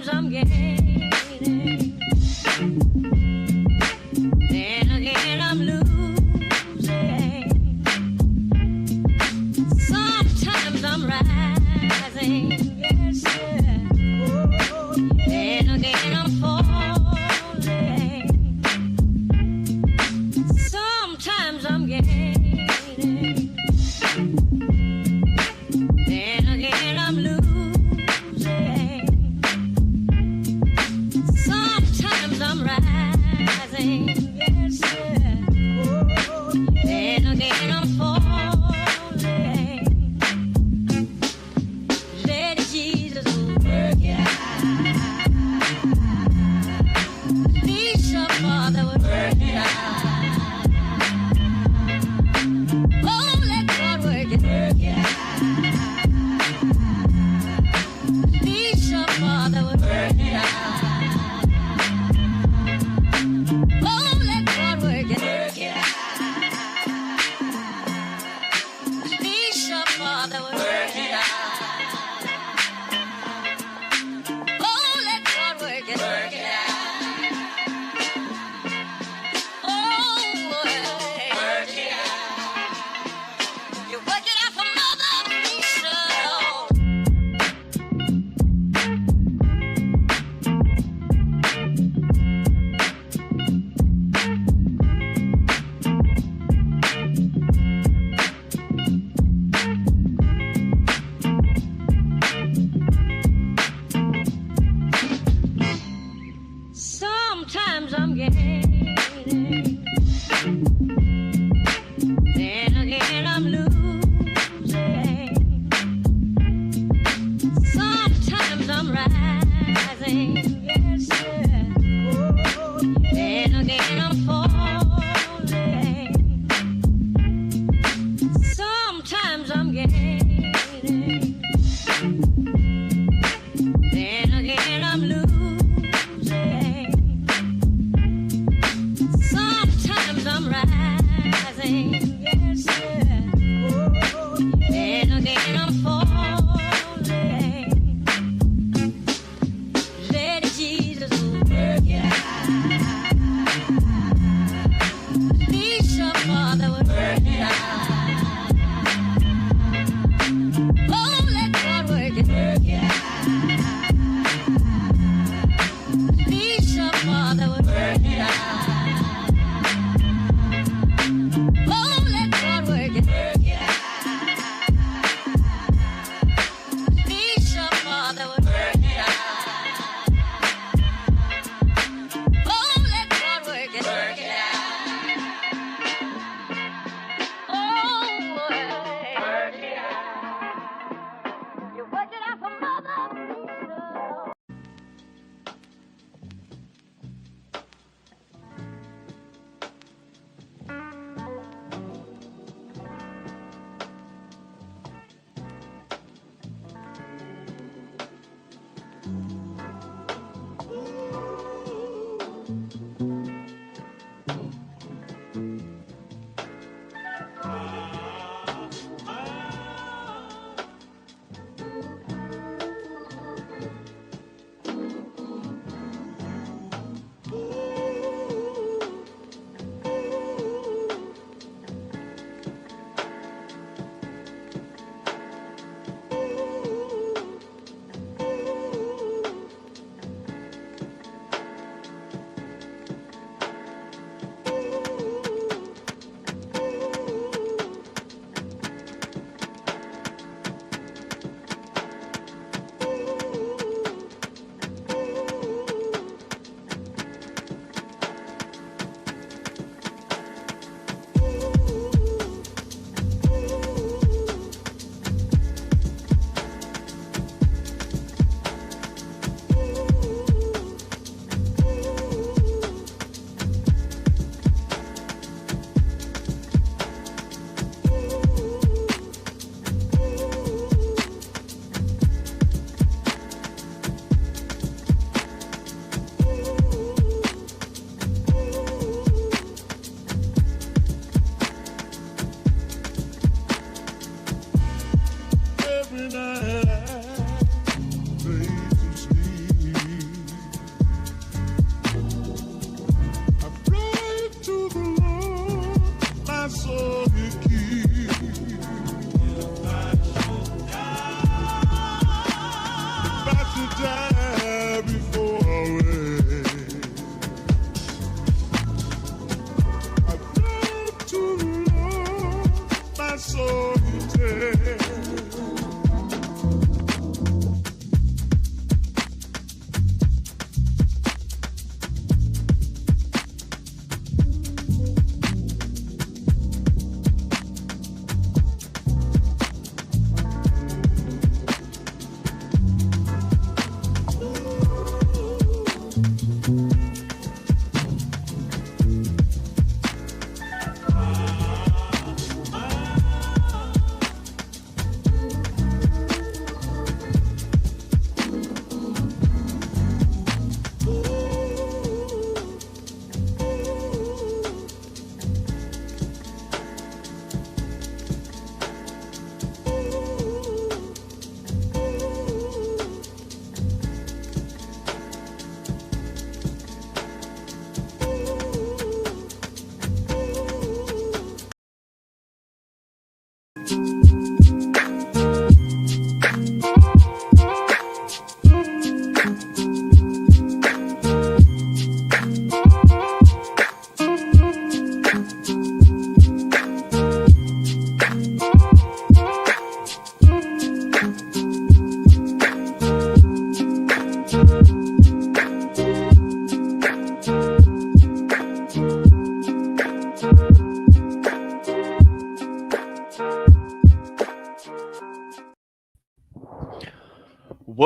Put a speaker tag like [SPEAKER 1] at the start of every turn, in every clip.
[SPEAKER 1] Sometimes I'm gaining, then again I'm losing. Sometimes I'm rising, yes, sir. Then again I'm falling. Sometimes I'm gaining, then again I'm losing. Sometimes I'm rising, yes, sir. Then again I'm falling. Let Jesus work it out. Please, your Father would work it out. Oh, let God work it out. Please, your Father would work it out. Oh, let God work it out. Please, your Father would work it out. Oh, let God work it out. Oh, work it out. You work it out for Mother Teresa. Sometimes I'm gaining, then again I'm losing. Sometimes I'm rising, yes, sir. Then again I'm falling. Sometimes I'm gaining, then again I'm losing. Sometimes I'm rising, yes, sir. Then again I'm falling. Let Jesus work it out. Please, your Father would work it out. Oh, let God work it out. Please, your Father would work it out. Oh, let God work it out. Please, your Father would work it out. Oh, let God work it out. Oh, work it out. You work it out for Mother Teresa.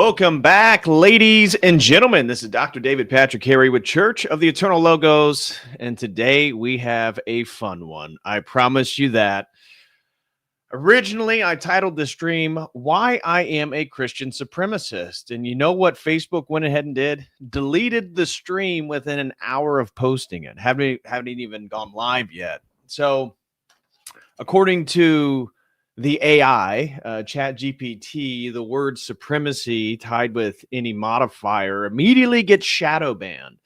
[SPEAKER 2] Welcome back, ladies and gentlemen. This is Dr. David Patrick Harry with Church of the Eternal Logos, and today we have a fun one. I promise you that. Originally, I titled the stream, Why I Am a Christian Supremacist. And you know what Facebook went ahead and did? Deleted the stream within an hour of posting it. Haven't even gone live yet. So, according to the AI, ChatGPT, the word supremacy tied with any modifier immediately gets shadow banned.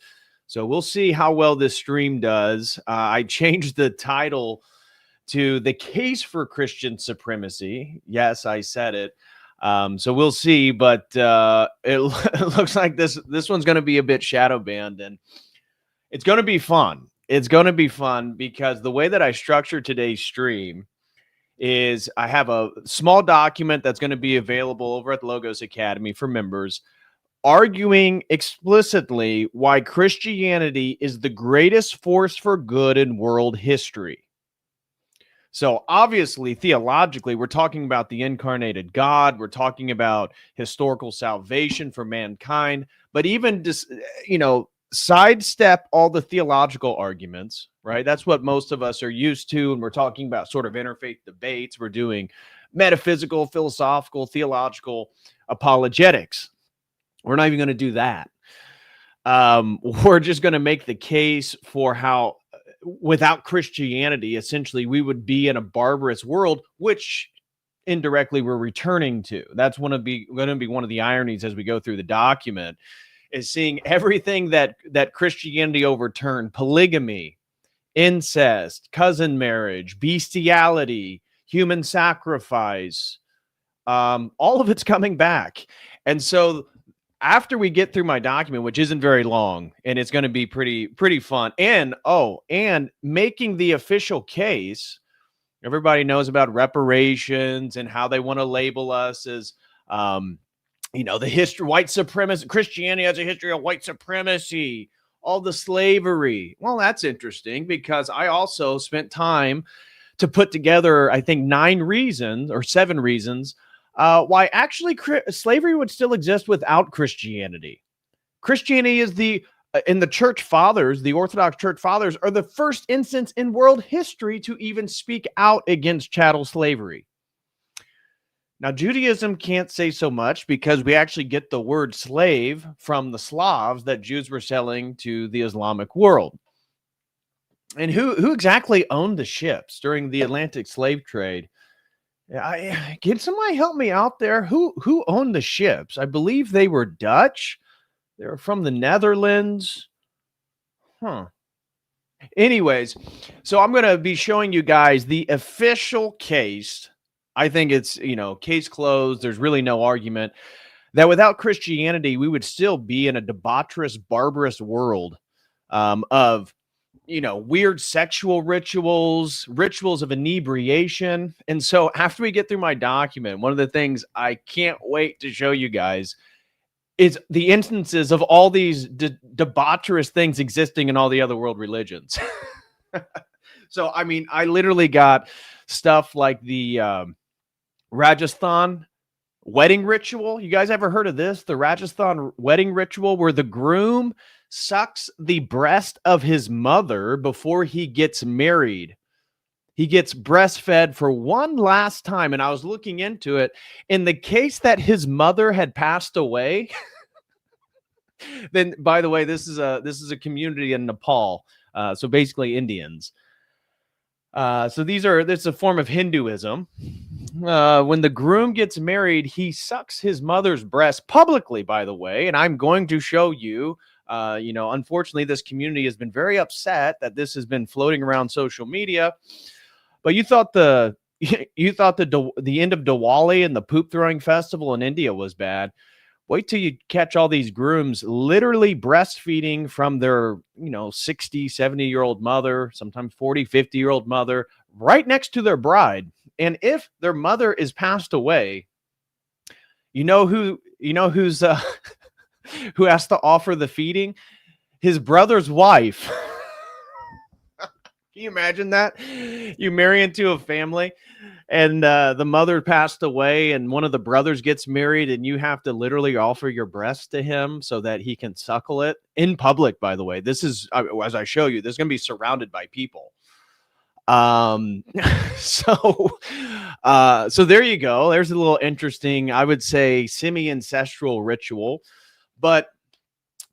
[SPEAKER 2] So we'll see how well this stream does. I changed the title to The Case for Christian Supremacy. Yes, I said it. So we'll see, but it looks like this one's going to be a bit shadow banned, and it's going to be fun. It's going to be fun because the way that I structured today's stream is I have a small document that's going to be available over at the Logos Academy for members, arguing explicitly why Christianity is the greatest force for good in world history. So obviously, theologically, we're talking about the incarnated God. We're talking about historical salvation for mankind. But even just, sidestep all the theological arguments, right? That's what most of us are used to. And we're talking about sort of interfaith debates. We're doing metaphysical, philosophical, theological apologetics. We're not even going to do that. We're just going to make the case for how without Christianity, essentially, we would be in a barbarous world, which indirectly we're returning to. That's going to be one of the ironies as we go through the document, is seeing everything that Christianity overturned: polygamy, incest, cousin marriage, bestiality, human sacrifice. All of it's coming back. And so after we get through my document, which isn't very long, and it's going to be pretty fun, and making the official case, everybody knows about reparations and how they want to label us as, the history, white supremacy. Christianity has a history of white supremacy, all the slavery. Well, that's interesting because I also spent time to put together, I think, 7 reasons why actually slavery would still exist without Christianity. Christianity is in the church fathers, the Orthodox church fathers, are the first instance in world history to even speak out against chattel slavery. Now, Judaism can't say so much because we actually get the word slave from the Slavs that Jews were selling to the Islamic world. And who exactly owned the ships during the Atlantic slave trade? Can somebody help me out there? Who owned the ships? I believe they were Dutch. They were from the Netherlands. Anyways, so I'm going to be showing you guys the official case. I think it's, case closed. There's really no argument that without Christianity, we would still be in a debaucherous, barbarous world of weird sexual rituals of inebriation. And so after we get through my document, one of the things I can't wait to show you guys is the instances of all these debaucherous things existing in all the other world religions. So, I literally got stuff like the Rajasthan wedding ritual. You guys ever heard of this? The Rajasthan wedding ritual, where the groom sucks the breast of his mother before he gets married. He gets breastfed for one last time. And I was looking into it. In the case that his mother had passed away, then, by the way, this is a community in Nepal. So basically Indians. So this is a form of Hinduism. When the groom gets married, he sucks his mother's breast publicly, by the way. And I'm going to show you, unfortunately, this community has been very upset that this has been floating around social media. But you thought the end of Diwali and the poop throwing festival in India was bad. Wait till you catch all these grooms literally breastfeeding from their, 60, 70-year-old mother, sometimes 40, 50-year-old mother, right next to their bride. And if their mother is passed away, who's who has to offer the feeding? His brother's wife. Can you imagine that? You marry into a family and the mother passed away and one of the brothers gets married and you have to literally offer your breast to him so that he can suckle it in public. By the way, this is, as I show you, this is going to be surrounded by people. um so so there you go. There's a little interesting, I would say, semi-ancestral ritual. But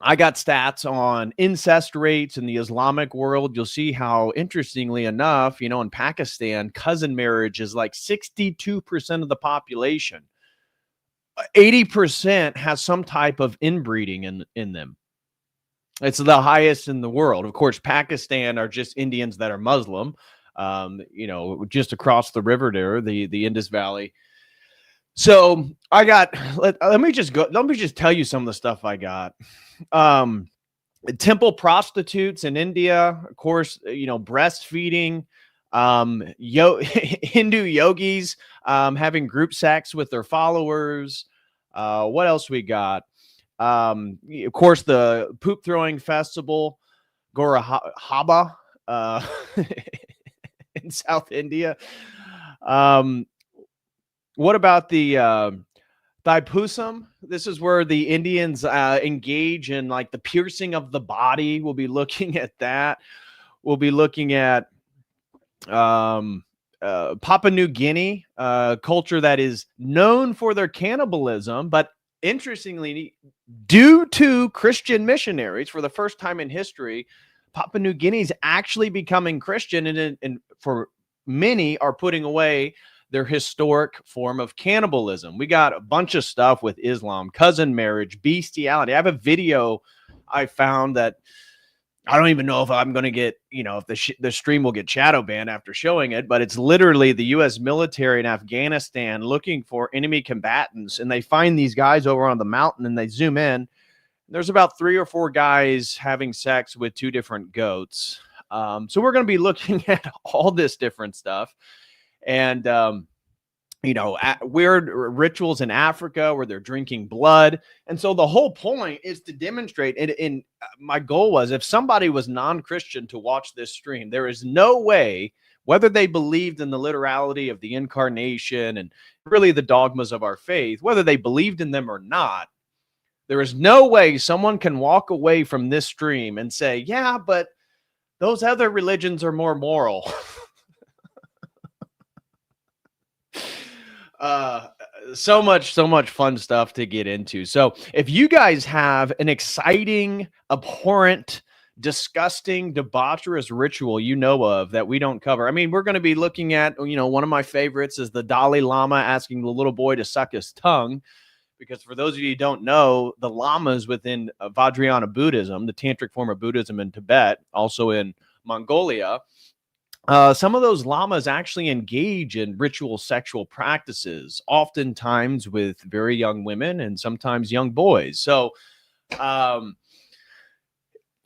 [SPEAKER 2] I got stats on incest rates in the Islamic world. You'll see how, interestingly enough, in Pakistan, cousin marriage is like 62% of the population. 80% has some type of inbreeding in them. It's the highest in the world. Of course, Pakistan are just Indians that are Muslim. Just across the river there, the Indus Valley. So I got, let me just tell you some of the stuff I got. Temple prostitutes in India, of course, breastfeeding, Hindu yogis, having group sex with their followers. What else we got? Of course, the poop throwing festival, Gora Haba, in South India. What about the Thaipusam? This is where the Indians engage in like the piercing of the body. We'll be looking at that. We'll be looking at Papua New Guinea, culture that is known for their cannibalism, but interestingly, due to Christian missionaries, for the first time in history, Papua New Guinea is actually becoming Christian, and for many are putting away their historic form of cannibalism. We got a bunch of stuff with Islam, cousin marriage, bestiality. I have a video I found that I don't even know if I'm going to get, if the stream will get shadow banned after showing it, but it's literally the U.S. military in Afghanistan looking for enemy combatants, and they find these guys over on the mountain, and they zoom in. There's about 3 or 4 guys having sex with 2 different goats. So we're going to be looking at all this different stuff. And, weird rituals in Africa where they're drinking blood. And so the whole point is to demonstrate, and my goal was, if somebody was non-Christian to watch this stream, there is no way, whether they believed in the literality of the incarnation and really the dogmas of our faith, whether they believed in them or not, there is no way someone can walk away from this stream and say, yeah, but those other religions are more moral. So much fun stuff to get into. So if you guys have an exciting, abhorrent, disgusting, debaucherous ritual of that we don't cover, I mean, we're going to be looking at, one of my favorites is the Dalai Lama asking the little boy to suck his tongue. Because for those of you who don't know, the lamas within Vajrayana Buddhism, the tantric form of Buddhism in Tibet, also in Mongolia, some of those lamas actually engage in ritual sexual practices, oftentimes with very young women and sometimes young boys. So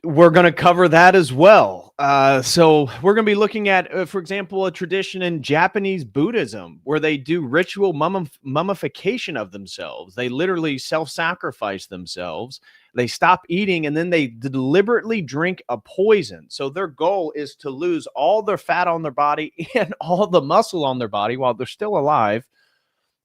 [SPEAKER 2] we're going to cover that as well. So we're going to be looking at, for example, a tradition in Japanese Buddhism where they do ritual mummification of themselves. They literally self-sacrifice themselves. They stop eating and then they deliberately drink a poison. So their goal is to lose all their fat on their body and all the muscle on their body while they're still alive.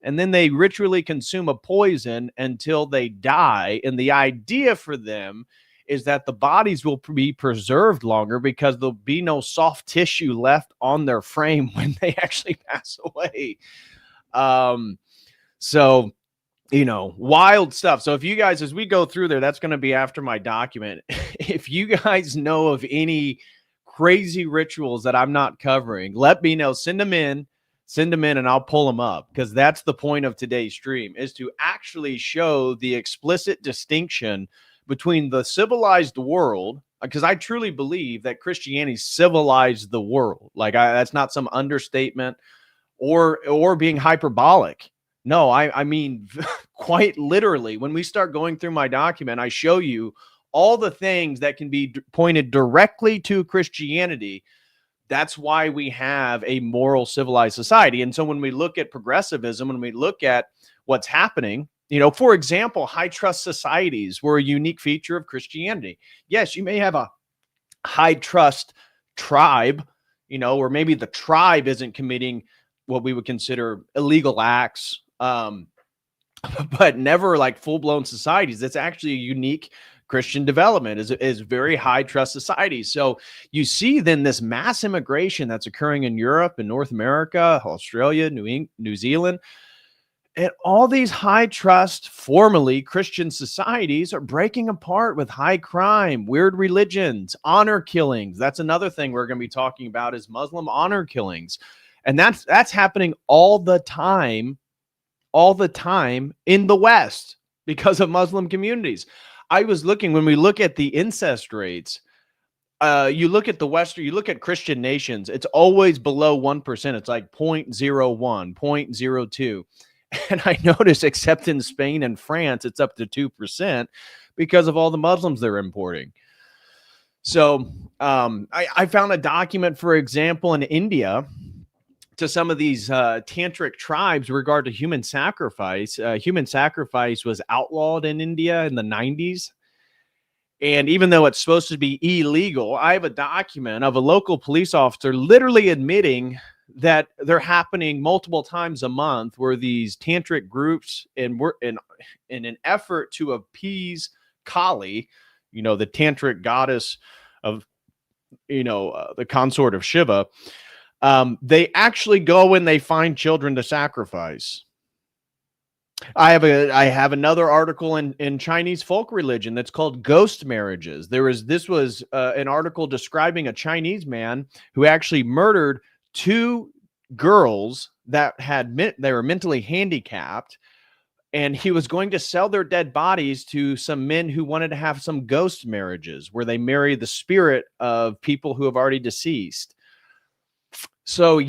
[SPEAKER 2] And then they ritually consume a poison until they die. And the idea for them is that the bodies will be preserved longer because there'll be no soft tissue left on their frame when they actually pass away. So, wild stuff. So if you guys, as we go through there, that's going to be after my document. If you guys know of any crazy rituals that I'm not covering, let me know. Send them in and I'll pull them up, because that's the point of today's stream, is to actually show the explicit distinction between the civilized world, because I truly believe that Christianity civilized the world. Like, that's not some understatement or being hyperbolic. No, I mean, quite literally, when we start going through my document, I show you all the things that can be pointed directly to Christianity. That's why we have a moral, civilized society. And so when we look at progressivism, when we look at what's happening, for example, high trust societies were a unique feature of Christianity. Yes, you may have a high trust tribe, or maybe the tribe isn't committing what we would consider illegal acts, but never like full-blown societies. That's actually a unique Christian development, is very high trust societies. So you see then this mass immigration that's occurring in Europe and North America, Australia, New Zealand, and all these high trust, formerly Christian societies are breaking apart with high crime, weird religions, honor killings. That's another thing we're going to be talking about, is Muslim honor killings. And that's happening all the time in the West because of Muslim communities. I was looking, when we look at the incest rates, you look at the Western, you look at Christian nations, it's always below 1%. It's like 0.01, 0.02. And I noticed, except in Spain and France, it's up to 2% because of all the Muslims they're importing. So I found a document, for example, in India, to some of these tantric tribes regard to human sacrifice. Human sacrifice was outlawed in India in the 90s. And even though it's supposed to be illegal, I have a document of a local police officer literally admitting that they're happening multiple times a month, where these tantric groups, and we're in an effort to appease Kali, the tantric goddess of, the consort of Shiva, they actually go and they find children to sacrifice. I have another article in Chinese folk religion that's called ghost marriages. This was an article describing a Chinese man who actually murdered 2 girls that they were mentally handicapped, and he was going to sell their dead bodies to some men who wanted to have some ghost marriages where they marry the spirit of people who have already deceased. So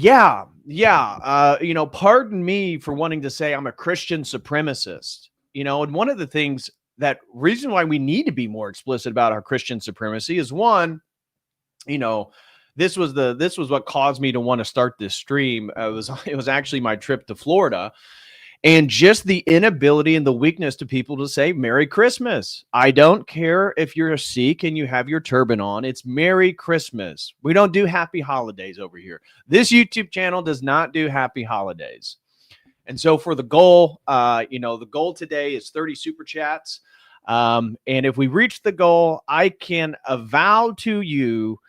[SPEAKER 2] pardon me for wanting to say I'm a Christian supremacist, and one of the things, that reason why we need to be more explicit about our Christian supremacy is, one, this was what caused me to want to start this stream. It was actually my trip to Florida, and just the inability and the weakness to people to say Merry Christmas. I don't care if you're a Sikh and you have your turban on. It's Merry Christmas. We don't do happy holidays over here. This YouTube channel does not do happy holidays. And so for the goal, the goal today is 30 super chats. And if we reach the goal, I can avow to you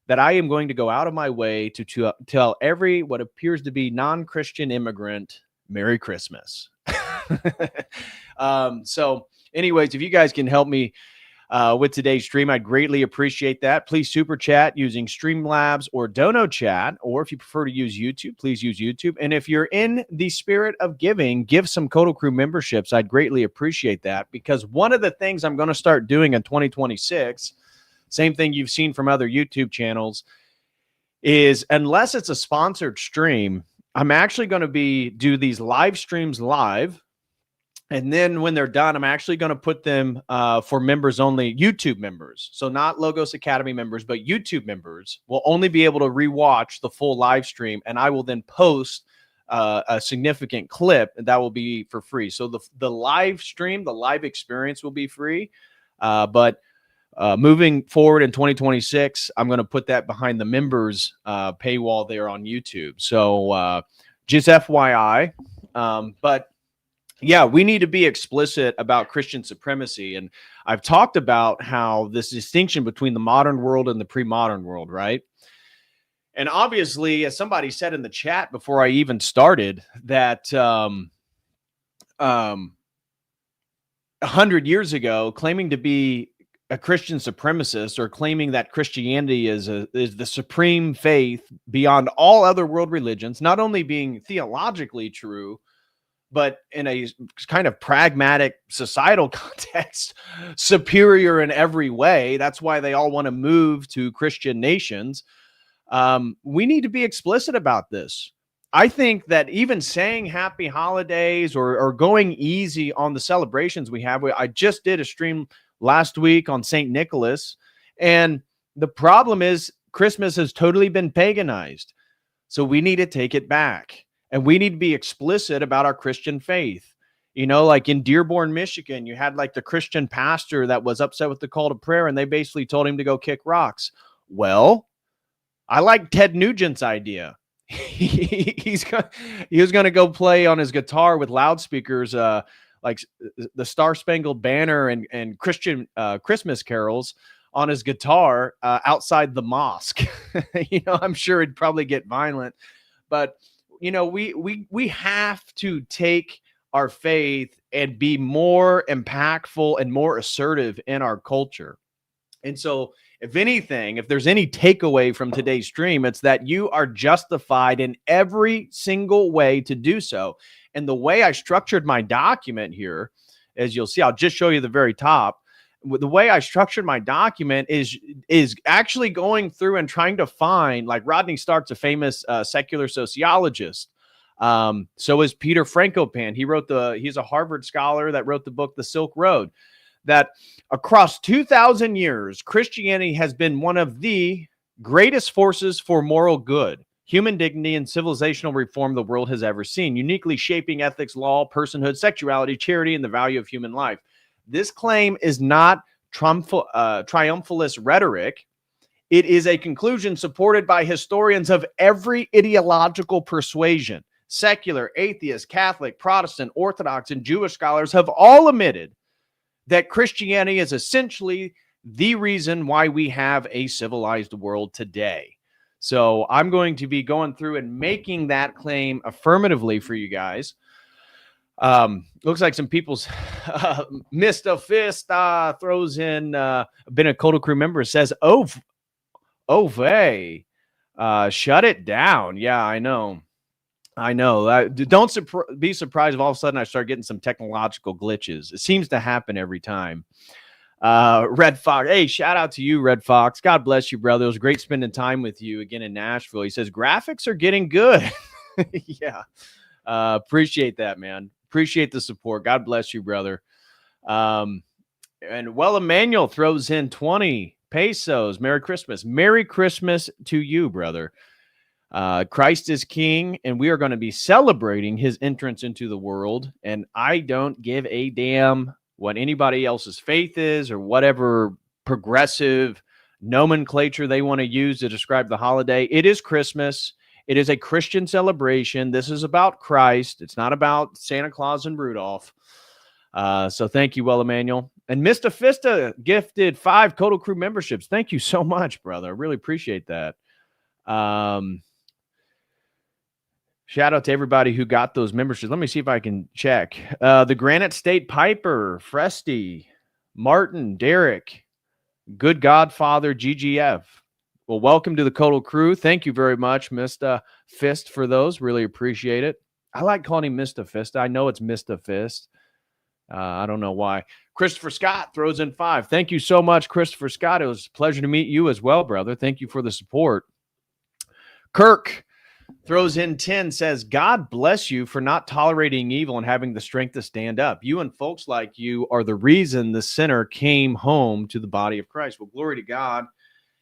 [SPEAKER 2] that I am going to go out of my way to tell every what appears to be non-Christian immigrant Merry Christmas. So anyways, if you guys can help me with today's stream, I'd greatly appreciate that. Please super chat using Streamlabs or Dono Chat, or if you prefer to use YouTube, please use YouTube. And if you're in the spirit of giving, give some Kotal Crew memberships. I'd greatly appreciate that, because one of the things I'm going to start doing in 2026, same thing you've seen from other YouTube channels, is, unless it's a sponsored stream, I'm actually going to do these live streams live. And then when they're done, I'm actually going to put them for members only, YouTube members. So not Logos Academy members, but YouTube members will only be able to rewatch the full live stream. And I will then post a significant clip, and that will be for free. So the live stream, the live experience will be free. But moving forward in 2026, I'm going to put that behind the members paywall there on YouTube. So just FYI. But yeah, we need to be explicit about Christian supremacy. And I've talked about how this distinction between the modern world and the pre-modern world, right? And obviously, as somebody said in the chat before I even started, that 100 years ago, claiming to be a Christian supremacist, or claiming that Christianity is the supreme faith beyond all other world religions, not only being theologically true, but in a kind of pragmatic societal context, superior in every way. That's why they all want to move to Christian nations. We need to be explicit about this. I think that even saying happy holidays or going easy on the celebrations we have, I just did a stream last week on St. Nicholas, and the problem is Christmas has totally been paganized. So we need to take it back, and we need to be explicit about our Christian faith. Like in Dearborn, Michigan, you had like the Christian pastor that was upset with the call to prayer, and they basically told him to go kick rocks. Well, I like Ted Nugent's idea. He was going to go play on his guitar with loudspeakers, like the Star Spangled Banner and Christian Christmas carols on his guitar outside the mosque. I'm sure he'd probably get violent, but we have to take our faith and be more impactful and more assertive in our culture. And so, if anything, if there's any takeaway from today's stream, it's that you are justified in every single way to do so. And the way I structured my document here, as you'll see, I'll just show you the very top. The way I structured my document is actually going through and trying to find, like Rodney Stark's a famous secular sociologist. So is Peter Frankopan. He's a Harvard scholar that wrote the book, The Silk Road, that across 2,000 years, Christianity has been one of the greatest forces for moral good, human dignity, and civilizational reform the world has ever seen, uniquely shaping ethics, law, personhood, sexuality, charity, and the value of human life. This claim is not triumphalist rhetoric. It is a conclusion supported by historians of every ideological persuasion. Secular, atheist, Catholic, Protestant, Orthodox, and Jewish scholars have all admitted that Christianity is essentially the reason why we have a civilized world today. So I'm going to be going through and making that claim affirmatively for you guys. Looks like some people's Mr. Fist throws in, been a Coda Crew member, says, vey, shut it down. Yeah, I know. Don't be surprised if all of a sudden I start getting some technological glitches. It seems to happen every time. Red Fox. Hey, shout out to you, Red Fox. God bless you, brother. It was great spending time with you again in Nashville. He says, graphics are getting good. Yeah. Appreciate that, man. Appreciate the support. God bless you, brother. And Emmanuel throws in 20 pesos. Merry Christmas. Merry Christmas to you, brother. Christ is king, and we are going to be celebrating his entrance into the world. And I don't give a damn what anybody else's faith is or whatever progressive nomenclature they want to use to describe the holiday. It is Christmas. It is a Christian celebration. This is about Christ. It's not about Santa Claus and Rudolph. So thank you, Emmanuel. And Mr. Fista gifted 5 Coda Crew memberships. Thank you so much, brother. I really appreciate that. Shout out to everybody who got those memberships. Let me see if I can check. The Granite State Piper, Fresty, Martin, Derek, Good Godfather, GGF. Well, welcome to the Coda Crew. Thank you very much, Mr. Fist, for those. Really appreciate it. I like calling him Mr. Fist. I know it's Mr. Fist. I don't know why. Christopher Scott throws in 5. Thank you so much, Christopher Scott. It was a pleasure to meet you as well, brother. Thank you for the support. Kirk throws in 10, says, God bless you for not tolerating evil and having the strength to stand up. You and folks like you are the reason the sinner came home to the body of Christ. Well, glory to God.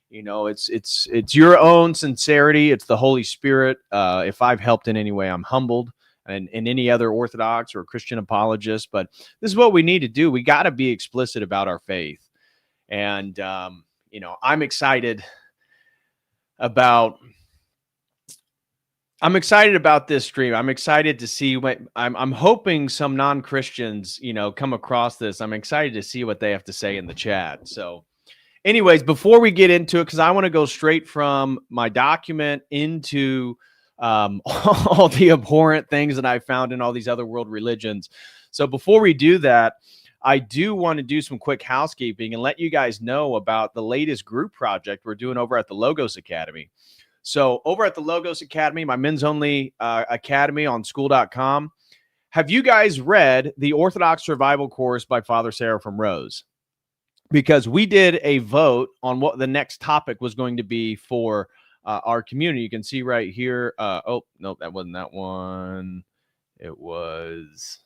[SPEAKER 2] It's your own sincerity. It's the Holy Spirit. If I've helped in any way, I'm humbled, and any other Orthodox or Christian apologist. But this is what we need to do. We got to be explicit about our faith. And, I'm excited about this stream. I'm excited to see what I'm hoping some non-Christians, come across this. I'm excited to see what they have to say in the chat. So anyways, before we get into it, because I want to go straight from my document into all the abhorrent things that I found in all these other world religions. So before we do that, I do want to do some quick housekeeping and let you guys know about the latest group project we're doing over at the Logos Academy. So over at the Logos Academy, my men's only academy on school.com, have you guys read the Orthodox Survival Course by Father Seraphim Rose? Because we did a vote on what the next topic was going to be for our community. You can see right here. Oh, no, that wasn't that one. It was,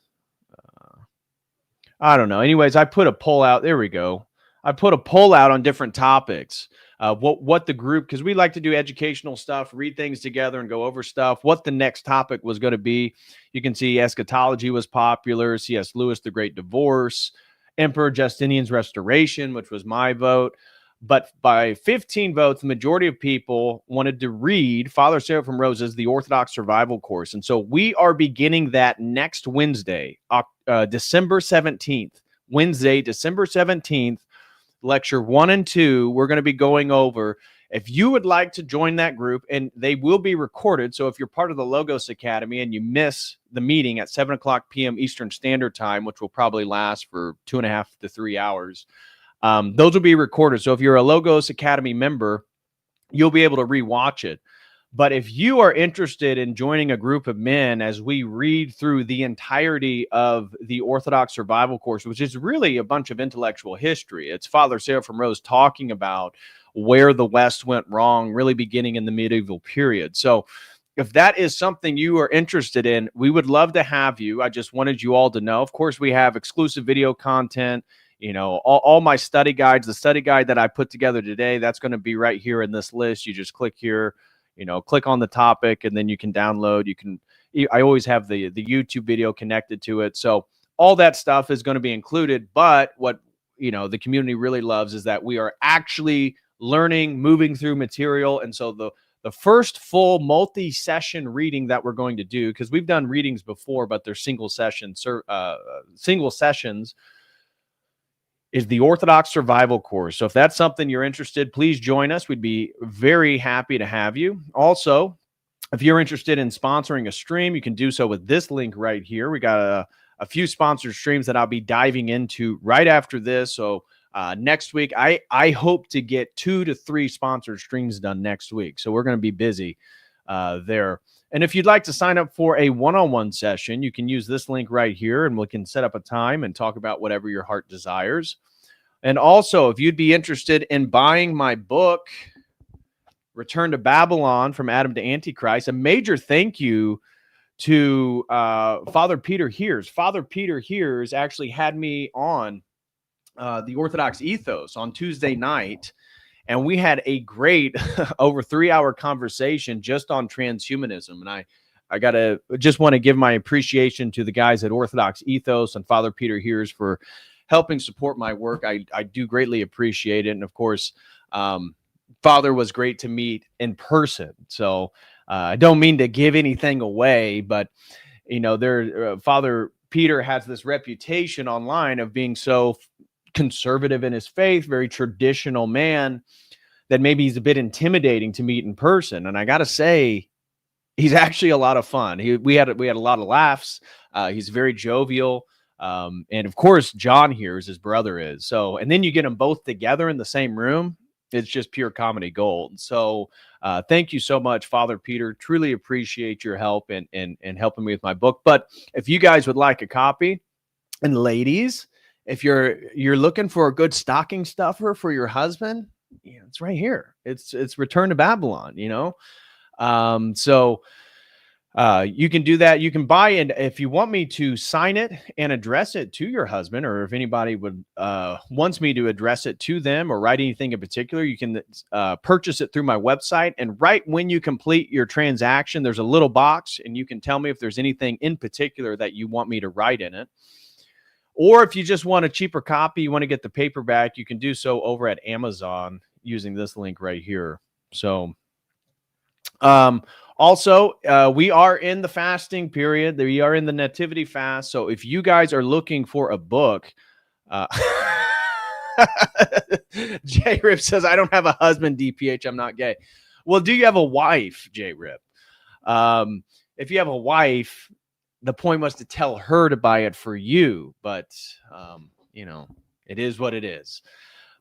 [SPEAKER 2] I don't know. Anyways, I put a poll out. There we go. I put a poll out on different topics. What the group, because we like to do educational stuff, read things together and go over stuff, what the next topic was going to be. You can see eschatology was popular, C.S. Lewis, The Great Divorce, Emperor Justinian's Restoration, which was my vote. But by 15 votes, the majority of people wanted to read Father Seraphim Rose's The Orthodox Survival Course. And so we are beginning that next Wednesday, December 17th. Wednesday, December 17th, lecture 1 and 2. We're going to be going over. If you would like to join that group, and they will be recorded, so if you're part of the Logos Academy and you miss the meeting at 7 o'clock p.m. Eastern Standard Time, which will probably last for 2.5 to 3 hours, those will be recorded. So if you're a Logos Academy member, you'll be able to rewatch it. But if you are interested in joining a group of men as we read through the entirety of the Orthodox Survival Course, which is really a bunch of intellectual history, it's Father Seraphim Rose talking about where the West went wrong, really beginning in the medieval period. So if that is something you are interested in, we would love to have you. I just wanted you all to know. Of course, we have exclusive video content. You know, all my study guides, the study guide that I put together today, that's going to be right here in this list. You just click here, you know, click on the topic, and then you can download. I always have the YouTube video connected to it. So all that stuff is going to be included. But what, you know, the community really loves is that we are actually learning, moving through material. And so the first full multi-session reading that we're going to do, because we've done readings before, but they're single sessions, is the Orthodox Survival Course. So if that's something you're interested, please join us. We'd be very happy to have you. Also, if you're interested in sponsoring a stream, you can do so with this link right here. We got a few sponsored streams that I'll be diving into right after this. So next week, I hope to get 2 to 3 sponsored streams done next week. So we're going to be busy there. And if you'd like to sign up for a one-on-one session, you can use this link right here, and we can set up a time and talk about whatever your heart desires. And also, if you'd be interested in buying my book, Return to Babylon, From Adam to Antichrist, a major thank you to Father Peter Hears. Father Peter Hears actually had me on the Orthodox Ethos on Tuesday night, and we had a great over 3-hour conversation just on transhumanism. And I just want to give my appreciation to the guys at Orthodox Ethos and Father Peter Hears for helping support my work. I do greatly appreciate it. And of course, Father was great to meet in person. So I don't mean to give anything away, but you know, Father Peter has this reputation online of being so conservative in his faith, very traditional man, that maybe he's a bit intimidating to meet in person. And I got to say, he's actually a lot of fun. We had a lot of laughs. He's very jovial. And of course, John here is his brother is. So, and then you get them both together in the same room. It's just pure comedy gold. So thank you so much, Father Peter. Truly appreciate your help and helping me with my book. But if you guys would like a copy, and ladies, if you're looking for a good stocking stuffer for your husband, you know, it's right here. It's Return to Babylon, you know. So you can do that. You can buy it. If you want me to sign it and address it to your husband, or if anybody would wants me to address it to them or write anything in particular, you can purchase it through my website. And right when you complete your transaction, there's a little box, and you can tell me if there's anything in particular that you want me to write in it. Or if you just want a cheaper copy, you want to get the paperback, you can do so over at Amazon using this link right here. So also, we are in the fasting period. We are in the nativity fast. So if you guys are looking for a book, J Rip says, I don't have a husband, DPH. I'm not gay. Well, do you have a wife, J Rip? If you have a wife, the point was to tell her to buy it for you. But, you know, it is what it is.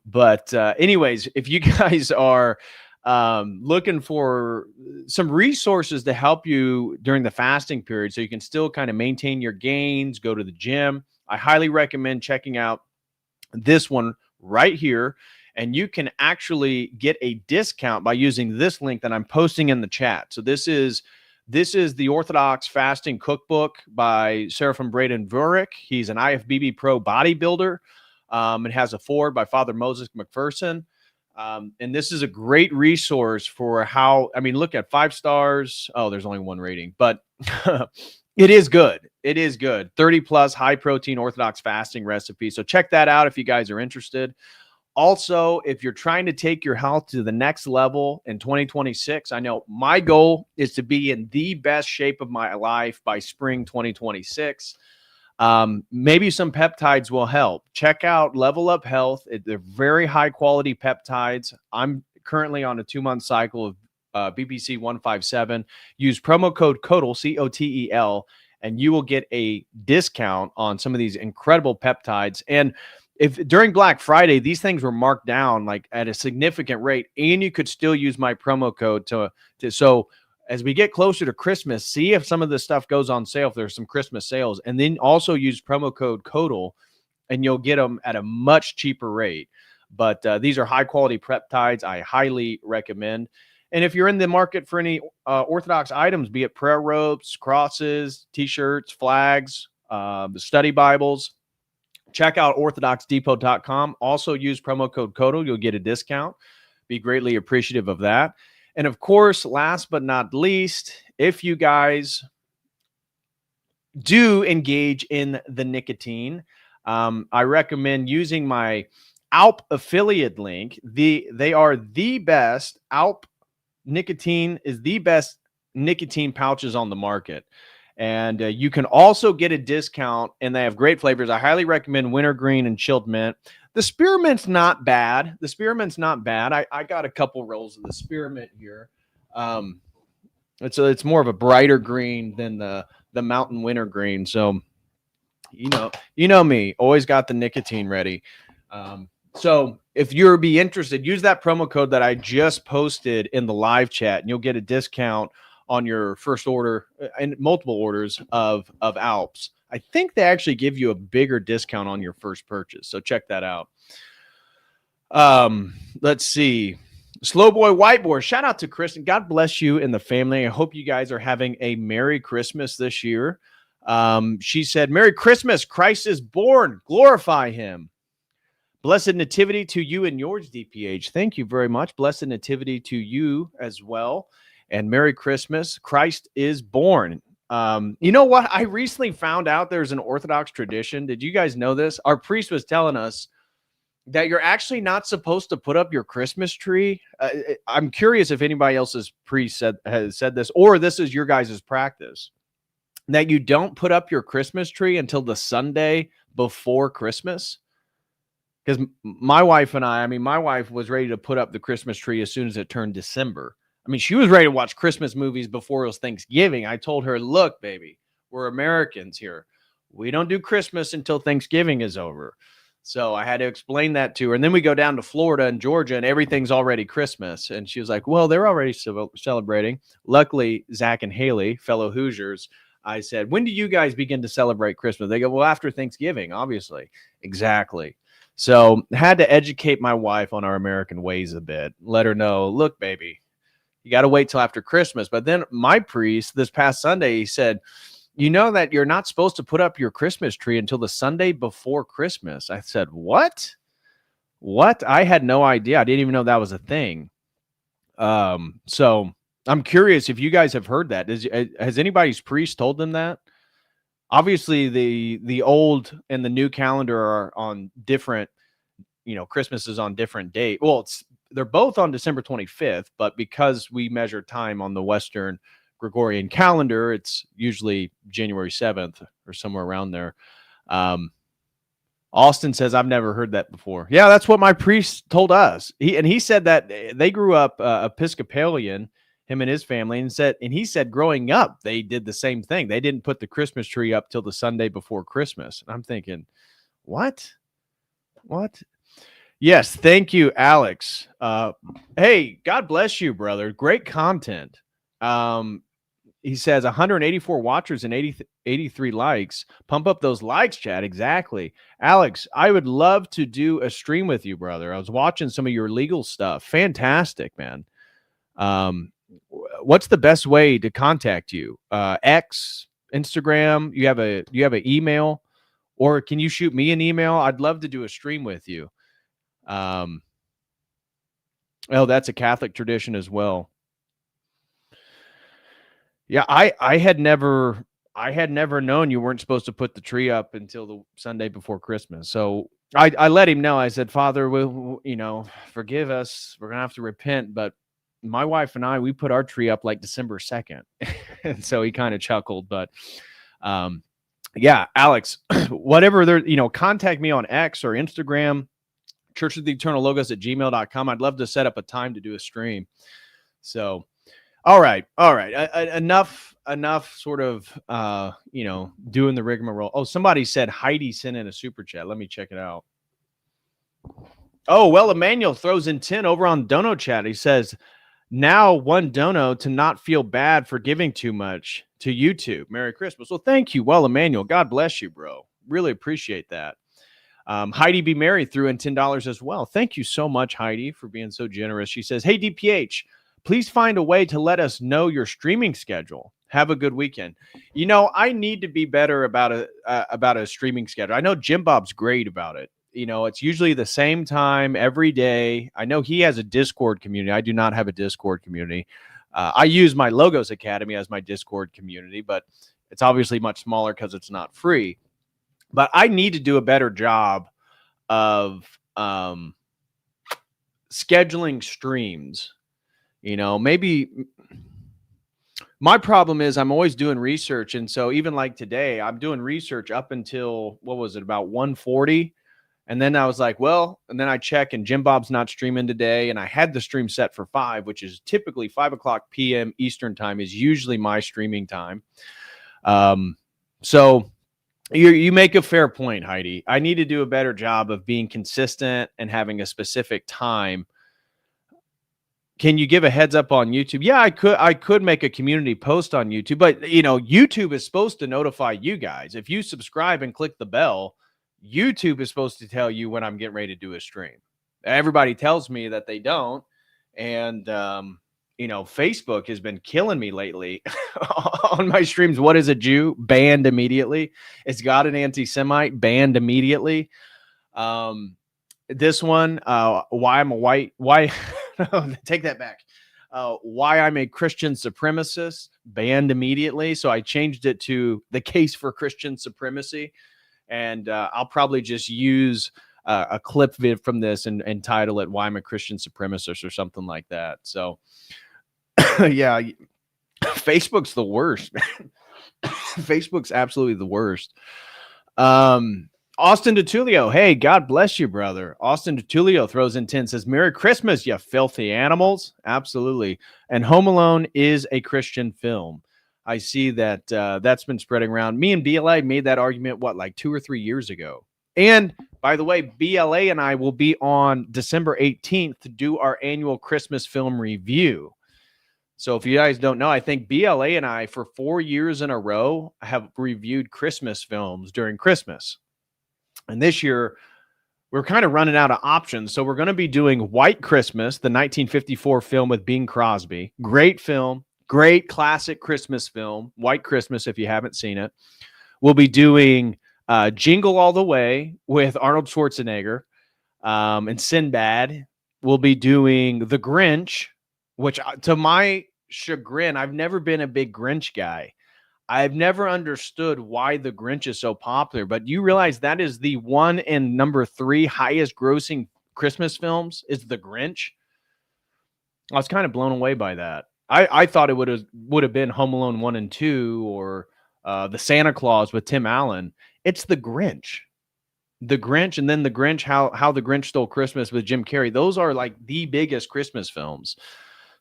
[SPEAKER 2] But anyways, if you guys are looking for some resources to help you during the fasting period so you can still kind of maintain your gains, go to the gym, I highly recommend checking out this one right here. And you can actually get a discount by using this link that I'm posting in the chat. So this is the Orthodox Fasting Cookbook by Seraphim Braden Vurick. He's an IFBB Pro bodybuilder. It has a foreword by Father Moses McPherson. And this is a great resource for look at 5 stars. Oh, there's only 1 rating, but it is good. It is good. 30 plus high protein Orthodox fasting recipe. So check that out if you guys are interested. Also, if you're trying to take your health to the next level in 2026, I know my goal is to be in the best shape of my life by spring 2026. Maybe some peptides will help. Check out Level Up Health. They're very high quality peptides. I'm currently on a 2-month cycle of BPC 157. Use promo code COTEL, COTEL, and you will get a discount on some of these incredible peptides. And if during Black Friday, these things were marked down like at a significant rate, and you could still use my promo code so as we get closer to Christmas, see if some of this stuff goes on sale, if there's some Christmas sales, and then also use promo code COTEL, and you'll get them at a much cheaper rate. But these are high quality peptides. I highly recommend. And if you're in the market for any Orthodox items, be it prayer ropes, crosses, t-shirts, flags, the study Bibles, check out orthodoxdepot.com. Also use promo code COTEL. You'll get a discount. Be greatly appreciative of that. And of course, last but not least, if you guys do engage in the nicotine, I recommend using my Alp affiliate link. They are the best. Alp nicotine is the best nicotine pouches on the market. And you can also get a discount, and they have great flavors. I highly recommend wintergreen and chilled mint. The spearmint's not bad. I got a couple rolls of the spearmint here. It's more of a brighter green than the mountain wintergreen. So, you know me, always got the nicotine ready. So if you're be interested, use that promo code that I just posted in the live chat, and you'll get a discount on your first order and multiple orders of Alps. I think they actually give you a bigger discount on your first purchase. So check that out. Let's see. Slow Boy White Boy, shout out to Kristen. God bless you and the family. I hope you guys are having a Merry Christmas this year. She said, Merry Christmas. Christ is born. Glorify him. Blessed nativity to you and yours, DPH. Thank you very much. Blessed nativity to you as well. And Merry Christmas. Christ is born. You know what? I recently found out there's an Orthodox tradition. Did you guys know this? Our priest was telling us that you're actually not supposed to put up your Christmas tree. I'm curious if anybody else's priest has said this, or this is your guys' practice, that you don't put up your Christmas tree until the Sunday before Christmas. Because my wife was ready to put up the Christmas tree as soon as it turned December. I mean, she was ready to watch Christmas movies before it was Thanksgiving. I told her, look, baby, we're Americans here. We don't do Christmas until Thanksgiving is over. So I had to explain that to her. And then we go down to Florida and Georgia, and everything's already Christmas. And she was like, well, they're already celebrating. Luckily, Zach and Haley, fellow Hoosiers, I said, when do you guys begin to celebrate Christmas? They go, well, after Thanksgiving, obviously. Exactly. So I had to educate my wife on our American ways a bit. Let her know, look, baby, you got to wait till after Christmas. But then my priest this past Sunday, he said, you know that you're not supposed to put up your Christmas tree until the Sunday before Christmas. I said, what? I had no idea. I didn't even know that was a thing. So I'm curious if you guys have heard that. Has anybody's priest told them that? Obviously, the old and the new calendar are on different, Christmas is on different date. Well, they're both on December 25th, but because we measure time on the Western Gregorian calendar, it's usually January 7th or somewhere around there. Austin says, I've never heard that before. Yeah, that's what my priest told us. He said that they grew up Episcopalian, him and his family, and he said growing up, they did the same thing. They didn't put the Christmas tree up till the Sunday before Christmas. And I'm thinking, what? Yes. Thank you, Alex. Hey, God bless you, brother. Great content. He says 184 watchers and 83 likes. Pump up those likes, chat. Exactly. Alex, I would love to do a stream with you, brother. I was watching some of your legal stuff. Fantastic, man. What's the best way to contact you? X, Instagram? You have an email, or can you shoot me an email? I'd love to do a stream with you. Oh, that's a Catholic tradition as well. Yeah, I had never known you weren't supposed to put the tree up until the Sunday before Christmas. So I let him know. I said, Father, forgive us. We're going to have to repent. But my wife and I, we put our tree up like December 2nd. And so he kind of chuckled. But yeah, Alex, whatever contact me on X or Instagram, Church of the Eternal Logos at gmail.com. I'd love to set up a time to do a stream. So, all right. Enough sort of, doing the rigmarole. Oh, somebody said Heidi sent in a super chat. Let me check it out. Oh, well, Emmanuel throws in 10 over on Dono chat. He says, now one dono to not feel bad for giving too much to YouTube. Merry Christmas. Well, thank you. Well, Emmanuel, God bless you, bro. Really appreciate that. Heidi B. Mary threw in $10 as well. Thank you so much, Heidi, for being so generous. She says, hey, DPH, please find a way to let us know your streaming schedule. Have a good weekend. I need to be better about a streaming schedule. I know Jim Bob's great about it. It's usually the same time every day. I know he has a Discord community. I do not have a Discord community. I use my Logos Academy as my Discord community, but it's obviously much smaller because it's not free. But I need to do a better job of scheduling streams. Maybe my problem is I'm always doing research. And so even like today, I'm doing research up until, about 1:40. And then I was like, and then I check and Jim Bob's not streaming today. And I had the stream set for 5, which is typically 5:00 p.m. Eastern time is usually my streaming time. So you make a fair point, Heidi. I need to do a better job of being consistent and having a specific time. Can you give a heads up on YouTube? Yeah, I could make a community post on YouTube, but YouTube is supposed to notify you guys. If you subscribe and click the bell, YouTube is supposed to tell you when I'm getting ready to do a stream. Everybody tells me that they don't. And, Facebook has been killing me lately on my streams. What is a Jew? Banned immediately. It's got an anti-Semite, banned immediately. This one, why I'm a white, why, take that back. Why I'm a Christian supremacist, banned immediately. So I changed it to the case for Christian supremacy. And I'll probably just use a clip vid from this and title it Why I'm a Christian Supremacist or something like that. So, yeah, Facebook's the worst. Facebook's absolutely the worst. Austin DeTulio, hey, God bless you, brother. Austin DeTulio throws in 10, says, Merry Christmas, you filthy animals. Absolutely. And Home Alone is a Christian film. I see that that's been spreading around. Me and BLA made that argument, like 2 or 3 years ago. And by the way, BLA and I will be on December 18th to do our annual Christmas film review. So if you guys don't know, I think BLA and I, for 4 years in a row, have reviewed Christmas films during Christmas. And this year, we're kind of running out of options. So we're going to be doing White Christmas, the 1954 film with Bing Crosby. Great film. Great classic Christmas film, White Christmas, if you haven't seen it. We'll be doing Jingle All the Way with Arnold Schwarzenegger and Sinbad. We'll be doing The Grinch, which to my chagrin, I've never been a big Grinch guy. I've never understood why The Grinch is so popular, but you realize that is the 1 and number 3 highest grossing Christmas films is The Grinch. I was kind of blown away by that. I thought it would have been Home Alone 1 and 2 or the Santa Claus with Tim Allen. It's The Grinch. The Grinch, and then The Grinch, how the Grinch Stole Christmas with Jim Carrey. Those are like the biggest Christmas films.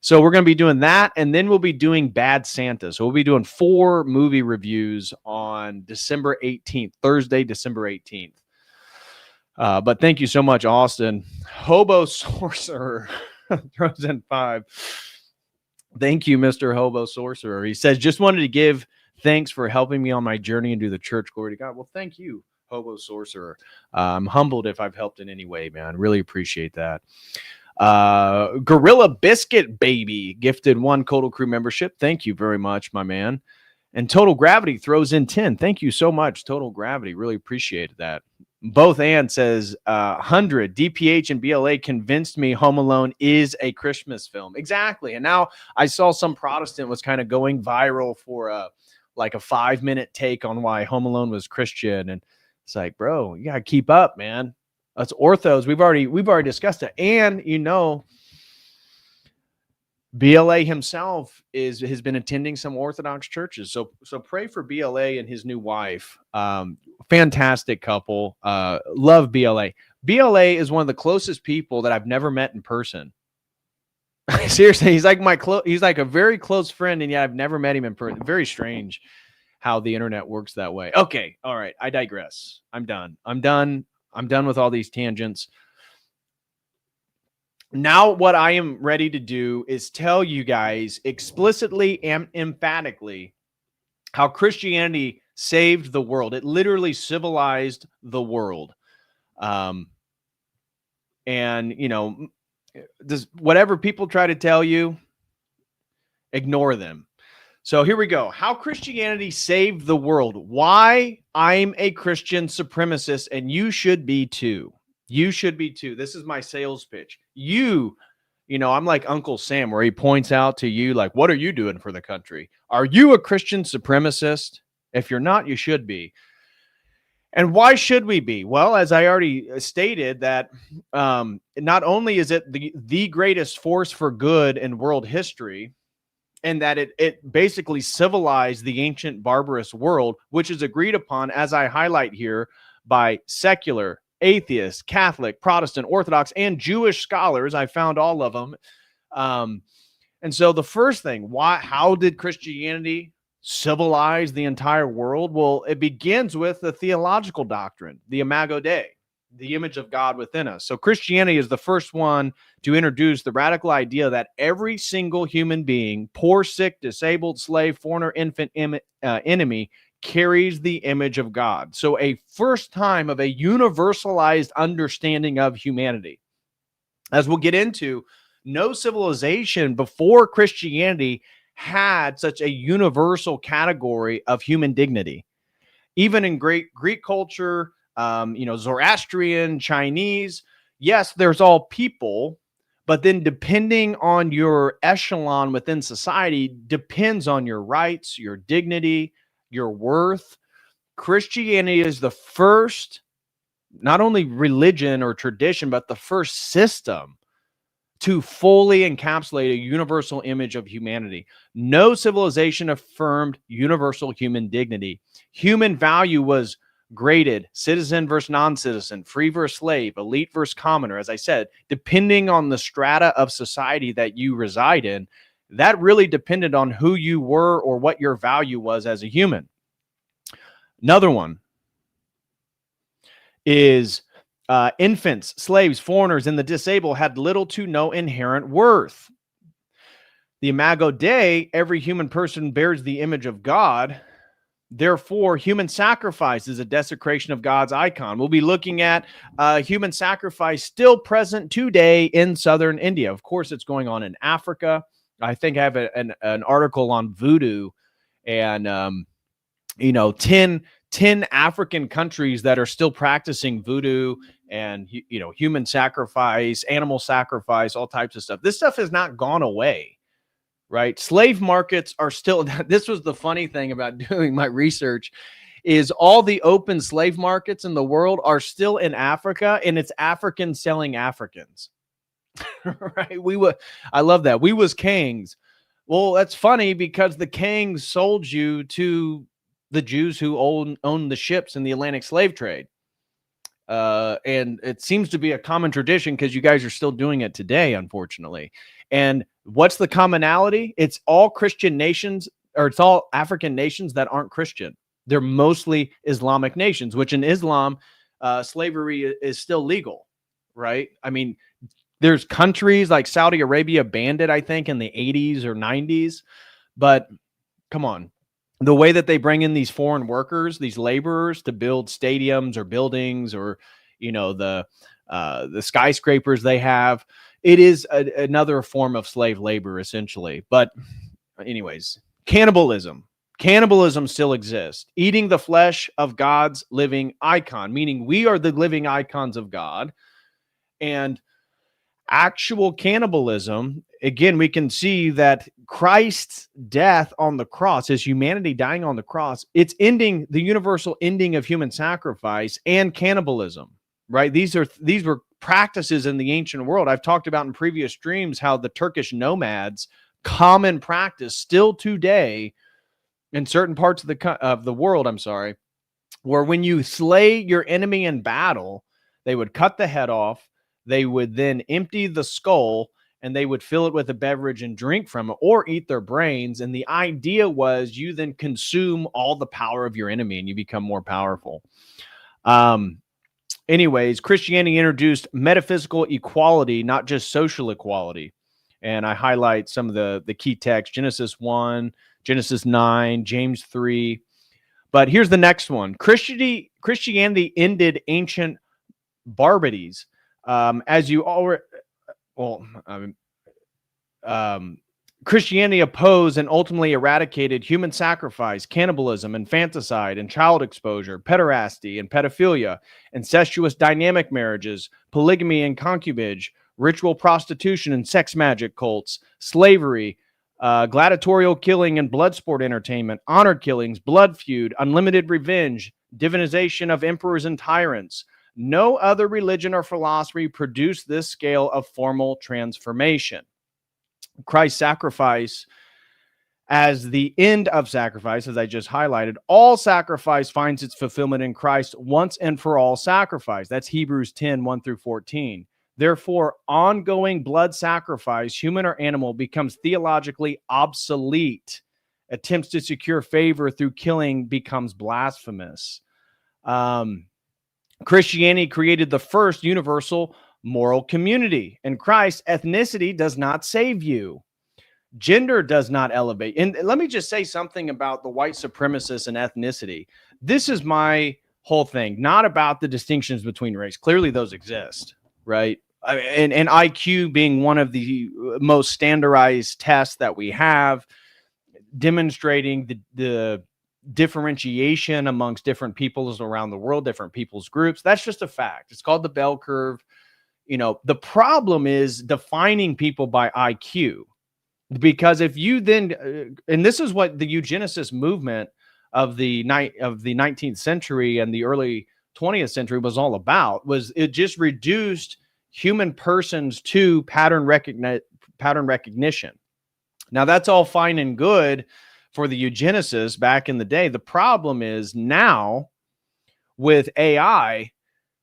[SPEAKER 2] So we're going to be doing that, and then we'll be doing Bad Santa. So we'll be doing 4 movie reviews on December 18th, Thursday, December 18th. But thank you so much, Austin. Hobo Sorcerer throws in 5. Thank you, Mr. Hobo Sorcerer. He says, just wanted to give thanks for helping me on my journey into the church. Glory to God. Well, thank you, Hobo Sorcerer. I'm humbled if I've helped in any way, man. Really appreciate that. Gorilla Biscuit Baby gifted 1 Total Crew membership. Thank you very much, my man. And Total Gravity throws in 10. Thank you so much, Total Gravity. Really appreciate that. Both and says 100 DPH and BLA convinced me Home Alone is a Christmas film. Exactly. And now I saw some Protestant was kind of going viral for a 5-minute take on why Home Alone was Christian. And it's like, bro, you got to keep up, man. That's orthos. We've already discussed it. And BLA himself has been attending some Orthodox churches. So pray for BLA and his new wife. Fantastic couple. Love BLA. BLA is one of the closest people that I've never met in person. Seriously, he's like a very close friend, and yet I've never met him in person. Very strange how the internet works that way. Okay, all right. I digress. I'm done with all these tangents. Now, what I am ready to do is tell you guys explicitly and emphatically how Christianity saved the world. It literally civilized the world. Whatever people try to tell you, ignore them. So here we go. How Christianity saved the world. Why I'm a Christian supremacist, and you should be too. You should be too. This is my sales pitch. I'm like Uncle Sam, where he points out to you, like, what are you doing for the country? Are you a Christian supremacist? If you're not, you should be. And why should we be? Well, as I already stated, that not only is it the greatest force for good in world history, and that it basically civilized the ancient barbarous world, which is agreed upon, as I highlight here, by secular, atheist, Catholic, Protestant, Orthodox, and Jewish scholars. I found all of them. And so the first thing, how did Christianity civilize the entire world? Well, it begins with the theological doctrine, the Imago Dei, the image of God within us. So Christianity is the first one to introduce the radical idea that every single human being, poor, sick, disabled, slave, foreigner, infant, enemy, carries the image of God. So a first time of a universalized understanding of humanity. As we'll get into, no civilization before Christianity had such a universal category of human dignity. Even in Greek culture, Zoroastrian, Chinese, yes, there's all people, but then depending on your echelon within society depends on your rights, your dignity, your worth. Christianity is the first, not only religion or tradition, but the first system to fully encapsulate a universal image of humanity. No civilization affirmed universal human dignity. Human value was graded, citizen versus non-citizen, free versus slave, elite versus commoner. As I said, depending on the strata of society that you reside in, that really depended on who you were or what your value was as a human. Another one is infants, slaves, foreigners, and the disabled had little to no inherent worth. The Imago Dei, every human person bears the image of God. Therefore, human sacrifice is a desecration of God's icon. We'll be looking at human sacrifice still present today in southern India. Of course, it's going on in Africa. I think I have an article on voodoo and, 10 African countries that are still practicing voodoo and, human sacrifice, animal sacrifice, all types of stuff. This stuff has not gone away, right? Slave markets are still, this was the funny thing about doing my research, is all the open slave markets in the world are still in Africa, and it's Africans selling Africans, right? I love that. We was kings. Well, that's funny because the kings sold you to the Jews who own the ships in the Atlantic slave trade. And it seems to be a common tradition because you guys are still doing it today, unfortunately. And what's the commonality? It's all Christian nations, or it's all African nations that aren't Christian. They're mostly Islamic nations, which in Islam, slavery is still legal, right? I mean, there's countries like Saudi Arabia banned it, I think, in the 80s or 90s. But come on. The way that they bring in these foreign workers, these laborers to build stadiums or buildings or, the skyscrapers they have, it is another form of slave labor, essentially. But anyways, cannibalism still exists. Eating the flesh of God's living icon, meaning we are the living icons of God. And actual cannibalism, again, we can see that Christ's death on the cross, his humanity dying on the cross, it's ending the universal ending of human sacrifice and cannibalism, right? These were practices in the ancient world. I've talked about in previous streams how the Turkish nomads, common practice still today in certain parts of the world, where when you slay your enemy in battle, they would cut the head off, they would then empty the skull, and they would fill it with a beverage and drink from it, or eat their brains. And the idea was you then consume all the power of your enemy and you become more powerful. Anyways, Christianity introduced metaphysical equality, not just social equality. And I highlight some of the key texts: Genesis 1, Genesis 9, James 3. But here's the next one. Christianity ended ancient barbarities. Christianity opposed and ultimately eradicated human sacrifice, cannibalism, infanticide, and child exposure, pederasty and pedophilia, incestuous dynamic marriages, polygamy and concubinage, ritual prostitution and sex magic cults, slavery, gladiatorial killing and blood sport entertainment, honor killings, blood feud, unlimited revenge, divinization of emperors and tyrants. No other religion or philosophy produced this scale of formal transformation. Christ's sacrifice as the end of sacrifice, as I just highlighted. All sacrifice finds its fulfillment in Christ once and for all sacrifice. That's Hebrews 10, 1 through 14. Therefore, ongoing blood sacrifice, human or animal, becomes theologically obsolete. Attempts to secure favor through killing becomes blasphemous. Christianity created the first universal moral community. In Christ, ethnicity does not save you. Gender does not elevate. And let me just say something about the white supremacists and ethnicity. This is my whole thing, not about the distinctions between race. Clearly those exist, right? And IQ being one of the most standardized tests that we have, demonstrating the differentiation amongst different peoples around the world, different people's groups. That's just a fact. It's called the bell curve. The problem is defining people by IQ, because if you then, and this is what the eugenicist movement of the 19th century and the early 20th century was all about, was it just reduced human persons to pattern recognition. Now that's all fine and good for the eugenicists back in the day. The problem is now with AI,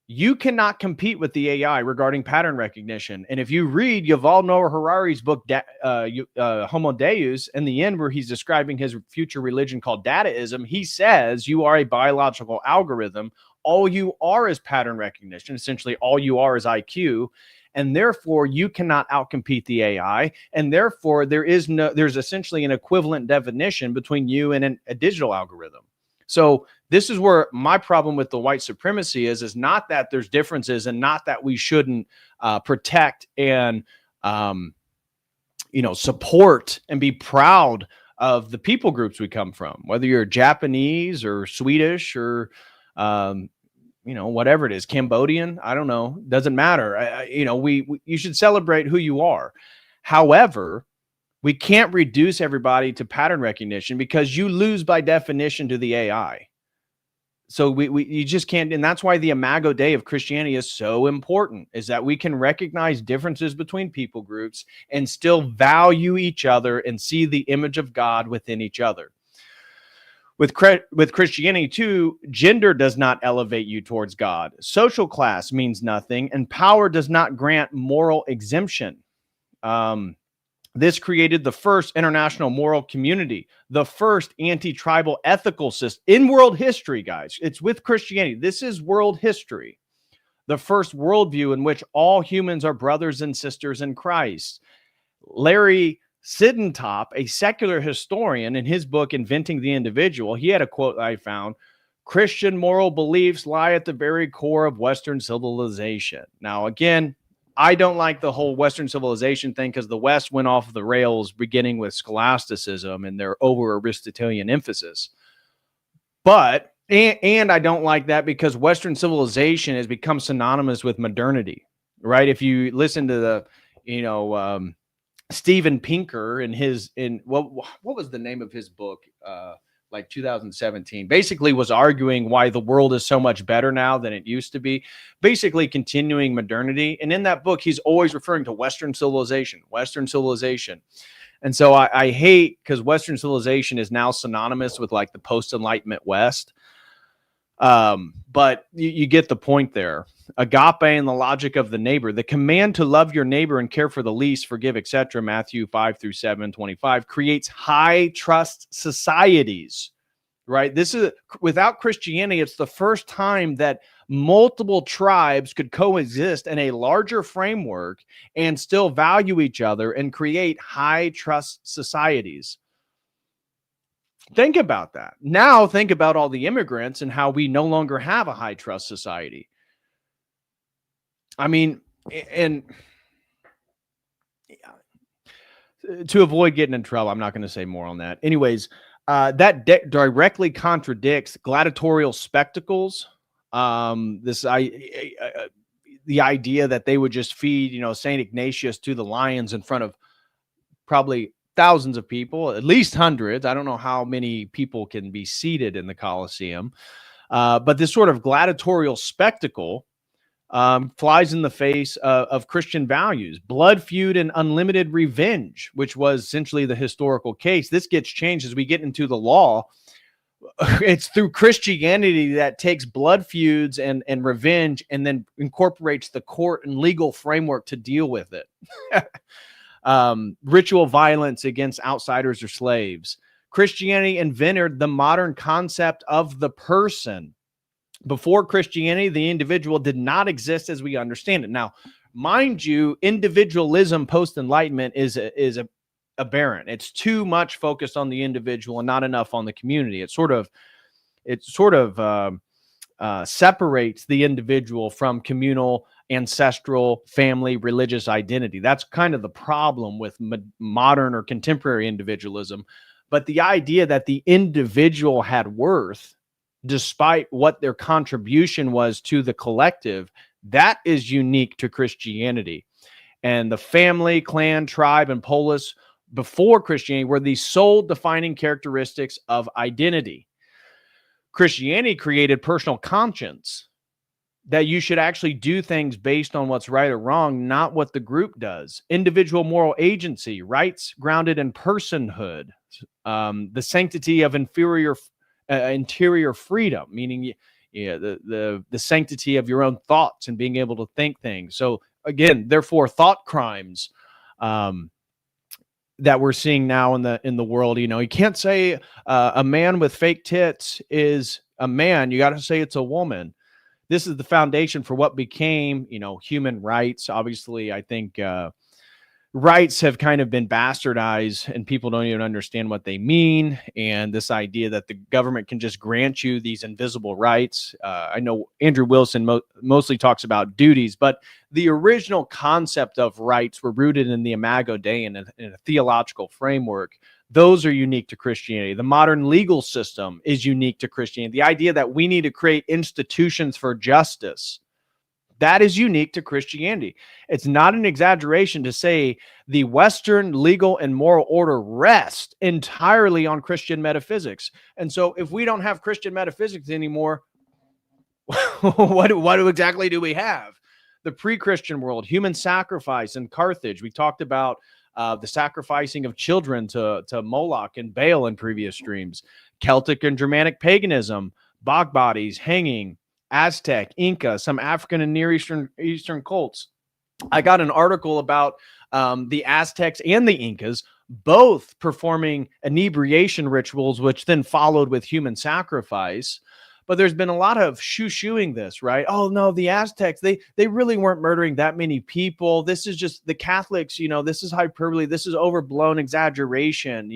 [SPEAKER 2] you cannot compete with the AI regarding pattern recognition. And if you read Yuval Noah Harari's book, Homo Deus, in the end, where he's describing his future religion called Dadaism, he says you are a biological algorithm. All you are is pattern recognition. Essentially, all you are is IQ. And therefore, you cannot outcompete the AI. And therefore, there's essentially an equivalent definition between you and a digital algorithm. So this is where my problem with the white supremacy is not that there's differences, and not that we shouldn't protect and support and be proud of the people groups we come from, whether you're Japanese or Swedish or whatever it is, Cambodian, I don't know, doesn't matter. You should celebrate who you are. However, we can't reduce everybody to pattern recognition, because you lose by definition to the AI. So you just can't. And that's why the Imago Dei of Christianity is so important, is that we can recognize differences between people groups and still value each other and see the image of God within each other. With Christianity too, gender does not elevate you towards God. Social class means nothing, and power does not grant moral exemption. This created the first international moral community, the first anti-tribal ethical system in world history, guys. It's with Christianity. This is world history. The first worldview in which all humans are brothers and sisters in Christ. Larry Siddentop, a secular historian, in his book, Inventing the Individual, he had a quote I found: Christian moral beliefs lie at the very core of Western civilization. Now, again, I don't like the whole Western civilization thing, because the West went off the rails beginning with scholasticism and their over-Aristotelian emphasis. But, and I don't like that because Western civilization has become synonymous with modernity, right? If you listen to Steven Pinker in what was the name of his book? like 2017, basically was arguing why the world is so much better now than it used to be, basically continuing modernity. And in that book, he's always referring to Western civilization, Western civilization. And so I hate, because Western civilization is now synonymous with like the post-Enlightenment West. But you get the point there. Agape and the logic of the neighbor, the command to love your neighbor and care for the least, forgive, etc. Matthew 5-7, 25 creates high trust societies, right? This is, without Christianity, it's the first time that multiple tribes could coexist in a larger framework and still value each other and create high trust societies. Think about that. Now think about all the immigrants and how we no longer have a high trust society. I mean, and to avoid getting in trouble, I'm not going to say more on that. Anyways, that directly contradicts gladiatorial spectacles. The idea that they would just feed, St. Ignatius to the lions in front of probably thousands of people, at least hundreds. I don't know how many people can be seated in the Colosseum. But this sort of gladiatorial spectacle flies in the face of Christian values, blood feud and unlimited revenge, which was essentially the historical case. This gets changed as we get into the law. It's through Christianity that takes blood feuds and revenge and then incorporates the court and legal framework to deal with it. Ritual violence against outsiders or slaves. Christianity invented the modern concept of the person. Before Christianity, the individual did not exist as we understand it. Now, mind you, individualism post-Enlightenment is aberrant. It's too much focused on the individual and not enough on the community. It sort of separates the individual from communal, ancestral, family, religious identity. That's kind of the problem with modern or contemporary individualism. But the idea that the individual had worth, despite what their contribution was to the collective, that is unique to Christianity. And the family, clan, tribe, and polis before Christianity were the sole defining characteristics of identity. Christianity created personal conscience, that you should actually do things based on what's right or wrong, not what the group does. Individual moral agency, rights grounded in personhood, the sanctity of interior freedom, meaning the sanctity of your own thoughts and being able to think things. So again, therefore, thought crimes that we're seeing now in the world. You can't say a man with fake tits is a man. You got to say it's a woman. This is the foundation for what became, human rights. Obviously, I think rights have kind of been bastardized and people don't even understand what they mean. And this idea that the government can just grant you these invisible rights. I know Andrew Wilson mostly talks about duties, but the original concept of rights were rooted in the Imago Dei and in a theological framework. Those are unique to Christianity. The modern legal system is unique to Christianity. The idea that we need to create institutions for justice, that is unique to Christianity. It's not an exaggeration to say the Western legal and moral order rests entirely on Christian metaphysics. And so if we don't have Christian metaphysics anymore, what exactly do we have? The pre-Christian world, human sacrifice in Carthage. We talked about the sacrificing of children to Moloch and Baal in previous streams. Celtic and Germanic paganism, bog bodies, hanging, Aztec, Inca, some African and Near Eastern cults. I got an article about the Aztecs and the Incas both performing inebriation rituals, which then followed with human sacrifice. But there's been a lot of shoo-shooing this, right? Oh, no, the Aztecs, they really weren't murdering that many people. This is just the Catholics, this is hyperbole. This is overblown exaggeration,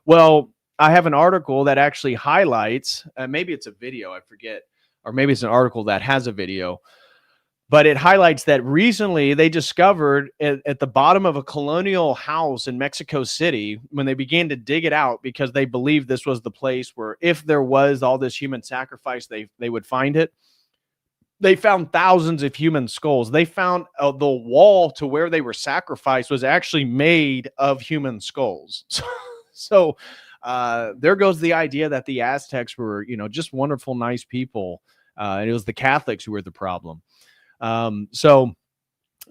[SPEAKER 2] Well, I have an article that actually highlights, maybe it's a video, I forget, or maybe it's an article that has a video, but it highlights that recently they discovered at the bottom of a colonial house in Mexico City, when they began to dig it out because they believed this was the place where if there was all this human sacrifice, they would find it. They found thousands of human skulls. They found the wall to where they were sacrificed was actually made of human skulls. So there goes the idea that the Aztecs were, just wonderful, nice people. And it was the Catholics who were the problem. So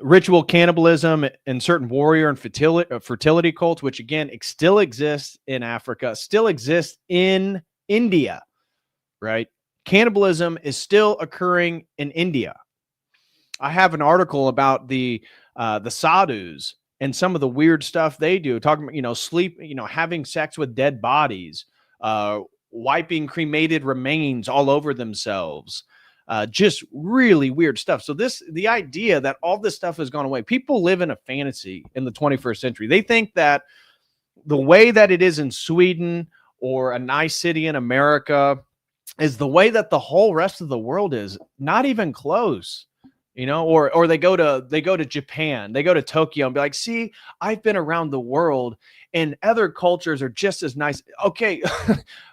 [SPEAKER 2] ritual cannibalism and certain warrior and fertility cults, which again still exists in Africa, still exists in India, right? Cannibalism is still occurring in India. I have an article about the sadhus and some of the weird stuff they do, talking about, sleep, having sex with dead bodies, wiping cremated remains all over themselves, just really weird stuff. So the idea that all this stuff has gone away, people live in a fantasy in the 21st century. They think that the way that it is in Sweden or a nice city in America is the way that the whole rest of the world is. Not even close. Or they go to Japan, they go to Tokyo and be like, see, I've been around the world and other cultures are just as nice. Okay.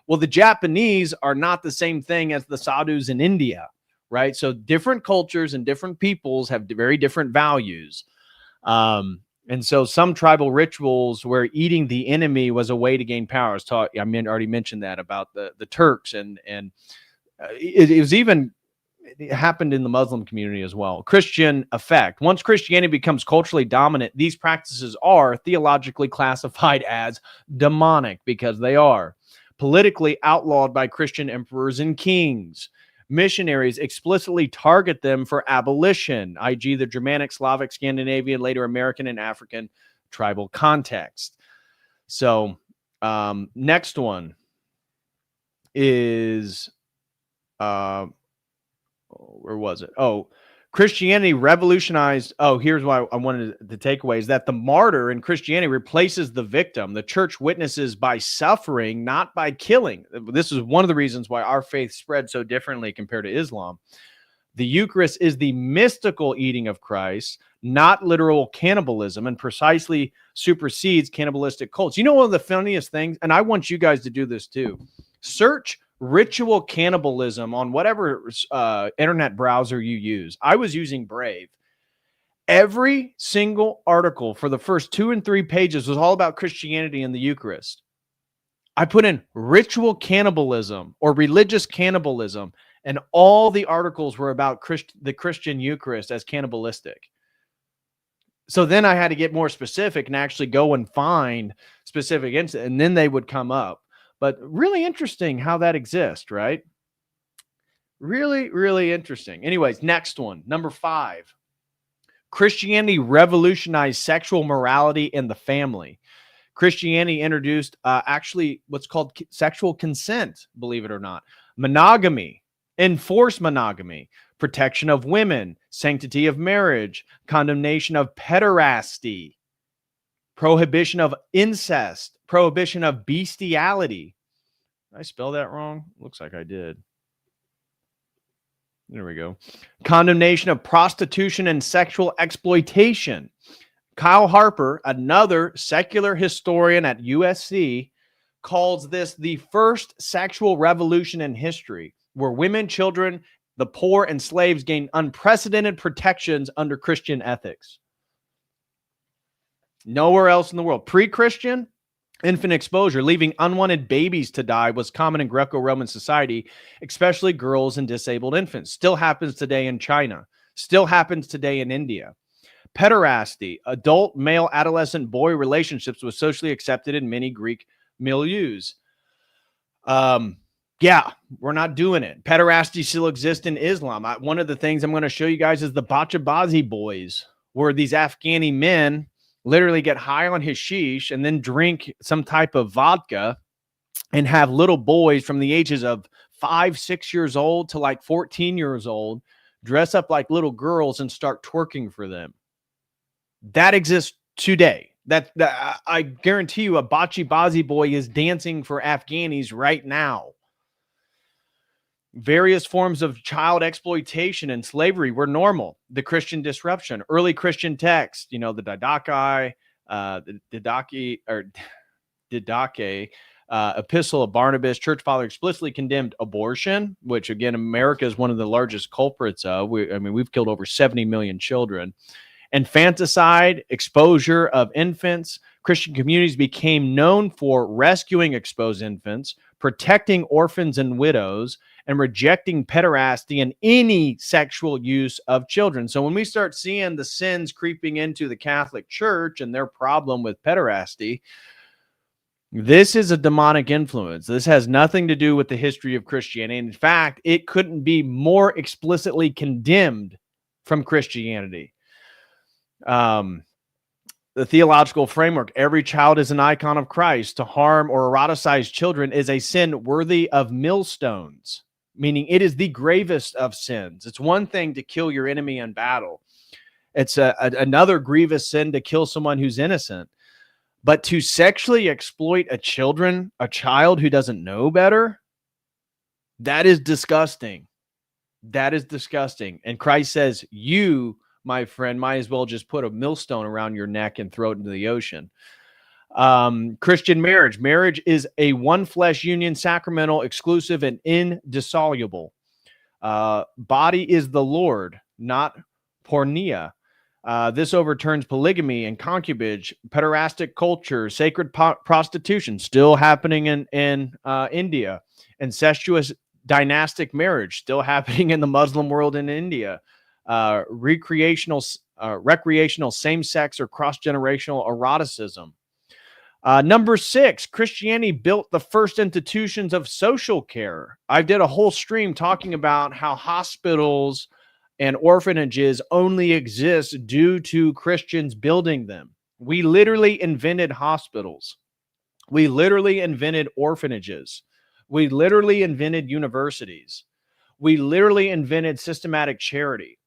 [SPEAKER 2] Well, the Japanese are not the same thing as the sadhus in India, right? So different cultures and different peoples have very different values. And so some tribal rituals where eating the enemy was a way to gain power. I already mentioned that about the Turks and it was even, it happened in the Muslim community as well. Christian effect. Once Christianity becomes culturally dominant, these practices are theologically classified as demonic because they are politically outlawed by Christian emperors and kings. Missionaries explicitly target them for abolition, i.e. the Germanic, Slavic, Scandinavian, later American and African tribal context. So next one is where was it? Oh, Christianity revolutionized. Oh, here's why I wanted the takeaway is that the martyr in Christianity replaces the victim. The church witnesses by suffering, not by killing. This is one of the reasons why our faith spread so differently compared to Islam. The Eucharist is the mystical eating of Christ, not literal cannibalism, and precisely supersedes cannibalistic cults. One of the funniest things, and I want you guys to do this too, search ritual cannibalism on whatever internet browser you use. I was using Brave. Every single article for the first 2 and 3 pages was all about Christianity and the Eucharist. I put in ritual cannibalism or religious cannibalism, and all the articles were about the Christian Eucharist as cannibalistic. So then I had to get more specific and actually go and find specific incidents, and then they would come up. But really interesting how that exists, right? Really, really interesting. Anyways, next one, number 5. Christianity revolutionized sexual morality in the family. Christianity introduced actually what's called sexual consent, believe it or not. Monogamy, enforced monogamy, protection of women, sanctity of marriage, condemnation of pederasty, prohibition of incest, prohibition of bestiality. Did I spell that wrong? Looks like I did. There we go. Condemnation of prostitution and sexual exploitation. Kyle Harper, another secular historian at USC, calls this the first sexual revolution in history, where women, children, the poor, and slaves gained unprecedented protections under Christian ethics. Nowhere else in the world. Pre-Christian, infant exposure, leaving unwanted babies to die, was common in Greco-Roman society, especially girls and disabled infants. Still happens today in China. Still happens today in India. Pederasty, adult male adolescent boy relationships, was socially accepted in many Greek milieus. Yeah, we're not doing it. Pederasty still exists in Islam. One of the things I'm going to show you guys is the Bachabazi boys, where these Afghani men literally get high on hashish and then drink some type of vodka and have little boys from the ages of 5, 6 years old to like 14 years old dress up like little girls and start twerking for them. That exists today. That I guarantee you a Bachi boy is dancing for Afghanis right now. Various forms of child exploitation and slavery were normal. The Christian disruption, early Christian text, the Didache, Epistle of Barnabas, Church Father explicitly condemned abortion, which again, America is one of the largest culprits of. We've killed over 70 million children. Infanticide, exposure of infants. Christian communities became known for rescuing exposed infants, protecting orphans and widows, and rejecting pederasty and any sexual use of children. So when we start seeing the sins creeping into the Catholic Church and their problem with pederasty, this is a demonic influence. This has nothing to do with the history of Christianity. In fact, it couldn't be more explicitly condemned from Christianity. The theological framework, every child is an icon of Christ. To harm or eroticize children is a sin worthy of millstones, meaning it is the gravest of sins. It's one thing to kill your enemy in battle. It's another grievous sin to kill someone who's innocent. But to sexually exploit a child who doesn't know better, that is disgusting. That is disgusting. And Christ says, you, my friend, might as well just put a millstone around your neck and throw it into the ocean. Christian marriage. Marriage is a one flesh union, sacramental, exclusive, and indissoluble. Body is the Lord, not porneia. This overturns polygamy and concubinage, pederastic culture, sacred prostitution, still happening in India, incestuous dynastic marriage, still happening in the Muslim world in India, recreational same-sex or cross-generational eroticism. Number 6, Christianity built the first institutions of social care. I did a whole stream talking about how hospitals and orphanages only exist due to Christians building them. We literally invented hospitals. We literally invented orphanages. We literally invented universities. We literally invented systematic charity.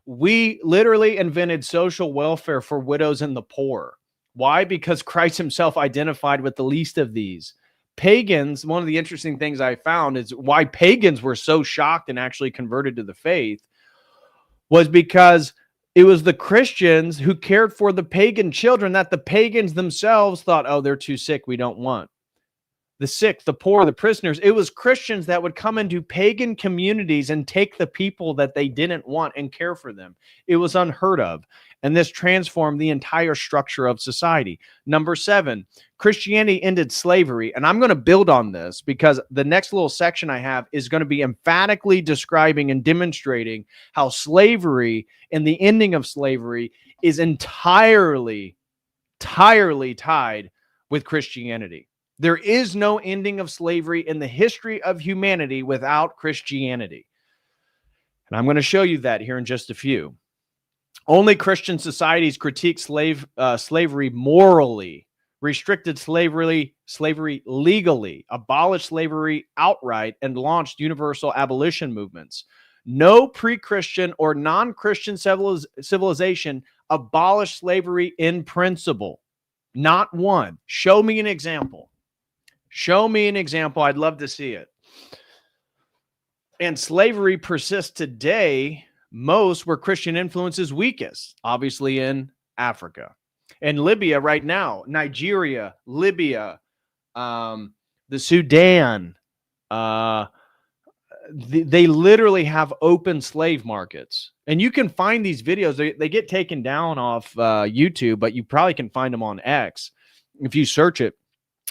[SPEAKER 2] We literally invented social welfare for widows and the poor. Why? Because Christ himself identified with the least of these. Pagans, one of the interesting things I found is why pagans were so shocked and actually converted to the faith was because it was the Christians who cared for the pagan children that the pagans themselves thought, oh, they're too sick, we don't want. The sick, the poor, the prisoners. It was Christians that would come into pagan communities and take the people that they didn't want and care for them. It was unheard of. And this transformed the entire structure of society. Number 7, Christianity ended slavery. And I'm going to build on this because the next little section I have is going to be emphatically describing and demonstrating how slavery and the ending of slavery is entirely tied with Christianity. There is no ending of slavery in the history of humanity without Christianity. And I'm going to show you that here in just a few. Only Christian societies critique slavery morally, restricted slavery legally, abolished slavery outright, and launched universal abolition movements. No pre-Christian or non-Christian civilization abolished slavery in principle. Not one. Show me an example. Show me an example. I'd love to see it. And slavery persists today most where Christian influence is weakest, obviously in Africa. And Libya right now, Nigeria, Libya, the Sudan, they literally have open slave markets. And you can find these videos. They get taken down off YouTube, but you probably can find them on X. If you search it,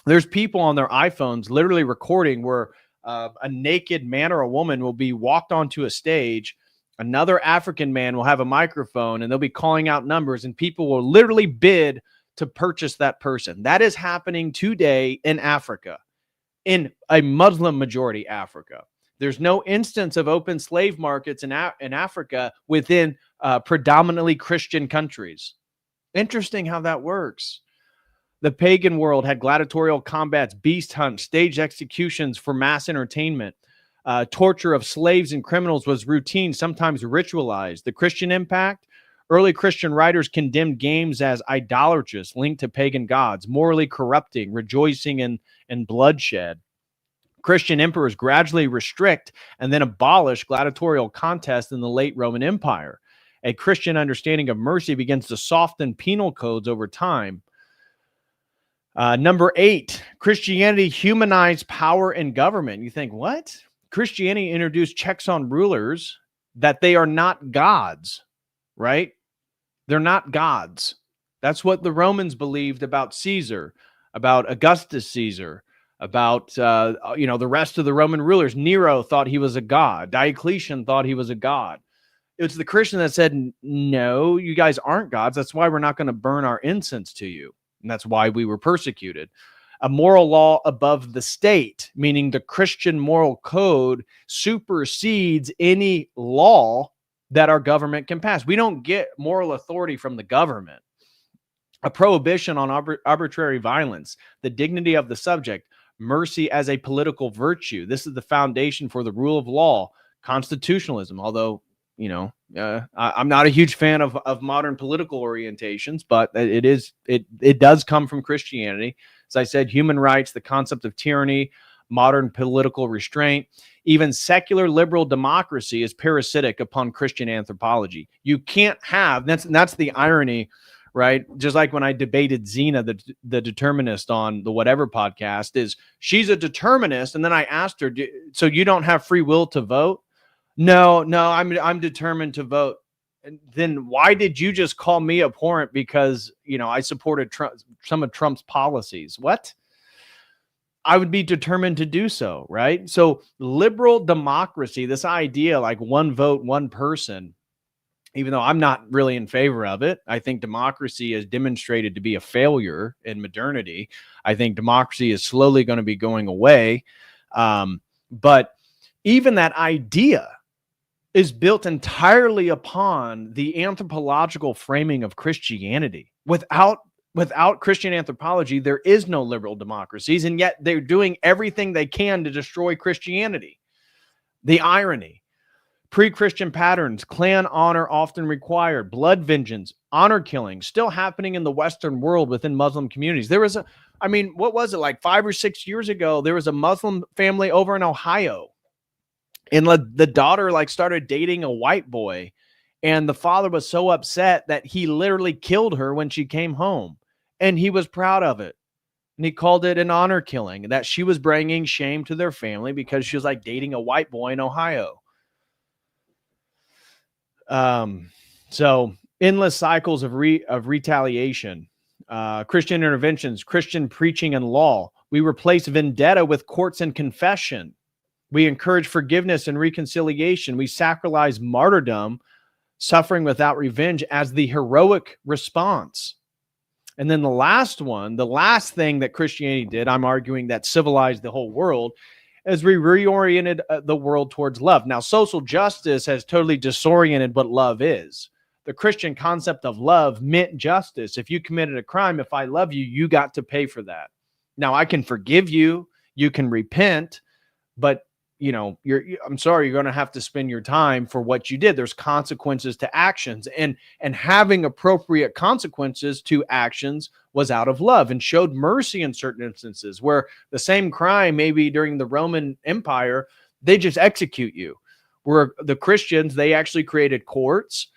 [SPEAKER 2] there's people on their iPhones literally recording where a naked man or a woman will be walked onto a stage. Another African man will have a microphone and they'll be calling out numbers and people will literally bid to purchase that person. That is happening today in Africa, in a Muslim majority Africa. There's no instance of open slave markets in Africa within predominantly Christian countries. Interesting how that works. The pagan world had gladiatorial combats, beast hunts, staged executions for mass entertainment. Torture of slaves and criminals was routine, sometimes ritualized. The Christian impact? Early Christian writers condemned games as idolatrous, linked to pagan gods, morally corrupting, rejoicing in bloodshed. Christian emperors gradually restrict and then abolish gladiatorial contests in the late Roman Empire. A Christian understanding of mercy begins to soften penal codes over time. Number 8, Christianity humanized power and government. You think, what? Christianity introduced checks on rulers that they are not gods, right? They're not gods. That's what the Romans believed about Caesar, about Augustus Caesar, about the rest of the Roman rulers. Nero thought he was a god. Diocletian thought he was a god. It's the Christian that said, no, you guys aren't gods. That's why we're not going to burn our incense to you. And that's why we were persecuted. A moral law above the state, meaning the Christian moral code supersedes any law that our government can pass. We don't get moral authority from the government. A prohibition on arbitrary violence, the dignity of the subject, mercy as a political virtue. This is the foundation for the rule of law, constitutionalism, although I'm not a huge fan of modern political orientations, but it does come from Christianity. As I said, human rights, the concept of tyranny, modern political restraint, even secular liberal democracy is parasitic upon Christian anthropology. You can't have, that's the irony, right? Just like when I debated Zena, the determinist on the Whatever podcast, is she's a determinist, and then I asked her, so you don't have free will to vote? No, I'm determined to vote. And then why did you just call me abhorrent because, I supported some of Trump's policies? What? I would be determined to do so, right? So liberal democracy, this idea like one vote, one person, even though I'm not really in favor of it, I think democracy is demonstrated to be a failure in modernity. I think democracy is slowly going to be going away. But even that idea is built entirely upon the anthropological framing of Christianity. Without Christian anthropology, there is no liberal democracies, and yet they're doing everything they can to destroy Christianity. The irony. Pre-Christian patterns, clan honor often required, blood vengeance, honor killing, still happening in the Western world within Muslim communities. There was what was it, like 5 or 6 years ago, there was a Muslim family over in Ohio, and the daughter started dating a white boy, and the father was so upset that he literally killed her when she came home, and he was proud of it. And he called it an honor killing, that she was bringing shame to their family because she was dating a white boy in Ohio. So endless cycles of retaliation, Christian interventions, Christian preaching and law. We replace vendetta with courts and confession. We encourage forgiveness and reconciliation. We sacralize martyrdom, suffering without revenge, as the heroic response. And then the last thing that Christianity did, I'm arguing that civilized the whole world, is we reoriented the world towards love. Now, social justice has totally disoriented what love is. The Christian concept of love meant justice. If you committed a crime, if I love you, you got to pay for that. Now, I can forgive you. You can repent, but I'm sorry, you're going to have to spend your time for what you did. There's consequences to actions, and having appropriate consequences to actions was out of love and showed mercy in certain instances where the same crime, maybe during the Roman Empire, they just execute you. Where the Christians, they actually created courts,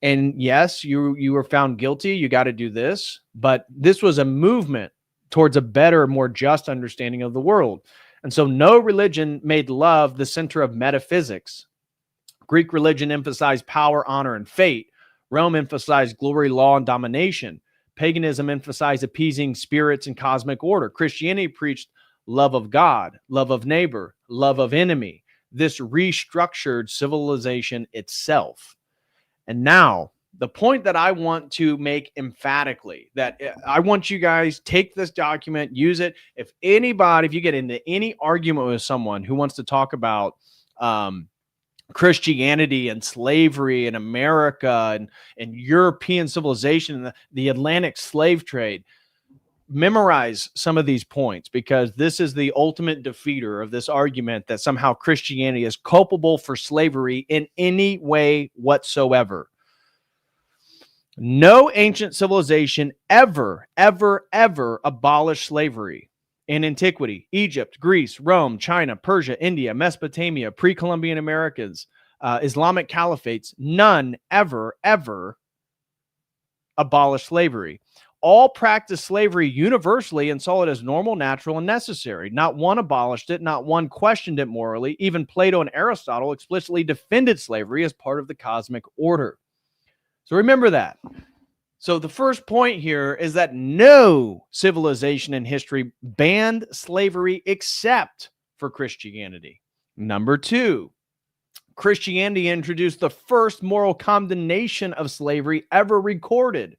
[SPEAKER 2] and yes, you were found guilty. You got to do this, but this was a movement towards a better, more just understanding of the world. And so no religion made love the center of metaphysics. Greek religion emphasized power, honor, and fate. Rome emphasized glory, law, and domination. Paganism emphasized appeasing spirits and cosmic order. Christianity preached love of God, love of neighbor, love of enemy. This restructured civilization itself. And now, the point that I want to make emphatically, that I want you guys take this document, use it. If you get into any argument with someone who wants to talk about Christianity and slavery in America and European civilization and the Atlantic slave trade, memorize some of these points, because this is the ultimate defeater of this argument that somehow Christianity is culpable for slavery in any way whatsoever. No ancient civilization ever abolished slavery. In antiquity, Egypt, Greece, Rome, China, Persia, India, Mesopotamia, pre-Columbian Americas, Islamic caliphates, none ever abolished slavery. All practiced slavery universally and saw it as normal, natural, and necessary. Not one abolished it. Not one questioned it morally. Even Plato and Aristotle explicitly defended slavery as part of the cosmic order. So remember that. So the first point here is that no civilization in history banned slavery except for Christianity. Number two, Christianity introduced the first moral condemnation of slavery ever recorded.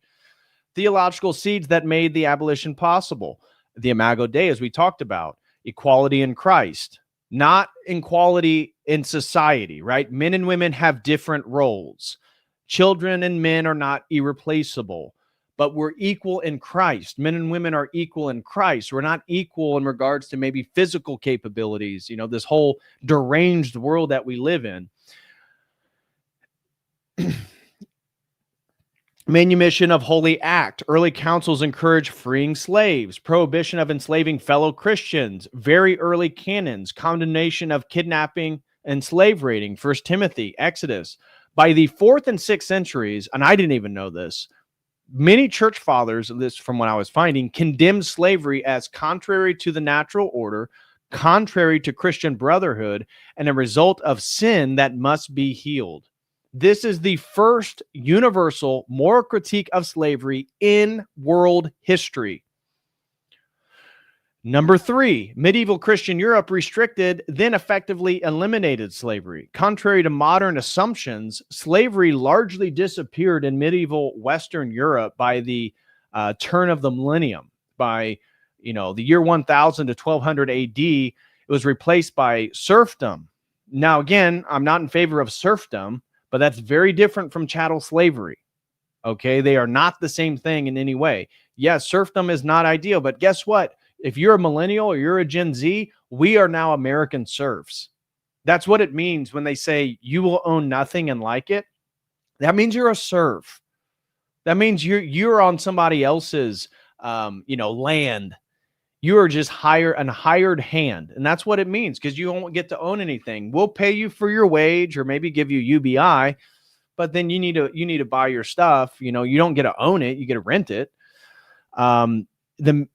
[SPEAKER 2] Theological seeds that made the abolition possible. The Imago Dei, as we talked about, equality in Christ, not equality in society, right? Men and women have different roles. Children and men are not irreplaceable, but we're equal in Christ. Men and women are equal in Christ. We're not equal in regards to maybe physical capabilities, this whole deranged world that we live in. Manumission of Holy Act. Early councils encourage freeing slaves. Prohibition of enslaving fellow Christians. Very early canons. Condemnation of kidnapping and slave raiding. 1 Timothy, Exodus. By the 4th and 6th centuries, and I didn't even know this, many church fathers, this from what I was finding, condemned slavery as contrary to the natural order, contrary to Christian brotherhood, and a result of sin that must be healed. This is the first universal moral critique of slavery in world history. Number three, medieval Christian Europe restricted, then effectively eliminated slavery. Contrary to modern assumptions, slavery largely disappeared in medieval Western Europe by the turn of the millennium. By the year 1000 to 1200 AD, it was replaced by serfdom. Now, again, I'm not in favor of serfdom, but that's very different from chattel slavery. Okay, they are not the same thing in any way. Yes, serfdom is not ideal, but guess what? If you're a millennial or you're a Gen Z, we are now American serfs. That's what it means when they say you will own nothing and like it. That means you're a serf. That means you're on somebody else's land. You are just a hired hand. And that's what it means, because you won't get to own anything. We'll pay you for your wage or maybe give you UBI, but then you need to buy your stuff. You don't get to own it. You get to rent it. The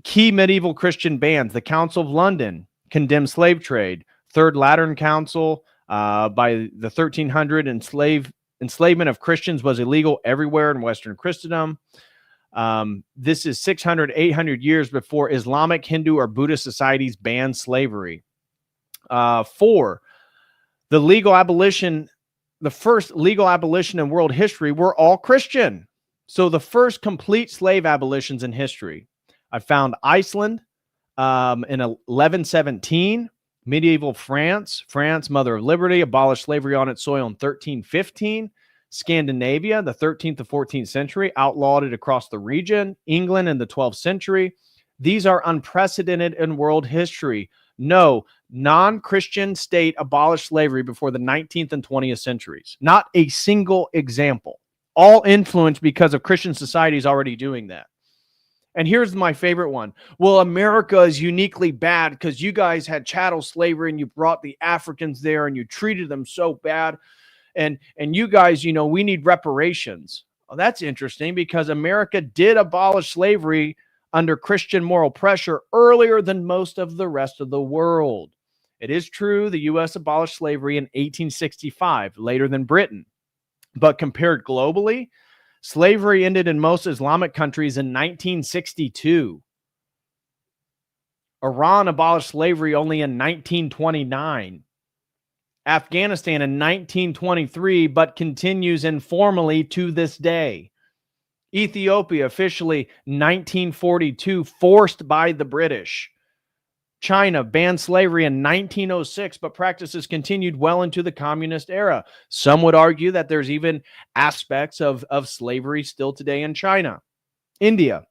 [SPEAKER 2] key medieval Christian bans, the Council of London condemned slave trade. Third Lateran Council by the 1300, enslavement of Christians was illegal everywhere in Western Christendom. This is 600, 800 years before Islamic, Hindu, or Buddhist societies banned slavery. Four, the first legal abolition in world history were all Christian. So the first complete slave abolitions in history. I found Iceland in 1117, medieval France, mother of liberty, abolished slavery on its soil in 1315. Scandinavia, the 13th to 14th century, outlawed it across the region. England in the 12th century. These are unprecedented in world history. No non-Christian state abolished slavery before the 19th and 20th centuries. Not a single example. All influenced because of Christian societies already doing that. And here's my favorite one. Well, America is uniquely bad because you guys had chattel slavery and you brought the Africans there and you treated them so bad. And you guys, we need reparations. Well, that's interesting because America did abolish slavery under Christian moral pressure earlier than most of the rest of the world. It is true the U.S. abolished slavery in 1865, later than Britain. But compared globally, slavery ended in most Islamic countries in 1962. Iran abolished slavery only in 1929. Afghanistan in 1923, but continues informally to this day. Ethiopia officially 1942, forced by the British. China banned slavery in 1906, but practices continued well into the communist era. Some would argue that there's even aspects of slavery still today in China. India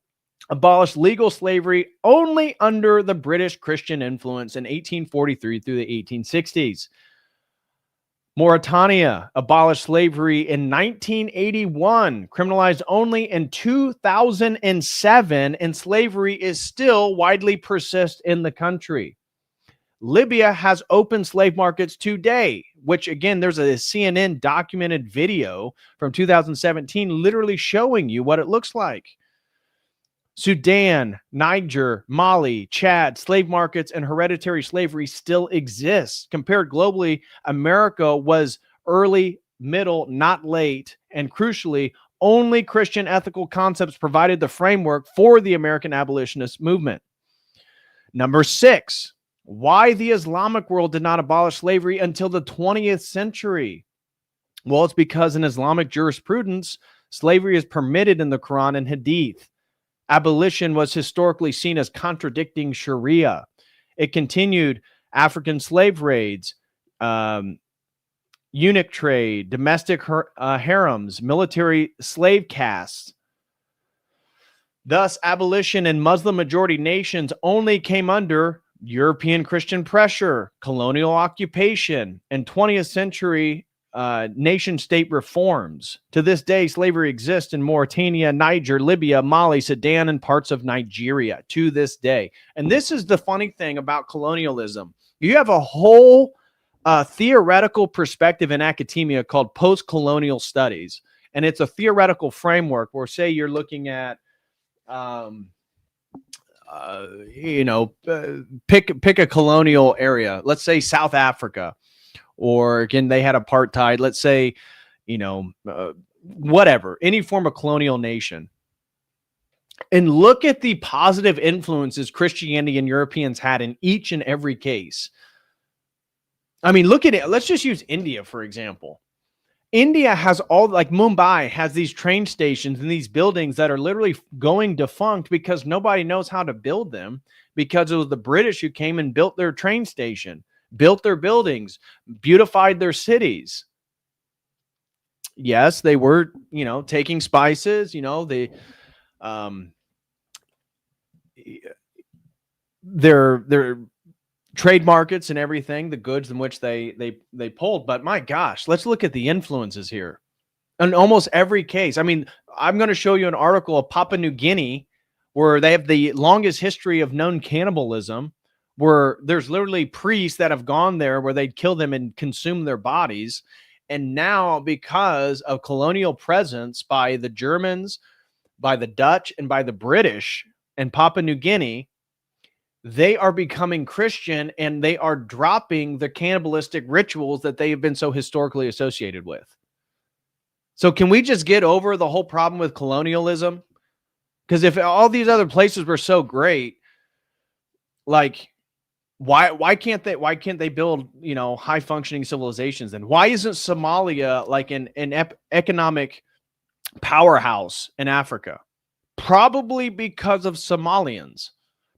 [SPEAKER 2] abolished legal slavery only under the British Christian influence in 1843 through the 1860s. Mauritania abolished slavery in 1981, criminalized only in 2007, and slavery is still widely persist in the country. Libya has open slave markets today, which again, there's a CNN documented video from 2017 literally showing you what it looks like. Sudan, Niger, Mali, Chad, slave markets and hereditary slavery still exist. Compared globally, America was early middle, not late, and crucially, only Christian ethical concepts provided the framework for the American abolitionist movement. Number 6, why the Islamic world did not abolish slavery until the 20th century. Well, it's because in Islamic jurisprudence, slavery is permitted in the Quran and Hadith. Abolition was historically seen as contradicting Sharia. It continued African slave raids, eunuch trade, domestic harems, military slave castes. Thus, abolition in Muslim-majority nations only came under European Christian pressure, colonial occupation, and 20th century nation-state reforms. To this day, slavery exists in Mauritania, Niger, Libya, Mali, Sudan, and parts of Nigeria to this day. And this is the funny thing about colonialism. You have a whole theoretical perspective in academia called post-colonial studies. And it's a theoretical framework where, say, you're looking at pick a colonial area. Let's say South Africa, or again, they had apartheid. Let's say, whatever, any form of colonial nation. And look at the positive influences Christianity and Europeans had in each and every case. I mean, look at it. Let's just use India, for example. India has Mumbai has these train stations and these buildings that are literally going defunct because nobody knows how to build them, because it was the British who came and built their train station, built their buildings, beautified their cities. Yes, they were, taking spices, their trade markets and everything, the goods in which they pulled. But my gosh, let's look at the influences here. In almost every case, I mean, I'm going to show you an article of Papua New Guinea where they have the longest history of known cannibalism, where there's literally priests that have gone there where they'd kill them and consume their bodies. And now, because of colonial presence by the Germans, by the Dutch, and by the British and Papua New Guinea, they are becoming Christian and they are dropping the cannibalistic rituals that they have been so historically associated with. So can we just get over the whole problem with colonialism? Because if all these other places were so great, like why can't they build, high functioning civilizations? And why isn't Somalia like an economic powerhouse in Africa? Probably because of Somalians.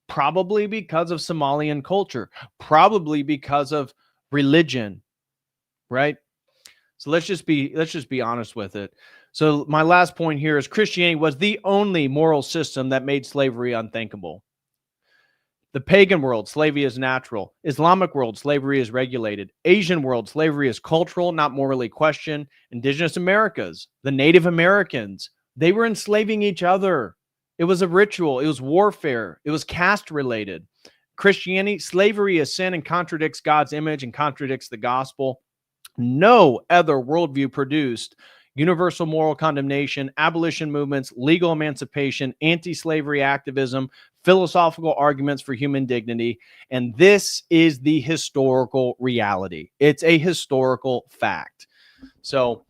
[SPEAKER 2] Probably because of Somalian culture, probably because of religion, right? So let's just be honest with it. So my last point here is Christianity was the only moral system that made slavery unthinkable. The pagan world, slavery is natural. Islamic world, slavery is regulated. Asian world, slavery is cultural, not morally questioned. Indigenous Americas, the Native Americans, they were enslaving each other. It was a ritual. It was warfare. It was caste related. Christianity, slavery is sin and contradicts God's image and contradicts the gospel. No other worldview produced universal moral condemnation, abolition movements, legal emancipation, anti-slavery activism, philosophical arguments for human dignity. And this is the historical reality. It's a historical fact. So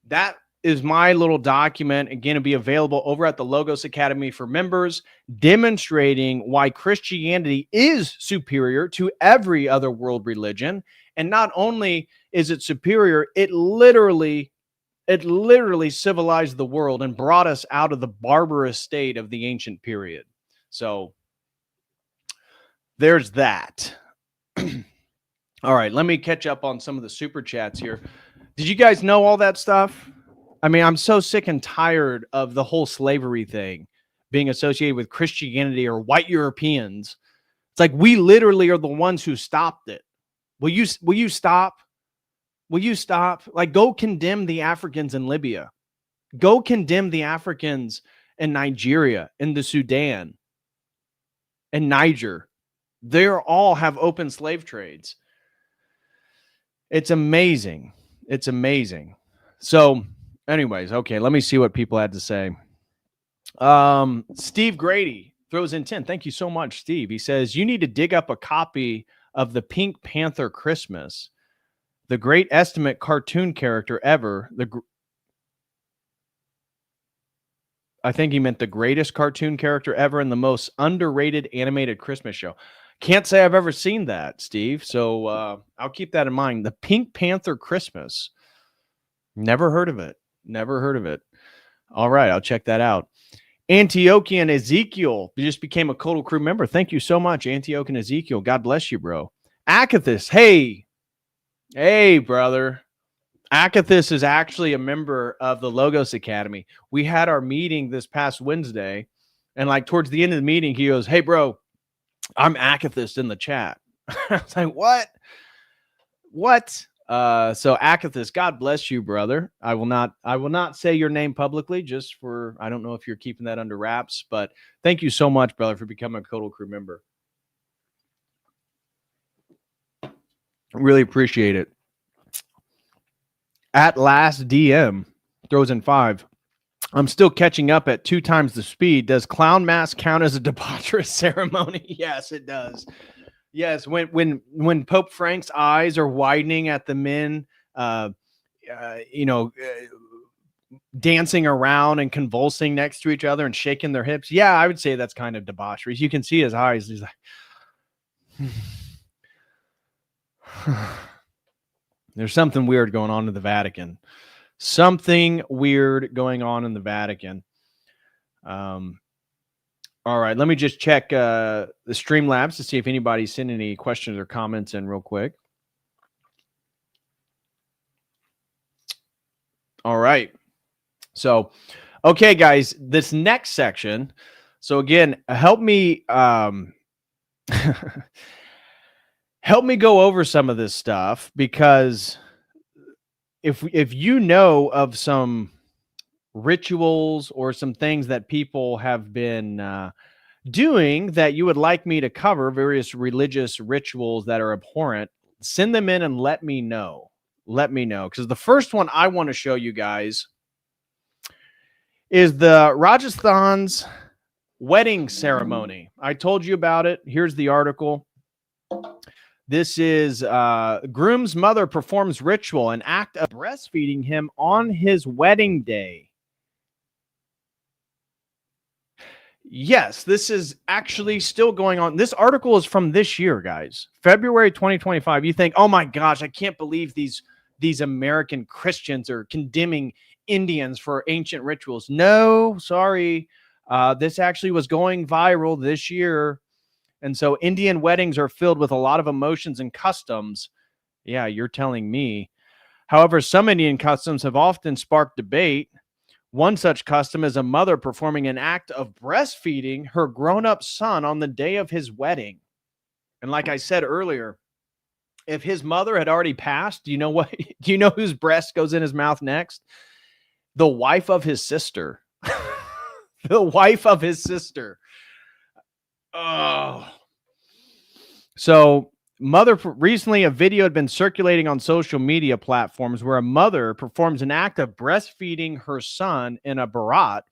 [SPEAKER 2] that is my little document. Again, it'll be available over at the Logos Academy for members, demonstrating why Christianity is superior to every other world religion. And not only is it superior, it literally civilized the world and brought us out of the barbarous state of the ancient period. So there's that. All right, let me catch up on some of the super chats here. Did you guys know all that stuff? I mean, I'm so sick and tired of the whole slavery thing being associated with Christianity or white Europeans. It's like we literally are the ones who stopped it. Will you stop? Will you stop? Like, go condemn the Africans in Libya. Go condemn the Africans in Nigeria, in the Sudan, and Niger. They all have open slave trades. It's amazing. It's amazing. So anyways, okay, let me see what people had to say. Steve Grady throws in 10. Thank you so much, Steve. He says, you need to dig up a copy of the Pink Panther Christmas. The great estimate cartoon character ever. I think he meant the greatest cartoon character ever and the most underrated animated Christmas show. Can't say I've ever seen that, Steve. So I'll keep that in mind. The Pink Panther Christmas. Never heard of it. Never heard of it. All right, I'll check that out. Antiochian Ezekiel, you just became a Codal Crew member. Thank you so much, Antiochian Ezekiel. God bless you, bro. Akathis, hey, brother. Akathis is actually a member of the Logos Academy. We had our meeting this past Wednesday, and like towards the end of the meeting, he goes, "Hey, bro, I'm Akathis in the chat." I was like, "What?" So Akathis, God bless you, brother. I will not say your name publicly, just for, I don't know if you're keeping that under wraps, but thank you so much, brother, for becoming a Codal Crew member. Really appreciate it. At last DM throws in 5. I'm still catching up at 2 times the speed. Does clown mask count as a debaucherous ceremony? Yes, it does. Yes, when Pope Frank's eyes are widening at the men, dancing around and convulsing next to each other and shaking their hips. Yeah, I would say that's kind of debauchery. You can see his eyes. He's like, there's something weird going on in the Vatican. Something weird going on in the Vatican. All right, let me just check the Streamlabs to see if anybody's sent any questions or comments in real quick. All right. So, okay, guys, this next section. So again, help me help me go over some of this stuff, because if you know of some rituals or some things that people have been doing that you would like me to cover, various religious rituals that are abhorrent, send them in and let me know. Let me know, because the first one I want to show you guys is the Rajasthan's wedding ceremony. I told you about it. Here's the article. This is groom's mother performs ritual, an act of breastfeeding him on his wedding day. Yes, this is actually still going on. This article is from this year, guys. February 2025. You think, oh my gosh, I can't believe these American Christians are condemning Indians for ancient rituals. No, sorry. This actually was going viral this year. And so Indian weddings are filled with a lot of emotions and customs. Yeah, you're telling me. However, some Indian customs have often sparked debate. One such custom is a mother performing an act of breastfeeding her grown-up son on the day of his wedding. And like I said earlier, if his mother had already passed, do you know what? Do you know whose breast goes in his mouth next? The wife of his sister. The wife of his sister. Oh. So recently a video had been circulating on social media platforms where a mother performs an act of breastfeeding her son in a barat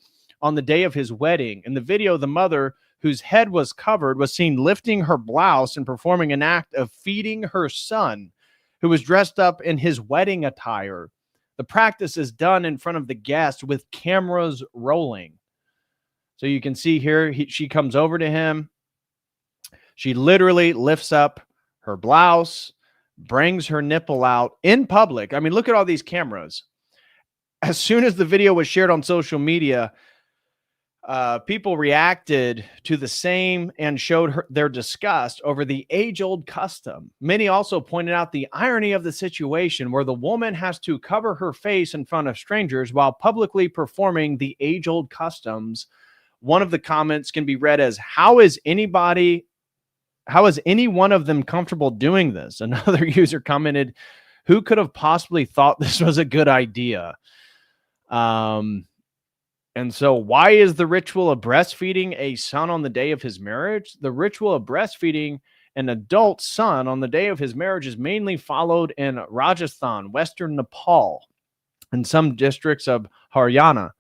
[SPEAKER 2] on the day of his wedding. In the video, the mother, whose head was covered, was seen lifting her blouse and performing an act of feeding her son, who was dressed up in his wedding attire. The practice is done in front of the guests with cameras rolling. So you can see here, she comes over to him. She literally lifts up her blouse, brings her nipple out in public. I mean, look at all these cameras. As soon as the video was shared on social media, people reacted to the same and showed their disgust over the age-old custom. Many also pointed out the irony of the situation where the woman has to cover her face in front of strangers while publicly performing the age-old customs. One of the comments can be read as, how is any one of them comfortable doing this? Another user commented, who could have possibly thought this was a good idea? And so why is the ritual of breastfeeding a son on the day of his marriage? The ritual of breastfeeding an adult son on the day of his marriage is mainly followed in Rajasthan, Western Nepal, and some districts of Haryana.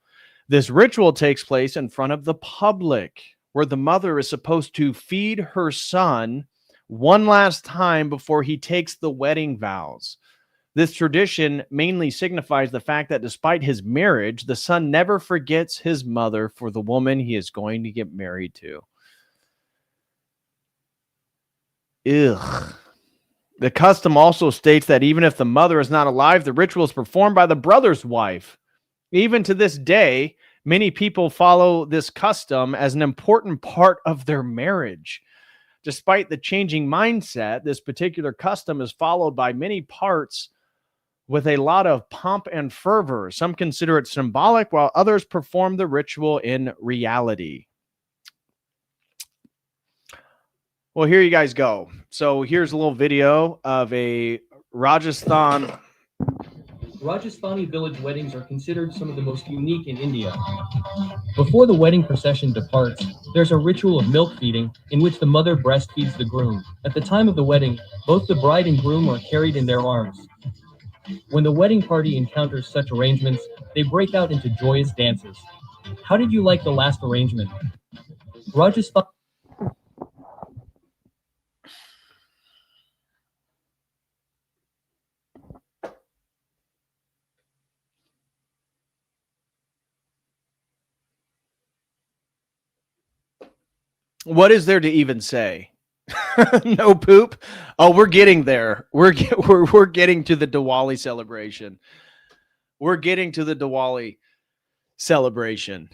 [SPEAKER 2] This ritual takes place in front of the public, where the mother is supposed to feed her son one last time before he takes the wedding vows. This tradition mainly signifies the fact that despite his marriage, the son never forgets his mother for the woman he is going to get married to. Ugh. The custom also states that even if the mother is not alive, the ritual is performed by the brother's wife. Even to this day, many people follow this custom as an important part of their marriage. Despite the changing mindset, this particular custom is followed by many parts with a lot of pomp and fervor. Some consider it symbolic, while others perform the ritual in reality. Well, here you guys go. So here's a little video of a Rajasthan.
[SPEAKER 3] Rajasthani village weddings are considered some of the most unique in India. Before the wedding procession departs, there's a ritual of milk feeding in which the mother breastfeeds the groom. At the time of the wedding, both the bride and groom are carried in their arms. When the wedding party encounters such arrangements, they break out into joyous dances. How did you like the last arrangement? Rajasthan.
[SPEAKER 2] What is there to even say? No poop. Oh, we're getting there. We're getting to the Diwali celebration. We're getting to the Diwali celebration.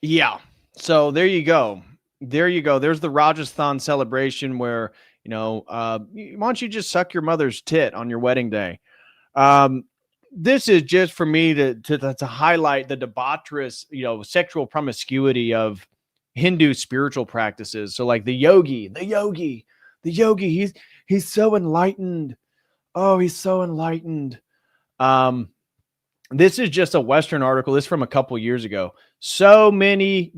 [SPEAKER 2] Yeah. So there you go. There you go. There's the Rajasthan celebration where, why don't you just suck your mother's tit on your wedding day? This is just for me to highlight the debaucherous, sexual promiscuity of Hindu spiritual practices. So like the yogi, he's so enlightened. Oh, he's so enlightened. This is just a Western article. This is from a couple years ago. So many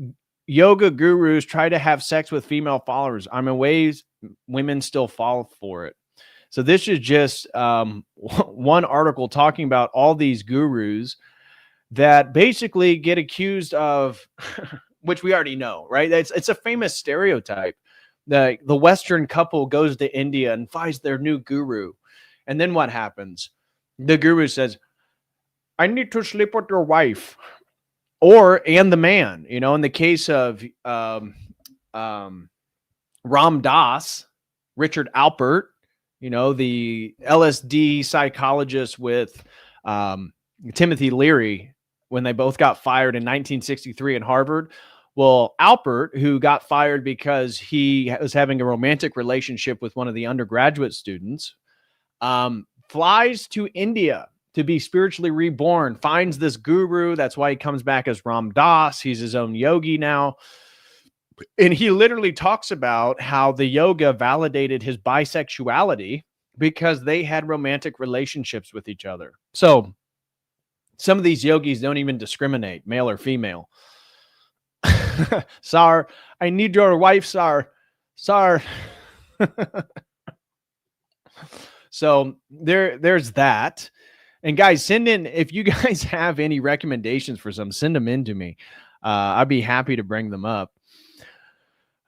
[SPEAKER 2] yoga gurus try to have sex with female followers. I'm in ways women still fall for it. So this is just one article talking about all these gurus that basically get accused of, which we already know, right? It's a famous stereotype. The Western couple goes to India and finds their new guru. And then what happens? The guru says, I need to sleep with your wife. And the man, in the case of Ram Dass, Richard Alpert, the LSD psychologist with Timothy Leary, when they both got fired in 1963 at Harvard. Well, Alpert, who got fired because he was having a romantic relationship with one of the undergraduate students, flies to India to be spiritually reborn, finds this guru. That's why he comes back as Ram Dass. He's his own yogi now. And he literally talks about how the yoga validated his bisexuality because they had romantic relationships with each other. So some of these yogis don't even discriminate, male or female. Sir, I need your wife, sir. Sir. So there's that. And guys, send in, if you guys have any recommendations for some, send them in to me. I'd be happy to bring them up.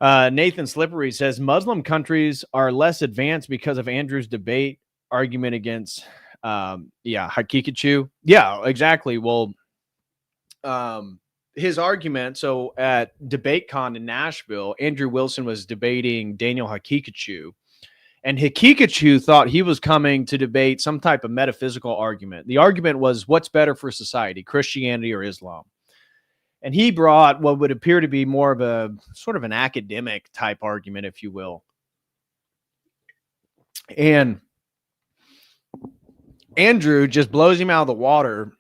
[SPEAKER 2] Nathan Slippery says Muslim countries are less advanced because of Andrew's debate argument against, Hakikachu. Yeah, exactly. Well, his argument. So at DebateCon in Nashville, Andrew Wilson was debating Daniel Hakikachu. And Hakikachu thought he was coming to debate some type of metaphysical argument. The argument was, what's better for society, Christianity or Islam? And he brought what would appear to be more of a sort of an academic type argument, if you will. And Andrew just blows him out of the water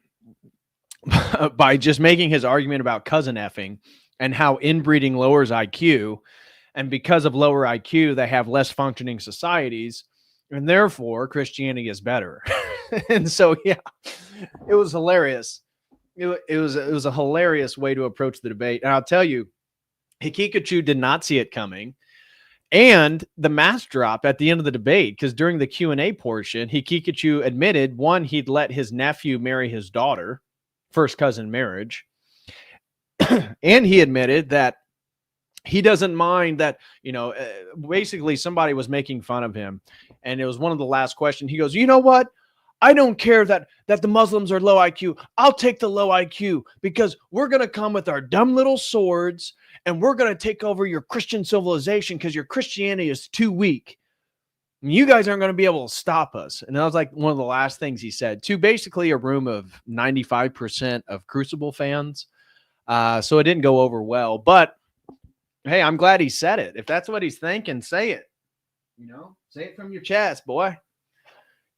[SPEAKER 2] by just making his argument about cousin effing and how inbreeding lowers IQ. And because of lower IQ, they have less functioning societies, and therefore Christianity is better. And so, yeah, it was hilarious. It was a hilarious way to approach the debate. And I'll tell you, Hakikachu did not see it coming. And the mask dropped at the end of the debate, because during the Q&A portion, Hakikachu admitted, one, he'd let his nephew marry his daughter, first cousin marriage. And he admitted that he doesn't mind that, basically somebody was making fun of him. And it was one of the last questions. He goes, you know what? I don't care that the Muslims are low IQ. I'll take the low IQ because we're going to come with our dumb little swords and we're going to take over your Christian civilization because your Christianity is too weak. And you guys aren't going to be able to stop us. And that was like one of the last things he said to basically a room of 95% of Crucible fans. So it didn't go over well, but hey, I'm glad he said it. If that's what he's thinking, say it. Say it from your chest, boy.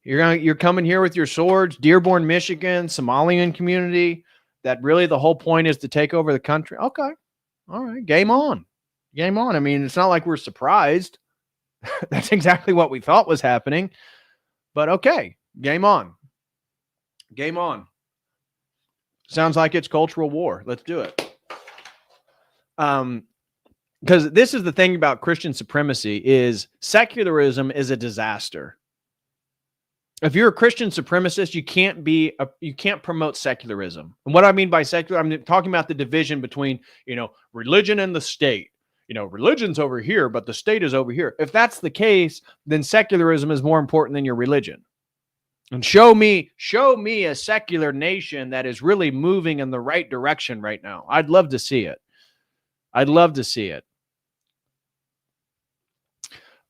[SPEAKER 2] You're coming here with your swords, Dearborn, Michigan, Somalian community. That really the whole point is to take over the country. Okay, all right, game on, game on. I mean, it's not like we're surprised. That's exactly what we thought was happening. But okay, game on, game on. Sounds like it's cultural war. Let's do it. Because this is the thing about Christian supremacy is secularism is a disaster. If you're a Christian supremacist, you can't promote secularism. And what I mean by secular, I'm talking about the division between, religion and the state. Religion's over here, but the state is over here. If that's the case, then secularism is more important than your religion. And show me a secular nation that is really moving in the right direction right now. I'd love to see it. I'd love to see it.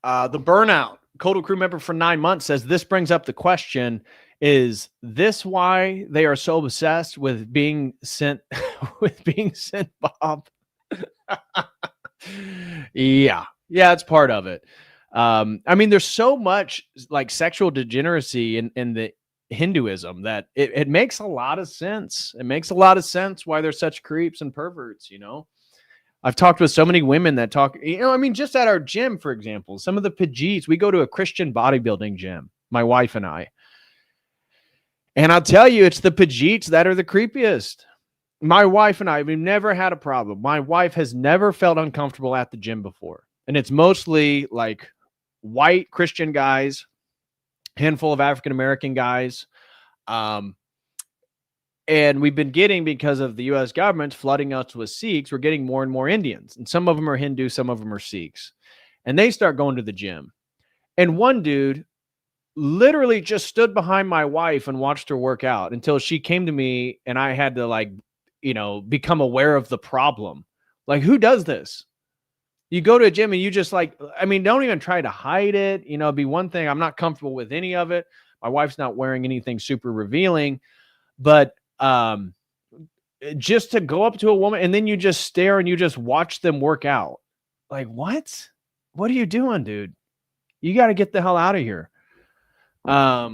[SPEAKER 2] The burnout. Coda crew member for 9 months says this brings up the question: is this why they are so obsessed with being sent Bob? Yeah, it's part of it. I mean, there's so much like sexual degeneracy in the Hinduism that it makes a lot of sense. It makes a lot of sense why they're such creeps and perverts. I've talked with so many women that talk, just at our gym, for example, some of the Pajeets, we go to a Christian bodybuilding gym, my wife and I. And I'll tell you, it's the Pajeets that are the creepiest. My wife and I, we've never had a problem. My wife has never felt uncomfortable at the gym before. And it's mostly like white Christian guys, handful of African-American guys. And we've been getting, because of the U.S. government flooding us with Sikhs, we're getting more and more Indians. And some of them are Hindu, some of them are Sikhs. And they start going to the gym. And one dude literally just stood behind my wife and watched her work out until she came to me and I had to become aware of the problem. Like, who does this? You go to a gym and you just don't even try to hide it. It'd be one thing. I'm not comfortable with any of it. My wife's not wearing anything super revealing, but just to go up to a woman and then you just stare and you just watch them work out. Like, what are you doing, dude? You got to get the hell out of here. My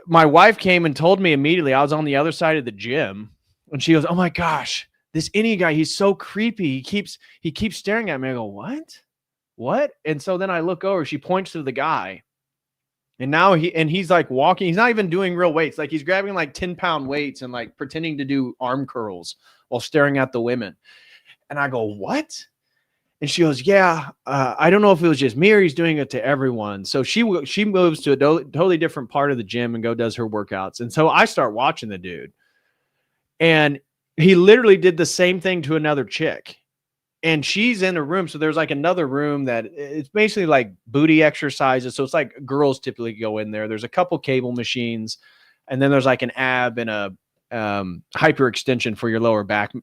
[SPEAKER 2] wife came and told me immediately. I was on the other side of the gym and she goes, "Oh my gosh, this Indian guy, he's so creepy. He keeps staring at me." I go, what? And so then I look over, she points to the guy. And now he's like walking. He's not even doing real weights. Like, he's grabbing like 10-pound weights and like pretending to do arm curls while staring at the women. And I go, what? And she goes, yeah, I don't know if it was just me or he's doing it to everyone. So she moves to a totally different part of the gym and does her workouts. And so I start watching the dude. And he literally did the same thing to another chick. And she's in a room. So there's like another room that it's basically like booty exercises. So it's like girls typically go in there. There's a couple cable machines. And then there's like an ab and a hyperextension for your lower back.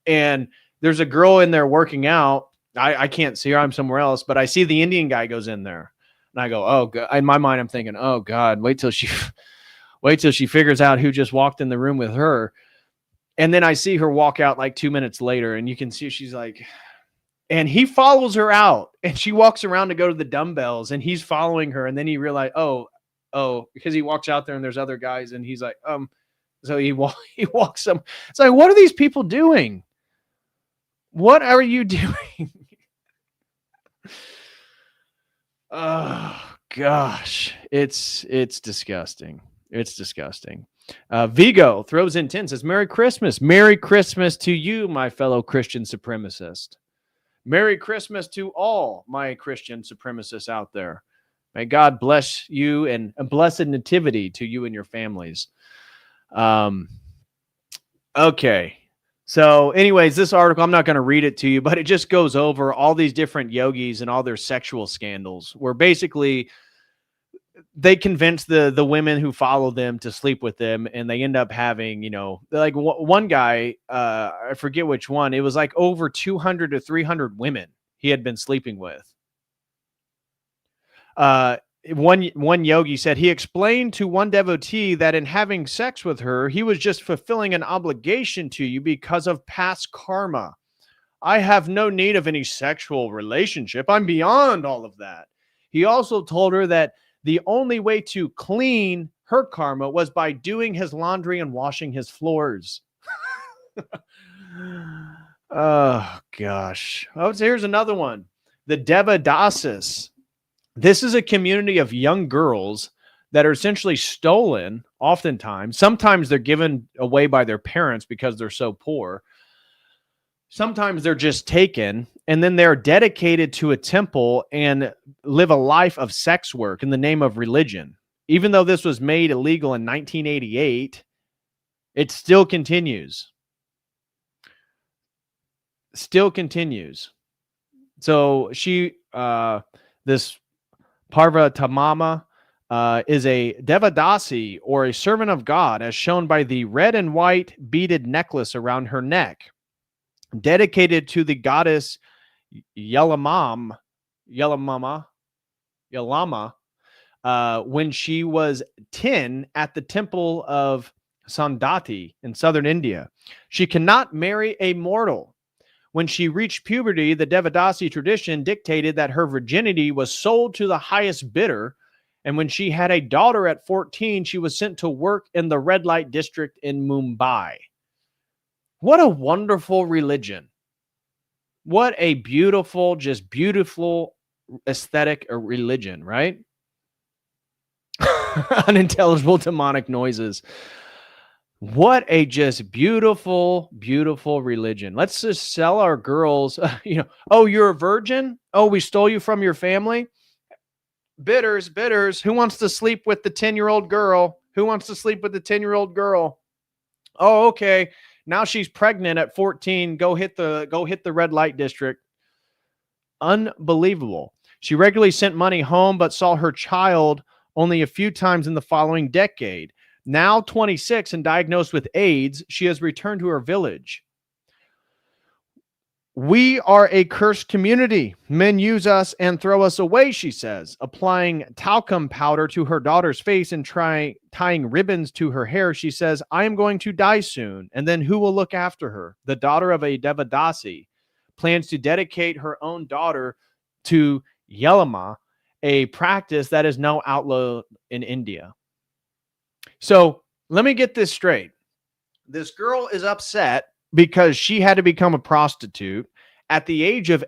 [SPEAKER 2] And there's a girl in there working out. I can't see her. I'm somewhere else. But I see the Indian guy goes in there. And I go, oh, God. In my mind, I'm thinking, oh, God, wait till she figures out who just walked in the room with her. And then I see her walk out like 2 minutes later. And you can see she's like... And he follows her out and she walks around to go to the dumbbells and he's following her. And then he realized, because he walks out there and there's other guys and he's like, so he walks them. It's like, what are these people doing? What are you doing? Oh gosh. It's disgusting. It's disgusting. Vigo throws in 10, says, Merry Christmas. Merry Christmas to you, my fellow Christian supremacist. Merry Christmas to all my Christian supremacists out there. May God bless you and a blessed nativity to you and your families. Okay. So, anyways, this article, I'm not going to read it to you, but it just goes over all these different yogis and all their sexual scandals, where basically they convince the women who follow them to sleep with them, and they end up having, like one guy, I forget which one, it was like over 200 to 300 women he had been sleeping with. One yogi said he explained to one devotee that in having sex with her, he was just fulfilling an obligation to you because of past karma. I have no need of any sexual relationship. I'm beyond all of that. He also told her that the only way to clean her karma was by doing his laundry and washing his floors. Oh, gosh. Oh, so here's another one. The Devadasis. This is a community of young girls that are essentially stolen, oftentimes. Sometimes they're given away by their parents because they're so poor. Sometimes they're just taken, and then they're dedicated to a temple and live a life of sex work in the name of religion. Even though this was made illegal in 1988, it still continues. Still continues. So this Parvatamama is a Devadasi, or a servant of God, as shown by the red and white beaded necklace around her neck, dedicated to the goddess Yalama, when she was 10 at the temple of Sandati in southern India. She cannot marry a mortal. When she reached puberty, the Devadasi tradition dictated that her virginity was sold to the highest bidder. And when she had a daughter at 14, she was sent to work in the red light district in Mumbai. What a wonderful religion. What a beautiful, just beautiful aesthetic religion, right? Unintelligible demonic noises. What a just beautiful, beautiful religion. Let's just sell our girls, oh, you're a virgin? Oh, we stole you from your family? Bidders. Who wants to sleep with the 10-year-old girl? Who wants to sleep with the 10-year-old girl? Oh, okay. Now she's pregnant at 14. Go hit the red light district. Unbelievable. She regularly sent money home, but saw her child only a few times in the following decade. Now 26 and diagnosed with AIDS, she has returned to her village. We are a cursed community. Men use us and throw us away, she says, applying talcum powder to her daughter's face and tying ribbons to her hair. She says, I am going to die soon. And then who will look after her? The daughter of a Devadasi plans to dedicate her own daughter to Yelama, a practice that is now outlawed in India. So let me get this straight. This girl is upset because she had to become a prostitute at the age of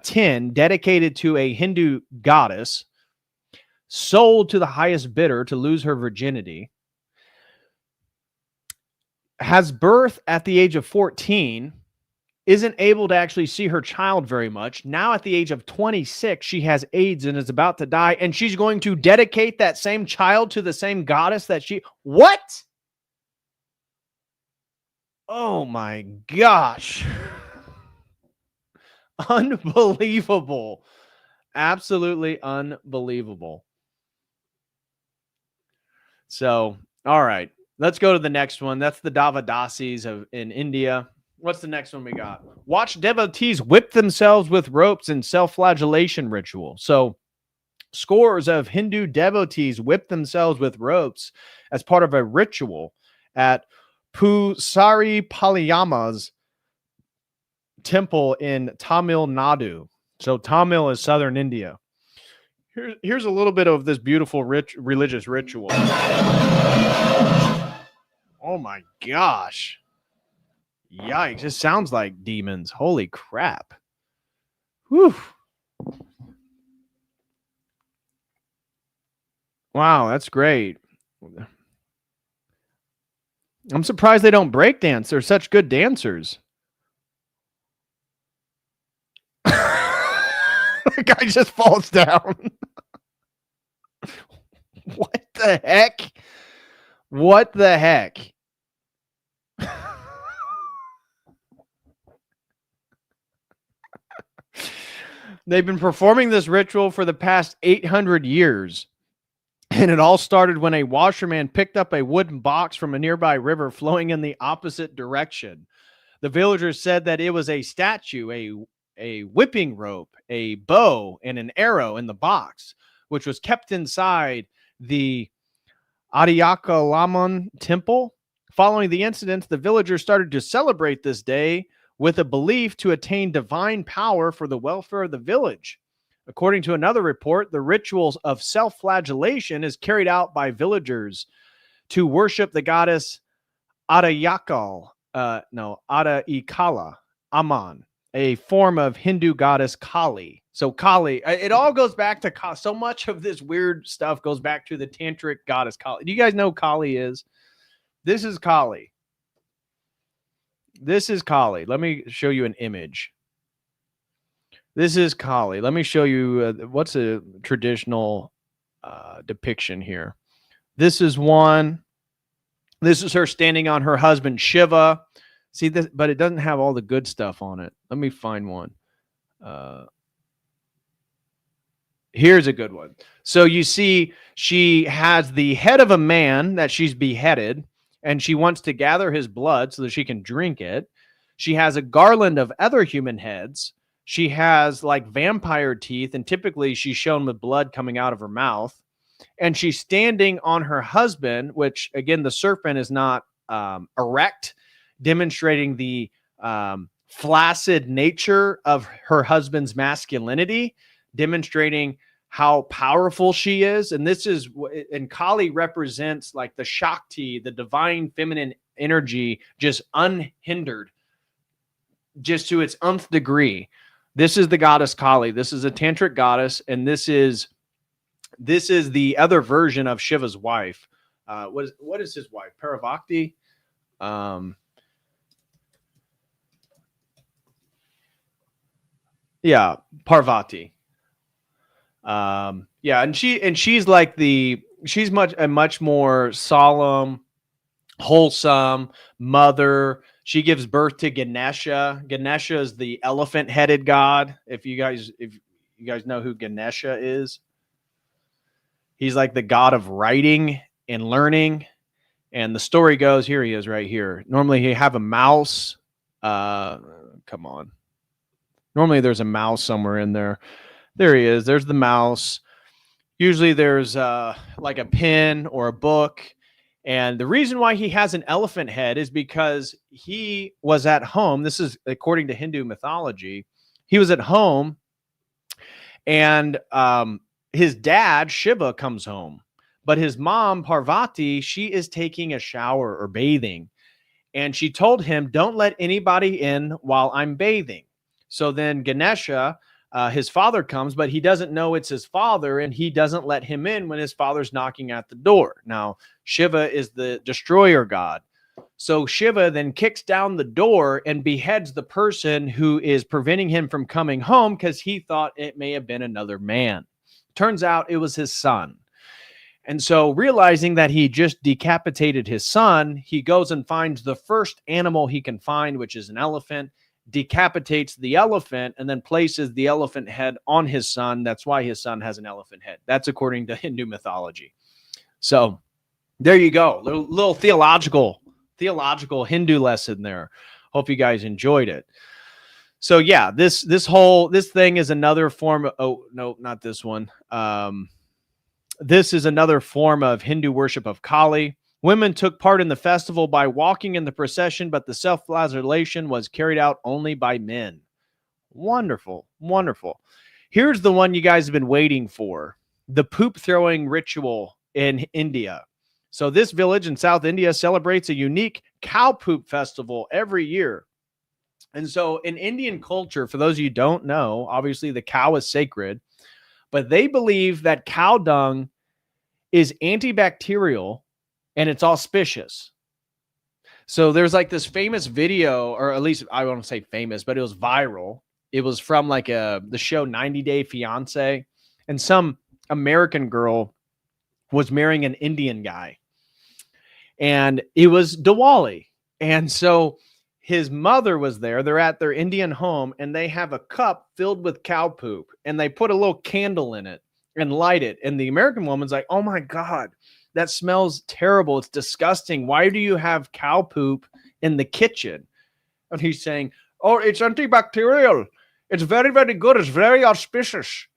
[SPEAKER 2] 10, dedicated to a Hindu goddess, sold to the highest bidder to lose her virginity, has birth at the age of 14, isn't able to actually see her child very much. Now at the age of 26, she has AIDS and is about to die, and she's going to dedicate that same child to the same goddess that she... What? Oh my gosh. Unbelievable. Absolutely unbelievable. So, all right. Let's go to the next one. That's the Devadasis in India. What's the next one we got? Watch devotees whip themselves with ropes in self-flagellation ritual. So, scores of Hindu devotees whip themselves with ropes as part of a ritual at Pusari Palayama's temple in Tamil Nadu. So Tamil is southern India. Here's a little bit of this beautiful religious ritual. Oh my gosh. Yikes. It sounds like demons. Holy crap. Whew. Wow, that's great. I'm surprised they don't break dance. They're such good dancers. The guy just falls down. What the heck? What the heck? They've been performing this ritual for the past 800 years. And it all started when a washerman picked up a wooden box from a nearby river flowing in the opposite direction. The villagers said that it was a statue, a whipping rope, a bow, and an arrow in the box, which was kept inside the Adiyakalaman temple. Following the incident, the villagers started to celebrate this day with a belief to attain divine power for the welfare of the village. According to another report, the rituals of self-flagellation is carried out by villagers to worship the goddess Adayakal, Adaikala, Aman, a form of Hindu goddess Kali. So Kali, it all goes back to Kali. So much of this weird stuff goes back to the tantric goddess Kali. Do you guys know who Kali is? This is Kali. This is Kali. Let me show you an image. This is Kali. Let me show you what's a traditional depiction here. This is one. This is her standing on her husband Shiva. See this, but it doesn't have all the good stuff on it. Let me find one. Here's a good one. So you see, she has the head of a man that she's beheaded, and she wants to gather his blood so that she can drink it. She has a garland of other human heads. She has like vampire teeth, and typically she's shown with blood coming out of her mouth. And she's standing on her husband, which again, the serpent is not erect, demonstrating the flaccid nature of her husband's masculinity, demonstrating how powerful she is. And this is, and Kali represents like the Shakti, the divine feminine energy, just unhindered, just to its nth degree. This is the goddess Kali. This is a tantric goddess, and this is the other version of Shiva's wife. What is his wife? Parvati. Yeah, Parvati. Yeah, and she's like she's a much more solemn, wholesome mother. She gives birth to Ganesha. Ganesha is the elephant-headed god. If you guys know who Ganesha is, he's like the god of writing and learning. And the story goes, here he is right here. Normally he have a mouse. Come on. Normally there's a mouse somewhere in there. There he is. There's the mouse. Usually there's like a pen or a book. And the reason why he has an elephant head is because he was at home. This is according to Hindu mythology. He was at home, and his dad, Shiva, comes home. But his mom, Parvati, she is taking a shower or bathing. And she told him, don't let anybody in while I'm bathing. So then Ganesha, his father comes, but he doesn't know it's his father, and he doesn't let him in when his father's knocking at the door. Now, Shiva is the destroyer god. So Shiva then kicks down the door and beheads the person who is preventing him from coming home because he thought it may have been another man. Turns out it was his son. And so realizing that he just decapitated his son, he goes and finds the first animal he can find, which is an elephant, decapitates the elephant, and then places the elephant head on his son. That's why his son has an elephant head. That's according to Hindu mythology. So there you go. Little theological Hindu lesson there. Hope you guys enjoyed it. So yeah, this thing is another form of, oh no, not this one. This is another form of Hindu worship of Kali. Women took part in the festival by walking in the procession, but the self-flagellation was carried out only by men. Wonderful, wonderful. Here's the one you guys have been waiting for, the poop throwing ritual in India. So this village in South India celebrates a unique cow poop festival every year. And so in Indian culture, for those of you who don't know, obviously the cow is sacred, but they believe that cow dung is antibacterial and it's auspicious. So there's like this famous video, or at least I won't say famous, but it was viral. It was from like the show 90 Day Fiance, and some American girl was marrying an Indian guy, and it was Diwali. And so his mother was there. They're at their Indian home, and they have a cup filled with cow poop, and they put a little candle in it and light it. And the American woman's like, oh my God, that smells terrible. It's disgusting. Why do you have cow poop in the kitchen? And he's saying, oh, it's antibacterial. It's very, very good. It's very auspicious.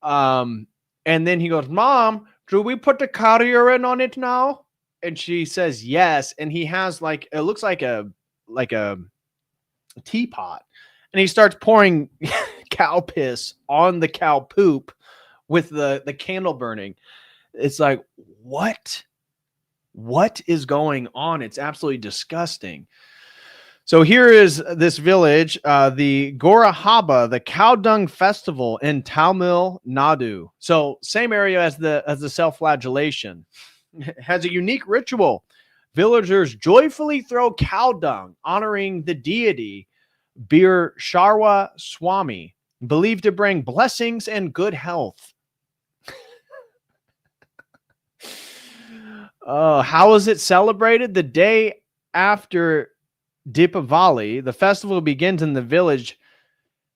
[SPEAKER 2] And then he goes, Mom, do we put the cow urine on it now? And she says, yes. And he has like, it looks like a teapot. And he starts pouring cow piss on the cow poop with the candle burning. It's like, what is going on? It's absolutely disgusting. So here is this village, the Gorahaba, the Cow Dung Festival in Tamil Nadu. So same area as the self-flagellation. It has a unique ritual. Villagers joyfully throw cow dung, honoring the deity Bir Sharwa Swami, believed to bring blessings and good health. How is it celebrated? The day after Deepavali, the festival begins in the village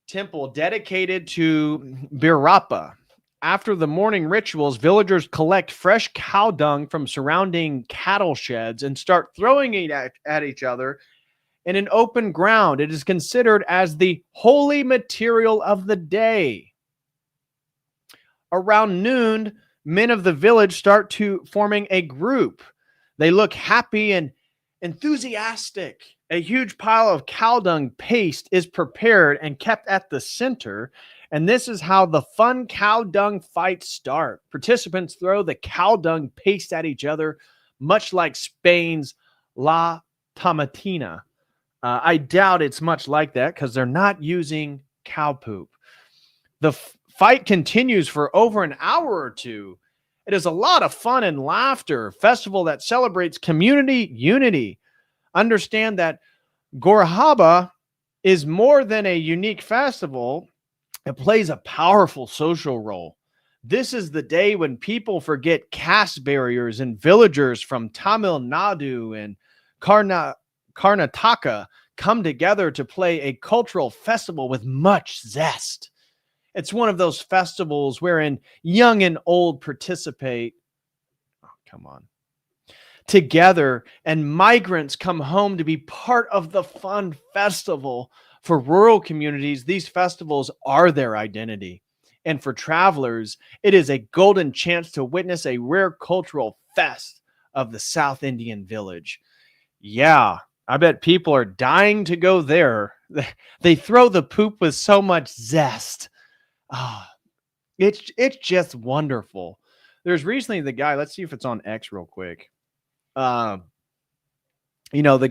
[SPEAKER 2] temple dedicated to Birappa. After the morning rituals, villagers collect fresh cow dung from surrounding cattle sheds and start throwing it at each other in an open ground. It is considered as the holy material of the day. Around noon, men of the village start forming a group. They look happy and enthusiastic. A huge pile of cow dung paste is prepared and kept at the center, and this is how the fun cow dung fights start. Participants throw the cow dung paste at each other, much like Spain's La Tomatina. I doubt it's much like that because they're not using cow poop. The fight continues for over an hour or two. It is a lot of fun and laughter. A festival that celebrates community unity. Understand that Gorahaba is more than a unique festival. It plays a powerful social role. This is the day when people forget caste barriers, and villagers from Tamil Nadu and Karnataka come together to play a cultural festival with much zest. It's one of those festivals wherein young and old participate. Oh, come on. Together, and migrants come home to be part of the fun festival. For rural communities, these festivals are their identity. And for travelers, it is a golden chance to witness a rare cultural fest of the South Indian village. Yeah, I bet people are dying to go there. They throw the poop with so much zest. It's just wonderful. There's recently the guy, let's see if it's on X real quick. The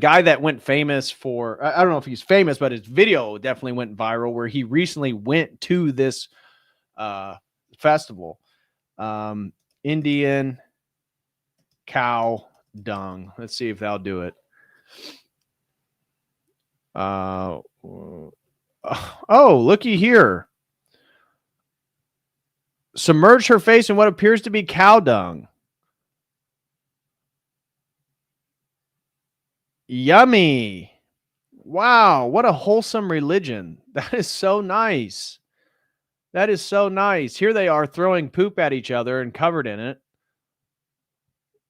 [SPEAKER 2] guy that went famous for, I don't know if he's famous, but his video definitely went viral, where he recently went to this festival. Indian cow dung. Let's see if that'll do it. Looky here. Submerge her face in what appears to be cow dung. Yummy. Wow, what a wholesome religion. That is so nice. That is so nice. Here they are throwing poop at each other and covered in it.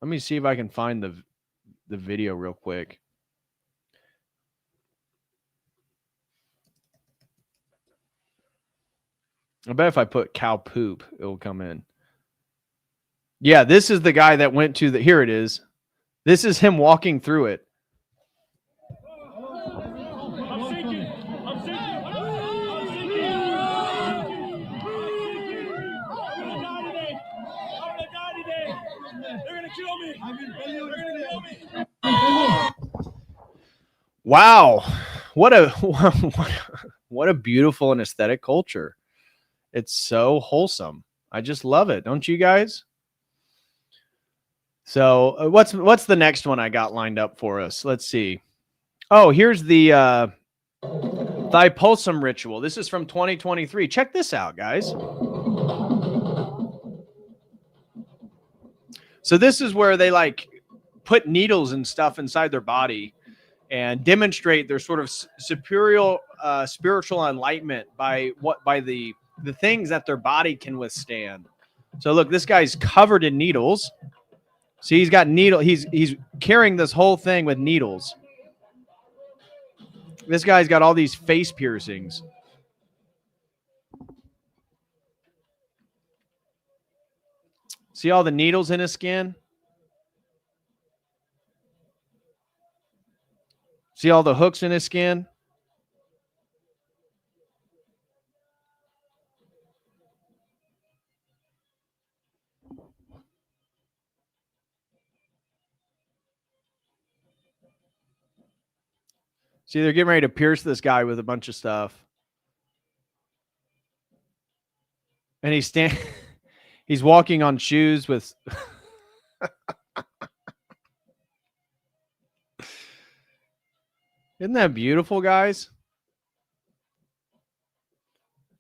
[SPEAKER 2] Let me see if I can find the video real quick. I bet if I put cow poop, it will come in. Yeah, this is the guy that went to here it is. This is him walking through it.
[SPEAKER 4] I'm sinking. I'm gonna die today. They're gonna kill me.
[SPEAKER 2] Wow. What a beautiful and aesthetic culture. It's so wholesome. I just love it. Don't you guys? So what's the next one I got lined up for us? Let's see. Oh, here's the Thipolsum ritual. This is from 2023. Check this out, guys. So this is where they like put needles and stuff inside their body, and demonstrate their sort of superior spiritual enlightenment by the things that their body can withstand. So look, this guy's covered in needles. See, he's got needle. He's carrying this whole thing with needles. This guy's got all these face piercings. See all the needles in his skin? See all the hooks in his skin? See, they're getting ready to pierce this guy with a bunch of stuff. And he's walking on shoes with Isn't that beautiful, guys?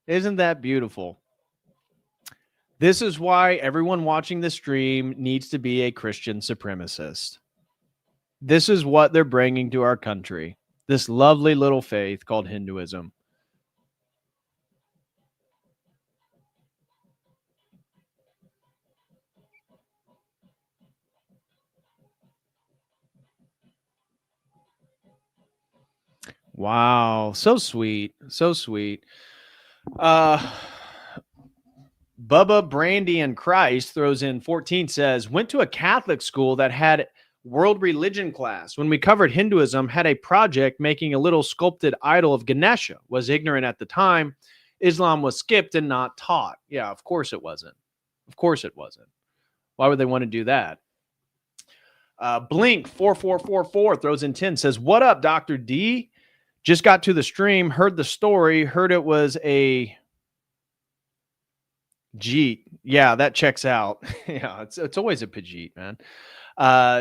[SPEAKER 2] Isn't that beautiful? This is why everyone watching the stream needs to be a Christian supremacist. This is what they're bringing to our country. This lovely little faith called Hinduism. Wow, so sweet, so sweet. Bubba Brandy and Christ throws in 14, says, went to a Catholic school that had world religion class. When we covered Hinduism, had a project making a little sculpted idol of Ganesha. Was ignorant at the time. Islam was skipped and not taught. Yeah, of course it wasn't. Of course it wasn't. Why would they want to do that? Blink 4444 throws in 10, says, what up, Dr. D? Just got to the stream, heard the story, heard it was a Jeet. Yeah, that checks out. Yeah, it's always a Pajit, man.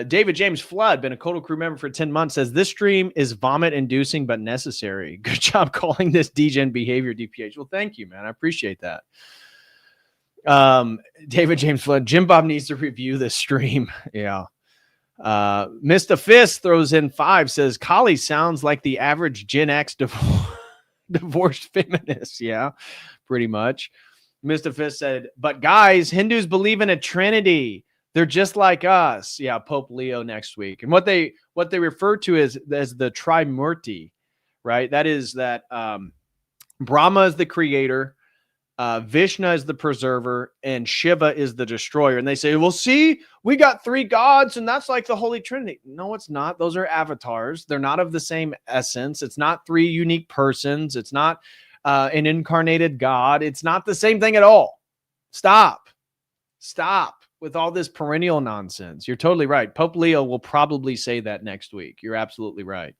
[SPEAKER 2] David James Flood, been a Kodo crew member for 10 months, says this stream is vomit-inducing but necessary. Good job calling this degen behavior, DPH. Well, thank you, man. I appreciate that. David James Flood, Jim Bob needs to review this stream. Yeah. Mr. Fist throws in 5, says Kali sounds like the average Gen X divorced feminist. Yeah, pretty much. Mr. Fist said, but guys, Hindus believe in a Trinity. They're just like us. Yeah, Pope Leo next week. And what they refer to as the Trimurti, right? That is that Brahma is the creator, Vishnu is the preserver, and Shiva is the destroyer. And they say, well, see, we got 3 gods, and that's like the Holy Trinity. No, it's not. Those are avatars. They're not of the same essence. It's not 3 unique persons. It's not an incarnated God. It's not the same thing at all. Stop with all this perennial nonsense. You're totally right. Pope Leo will probably say that next week. You're absolutely right.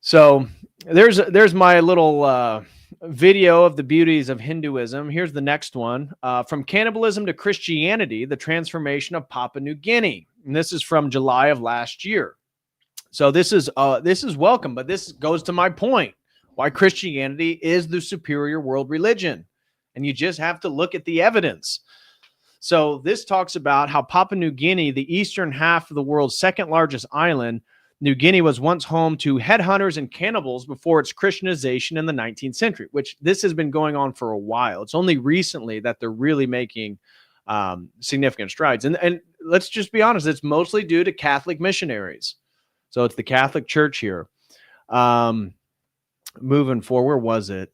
[SPEAKER 2] So there's my little video of the beauties of Hinduism. Here's the next one. From cannibalism to Christianity, the transformation of Papua New Guinea. And this is from July of last year. So this is welcome, but this goes to my point. Why Christianity is the superior world religion. And you just have to look at the evidence. So this talks about how Papua New Guinea, the eastern half of the world's second largest island, New Guinea was once home to headhunters and cannibals before its Christianization in the 19th century, which this has been going on for a while. It's only recently that they're really making significant strides. And let's just be honest, it's mostly due to Catholic missionaries. So it's the Catholic Church here. Moving forward, where was it?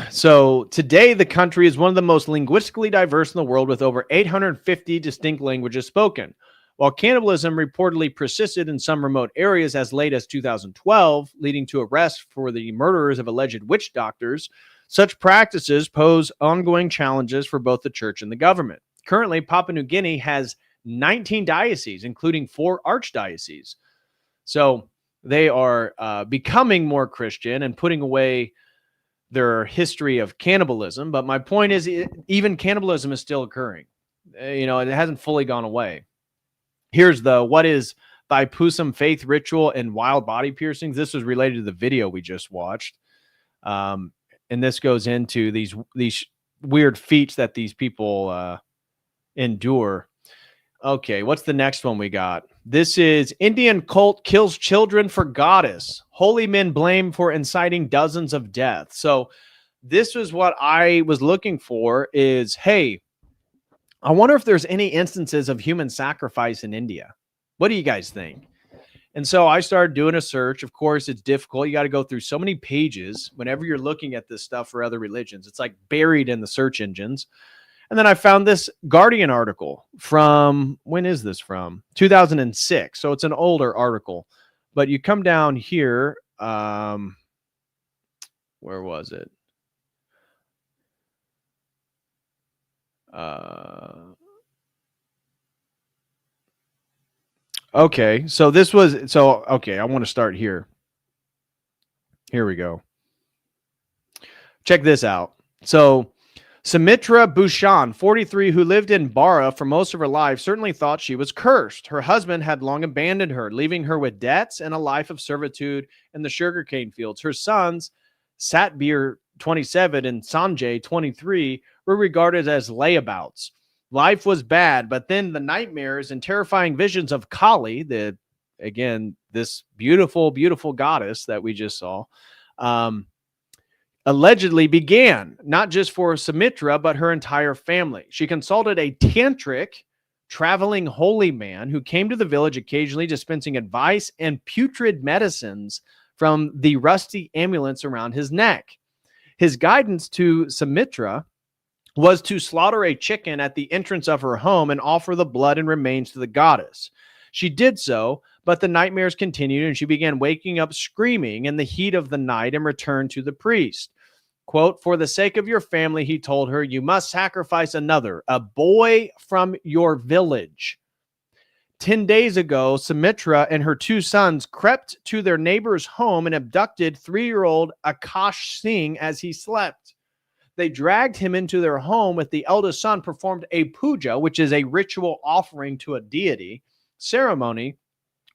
[SPEAKER 2] So today, the country is one of the most linguistically diverse in the world, with over 850 distinct languages spoken. While cannibalism reportedly persisted in some remote areas as late as 2012, leading to arrest for the murderers of alleged witch doctors, such practices pose ongoing challenges for both the church and the government. Currently, Papua New Guinea has 19 dioceses, including 4 archdioceses. So they are becoming more Christian and putting away their history of cannibalism. But my point is, even cannibalism is still occurring. It hasn't fully gone away. Here's what is Thaipusam faith ritual and wild body piercings. This was related to the video we just watched. And this goes into these weird feats that these people endure. Okay, what's the next one we got? This is Indian cult kills children for goddess. Holy men blamed for inciting dozens of deaths. So this was what I was looking for is, hey, I wonder if there's any instances of human sacrifice in India. What do you guys think? And so I started doing a search. Of course, it's difficult. You got to go through so many pages whenever you're looking at this stuff for other religions. It's like buried in the search engines. And then I found this Guardian article from, when is this from? 2006. So it's an older article. But you come down here. Where was it? Okay, so I want to start here. Here we go. Check this out. So Sumitra Bhushan, 43, who lived in Bara for most of her life, certainly thought she was cursed. Her husband had long abandoned her, leaving her with debts and a life of servitude in the sugarcane fields. Her sons, Satbir, 27, and Sanjay, 23, were regarded as layabouts. Life was bad, but then the nightmares and terrifying visions of Kali, this beautiful, beautiful goddess that we just saw, allegedly began, not just for Sumitra, but her entire family. She consulted a tantric traveling holy man who came to the village occasionally dispensing advice and putrid medicines from the rusty amulets around his neck. His guidance to Sumitra was to slaughter a chicken at the entrance of her home and offer the blood and remains to the goddess. She did so, but the nightmares continued and she began waking up screaming in the heat of the night and returned to the priest. Quote, "For the sake of your family," he told her, "you must sacrifice another, a boy from your village." 10 days ago, Sumitra and her two sons crept to their neighbor's home and abducted 3-year-old Akash Singh as he slept. They dragged him into their home with the eldest son performed a puja, which is a ritual offering to a deity, ceremony,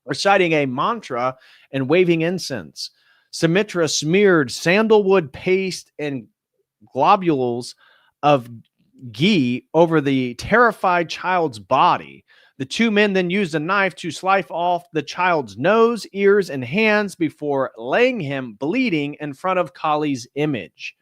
[SPEAKER 2] reciting a mantra and waving incense. Sumitra smeared sandalwood paste and globules of ghee over the terrified child's body. The two men then used a knife to slice off the child's nose, ears, and hands before laying him bleeding in front of Kali's image.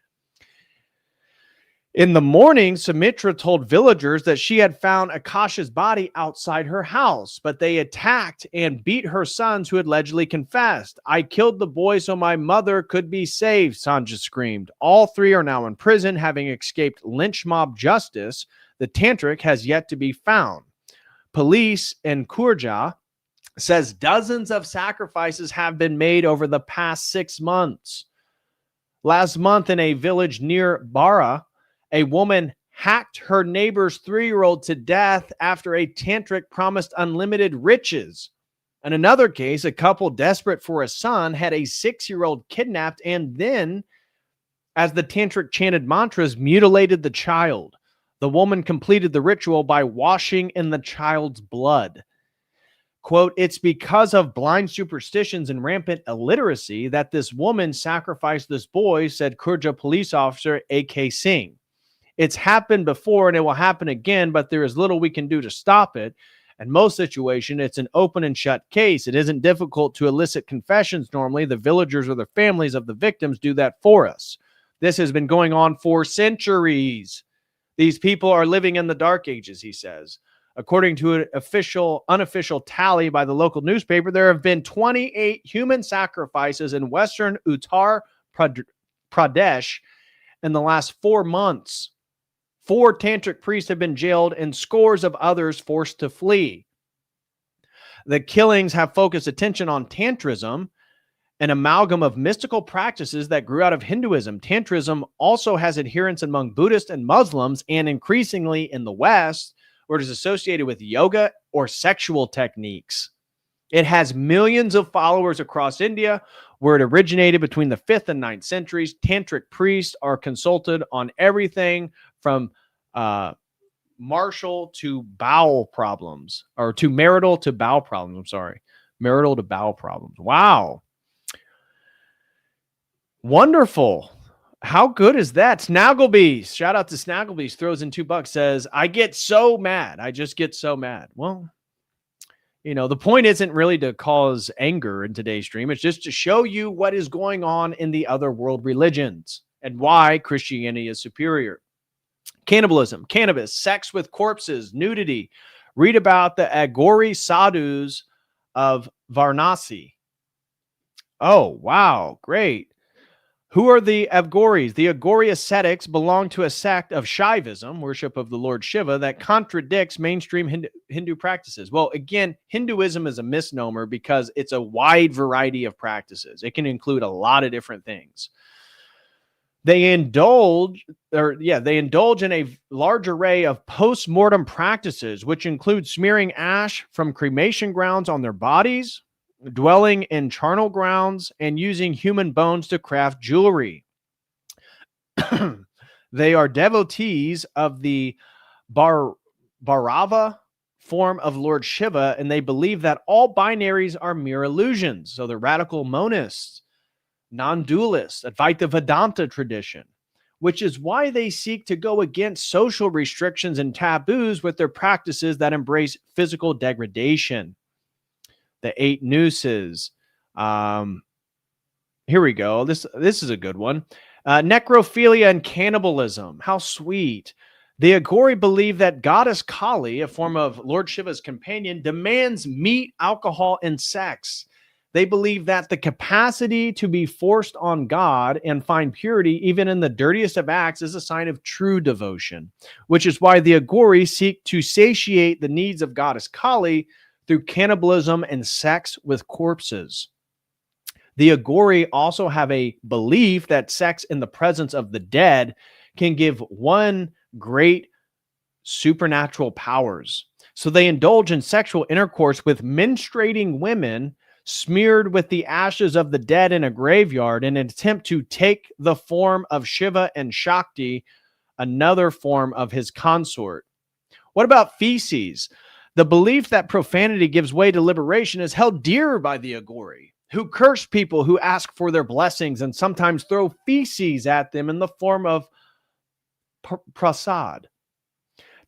[SPEAKER 2] In the morning, Sumitra told villagers that she had found Akash's body outside her house, but they attacked and beat her sons who had allegedly confessed. "I killed the boy so my mother could be saved," Sanjay screamed. All three are now in prison, having escaped lynch mob justice. The tantric has yet to be found. Police in Kurja says dozens of sacrifices have been made over the past 6 months. Last month in a village near Bara, a woman hacked her neighbor's 3-year-old to death after a tantric promised unlimited riches. In another case, a couple desperate for a son had a 6-year-old kidnapped and then, as the tantric chanted mantras, mutilated the child. The woman completed the ritual by washing in the child's blood. Quote, "It's because of blind superstitions and rampant illiteracy that this woman sacrificed this boy," said Kurja police officer A.K. Singh. "It's happened before and it will happen again, but there is little we can do to stop it. In most situations, it's an open and shut case. It isn't difficult to elicit confessions normally. The villagers or the families of the victims do that for us. This has been going on for centuries. These people are living in the dark ages," he says. According to an unofficial tally by the local newspaper, there have been 28 human sacrifices in western Uttar Pradesh in the last 4 months. 4 tantric priests have been jailed and scores of others forced to flee. The killings have focused attention on Tantrism, an amalgam of mystical practices that grew out of Hinduism. Tantrism also has adherents among Buddhists and Muslims, and increasingly in the West, where it is associated with yoga or sexual techniques. It has millions of followers across India, where it originated between the 5th and 9th centuries. Tantric priests are consulted on everything from marital to bowel problems. Marital to bowel problems. Wow. Wonderful. How good is that? Snagglebeast. Shout out to Snagglebeast. Throws in $2. Says, I get so mad. I just get so mad. Well, the point isn't really to cause anger in today's stream. It's just to show you what is going on in the other world religions and why Christianity is superior. Cannibalism, cannabis, sex with corpses, nudity. Read about the Agori sadhus of Varanasi. Oh, wow. Great. Who are the Avgoris? The Agori ascetics belong to a sect of Shaivism, worship of the Lord Shiva, that contradicts mainstream Hindu practices. Well, again, Hinduism is a misnomer because it's a wide variety of practices. It can include a lot of different things. They indulge in a large array of post-mortem practices, which include smearing ash from cremation grounds on their bodies, dwelling in charnel grounds, and using human bones to craft jewelry. They are devotees of the Bhairava form of Lord Shiva, and they believe that all binaries are mere illusions. So they're radical monists, non-dualists, Advaita Vedanta tradition, which is why they seek to go against social restrictions and taboos with their practices that embrace physical degradation. The 8 nooses. Here we go. This is a good one. Necrophilia and cannibalism. How sweet. The Agori believe that goddess Kali, a form of Lord Shiva's companion, demands meat, alcohol, and sex. They believe that the capacity to be forced on God and find purity even in the dirtiest of acts is a sign of true devotion, which is why the Agori seek to satiate the needs of goddess Kali through cannibalism and sex with corpses. The Agori also have a belief that sex in the presence of the dead can give one great supernatural powers. So they indulge in sexual intercourse with menstruating women smeared with the ashes of the dead in a graveyard in an attempt to take the form of Shiva and Shakti, another form of his consort. What about feces? The belief that profanity gives way to liberation is held dear by the Agori, who curse people who ask for their blessings and sometimes throw feces at them in the form of prasad.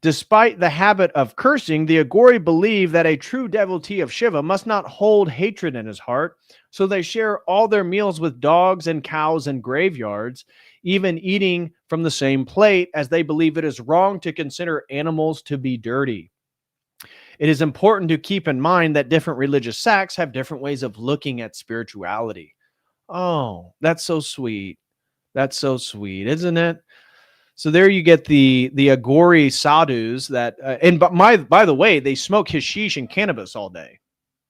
[SPEAKER 2] Despite the habit of cursing, the Agori believe that a true devotee of Shiva must not hold hatred in his heart, so they share all their meals with dogs and cows in graveyards, even eating from the same plate, as they believe it is wrong to consider animals to be dirty. It is important to keep in mind that different religious sects have different ways of looking at spirituality. Oh, that's so sweet. That's so sweet, isn't it? So there you get the Agori sadhus that, by the way, they smoke hashish and cannabis all day.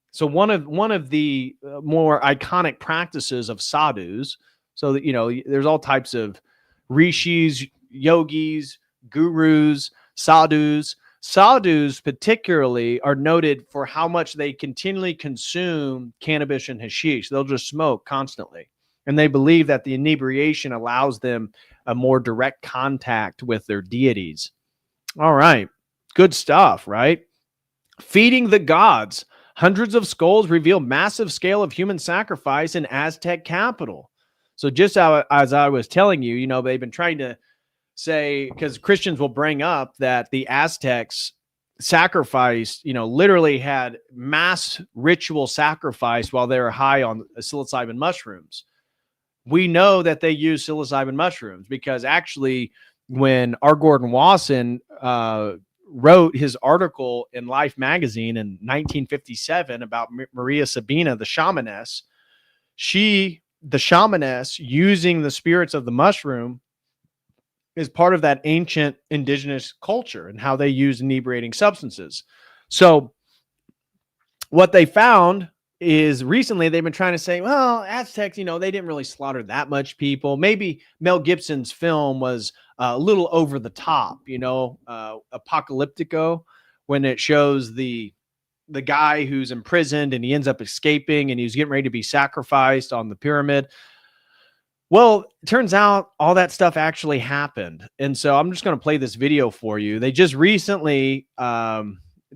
[SPEAKER 2] So one of the more iconic practices of sadhus. So that there's all types of rishis, yogis, gurus, sadhus. Sadhus particularly are noted for how much they continually consume cannabis and hashish. They'll just smoke constantly. And they believe that the inebriation allows them a more direct contact with their deities. All right. Good stuff, right? Feeding the gods. Hundreds of skulls reveal massive scale of human sacrifice in Aztec capital. So just as I was telling you, they've been trying to say, because Christians will bring up that the Aztecs sacrificed, literally had mass ritual sacrifice while they were high on psilocybin mushrooms. We know that they use psilocybin mushrooms because actually when R. Gordon Wasson wrote his article in Life magazine in 1957 about Maria Sabina, the shamaness, the shamaness using the spirits of the mushroom is part of that ancient indigenous culture and how they use inebriating substances. So what they found is recently they've been trying to say, well, Aztecs, they didn't really slaughter that much people. Maybe Mel Gibson's film was a little over the top, Apocalyptico, when it shows the guy who's imprisoned and he ends up escaping and he's getting ready to be sacrificed on the pyramid. Well, it turns out all that stuff actually happened. And so I'm just going to play this video for you. They just recently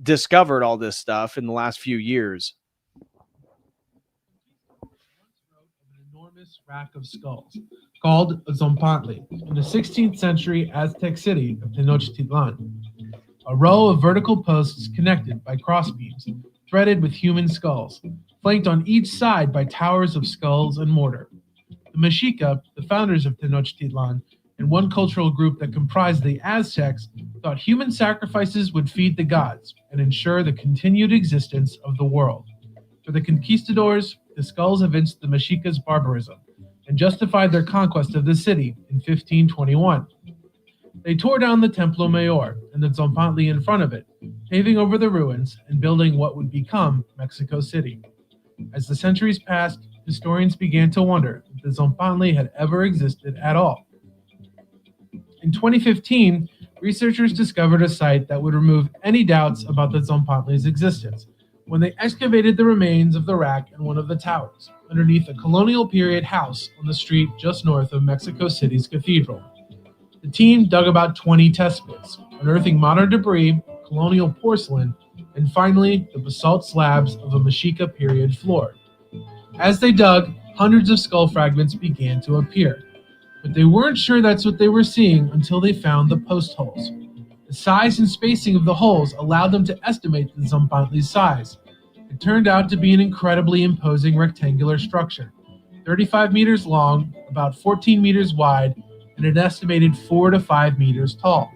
[SPEAKER 2] discovered all this stuff in the last few years.
[SPEAKER 5] An enormous rack of skulls. called Zompantli, in the 16th century Aztec city of Tenochtitlan. A row of vertical posts connected by crossbeams, threaded with human skulls, flanked on each side by towers of skulls and mortar. The Mexica, the founders of Tenochtitlan, and one cultural group that comprised the Aztecs, thought human sacrifices would feed the gods and ensure the continued existence of the world. For the conquistadors, the skulls evinced the Mexica's barbarism and justified their conquest of the city in 1521. They tore down the Templo Mayor and the Zompantli in front of it, paving over the ruins and building what would become Mexico City. As the centuries passed, historians began to wonder if the Zompantli had ever existed at all. In 2015, researchers discovered a site that would remove any doubts about the Zompantli's existence when they excavated the remains of the rack in one of the towers, underneath a colonial period house on the street just north of Mexico City's cathedral. The team dug about 20 test pits, unearthing modern debris, colonial porcelain, and finally the basalt slabs of a Mexica period floor. As they dug, hundreds of skull fragments began to appear, but they weren't sure that's what they were seeing until they found the post holes. The size and spacing of the holes allowed them to estimate the Zompantli's size. It turned out to be an incredibly imposing rectangular structure, 35 meters long, about 14 meters wide, and an estimated 4 to 5 meters tall.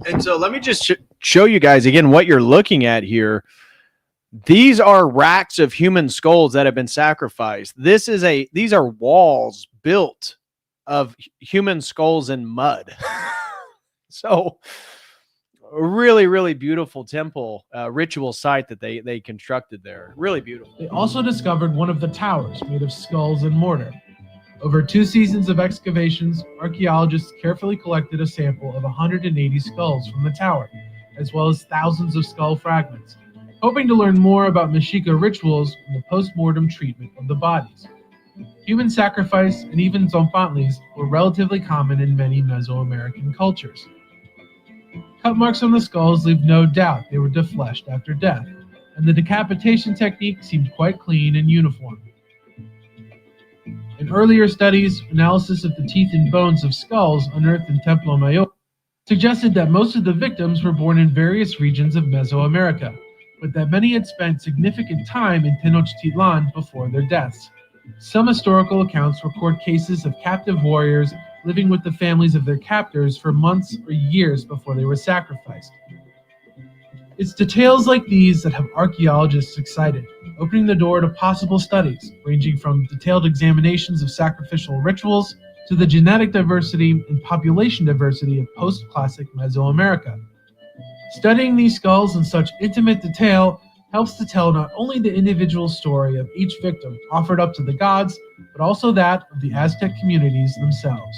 [SPEAKER 2] And so let me just show you guys again what you're looking at here. These are racks of human skulls that have been sacrificed. These are walls built of human skulls in mud. So a really, really beautiful temple, ritual site that they constructed there. Really beautiful.
[SPEAKER 5] They also discovered one of the towers made of skulls and mortar. Over 2 seasons of excavations, archaeologists carefully collected a sample of 180 skulls from the tower, as well as thousands of skull fragments, hoping to learn more about Mexica rituals and the post-mortem treatment of the bodies. Human sacrifice and even Zompantlis were relatively common in many Mesoamerican cultures. Cut marks on the skulls leave no doubt they were defleshed after death, and the decapitation technique seemed quite clean and uniform. In earlier studies, analysis of the teeth and bones of skulls unearthed in Templo Mayor suggested that most of the victims were born in various regions of Mesoamerica, but that many had spent significant time in Tenochtitlan before their deaths. Some historical accounts record cases of captive warriors living with the families of their captors for months or years before they were sacrificed. It's details like these that have archaeologists excited, opening the door to possible studies, ranging from detailed examinations of sacrificial rituals to the genetic diversity and population diversity of post-classic Mesoamerica. Studying these skulls in such intimate detail helps to tell not only the individual story of each victim offered up to the gods, but also that of the Aztec communities themselves.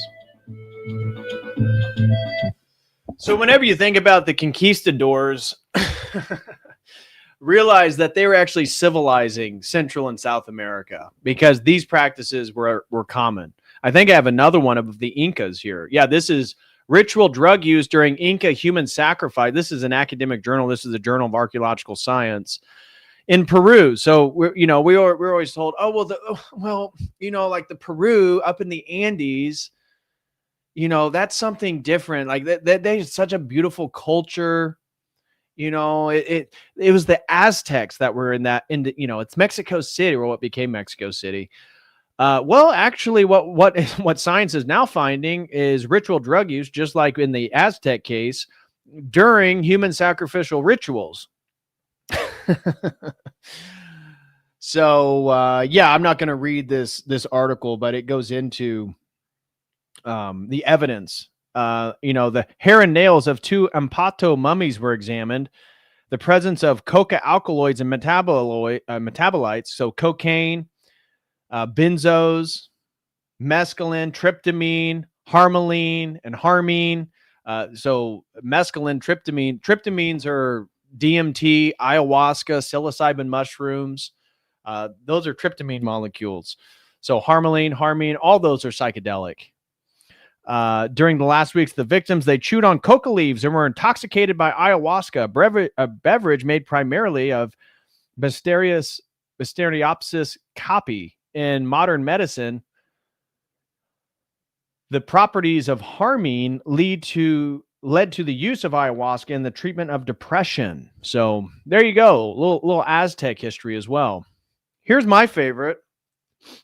[SPEAKER 2] So whenever you think about the conquistadors, realize that they were actually civilizing Central and South America because these practices were common. I think I have another one of the Incas here. Yeah, this is ritual drug use during Inca human sacrifice. This is an academic journal. This is a Journal of Archaeological Science in Peru. So we're always told, like the Peru up in the Andes, that's something different. Like they such a beautiful culture. It was the Aztecs that were it's Mexico City, or what became Mexico City. Well, actually, what science is now finding is ritual drug use, just like in the Aztec case, during human sacrificial rituals. So, I'm not going to read this article, but it goes into the evidence. The hair and nails of 2 Ampato mummies were examined. The presence of coca alkaloids and metabolites, so cocaine, benzos, mescaline, tryptamine, harmaline, and harmine. So mescaline, tryptamine. Tryptamines are DMT, ayahuasca, psilocybin mushrooms. Those are tryptamine molecules. So harmaline, harmine, all those are psychedelic. During the last weeks, the victims, they chewed on coca leaves and were intoxicated by ayahuasca, a beverage made primarily of Mysteriopsis caapi in modern medicine. The properties of harmine led to the use of ayahuasca in the treatment of depression. So there you go, little Aztec history as well. Here's my favorite.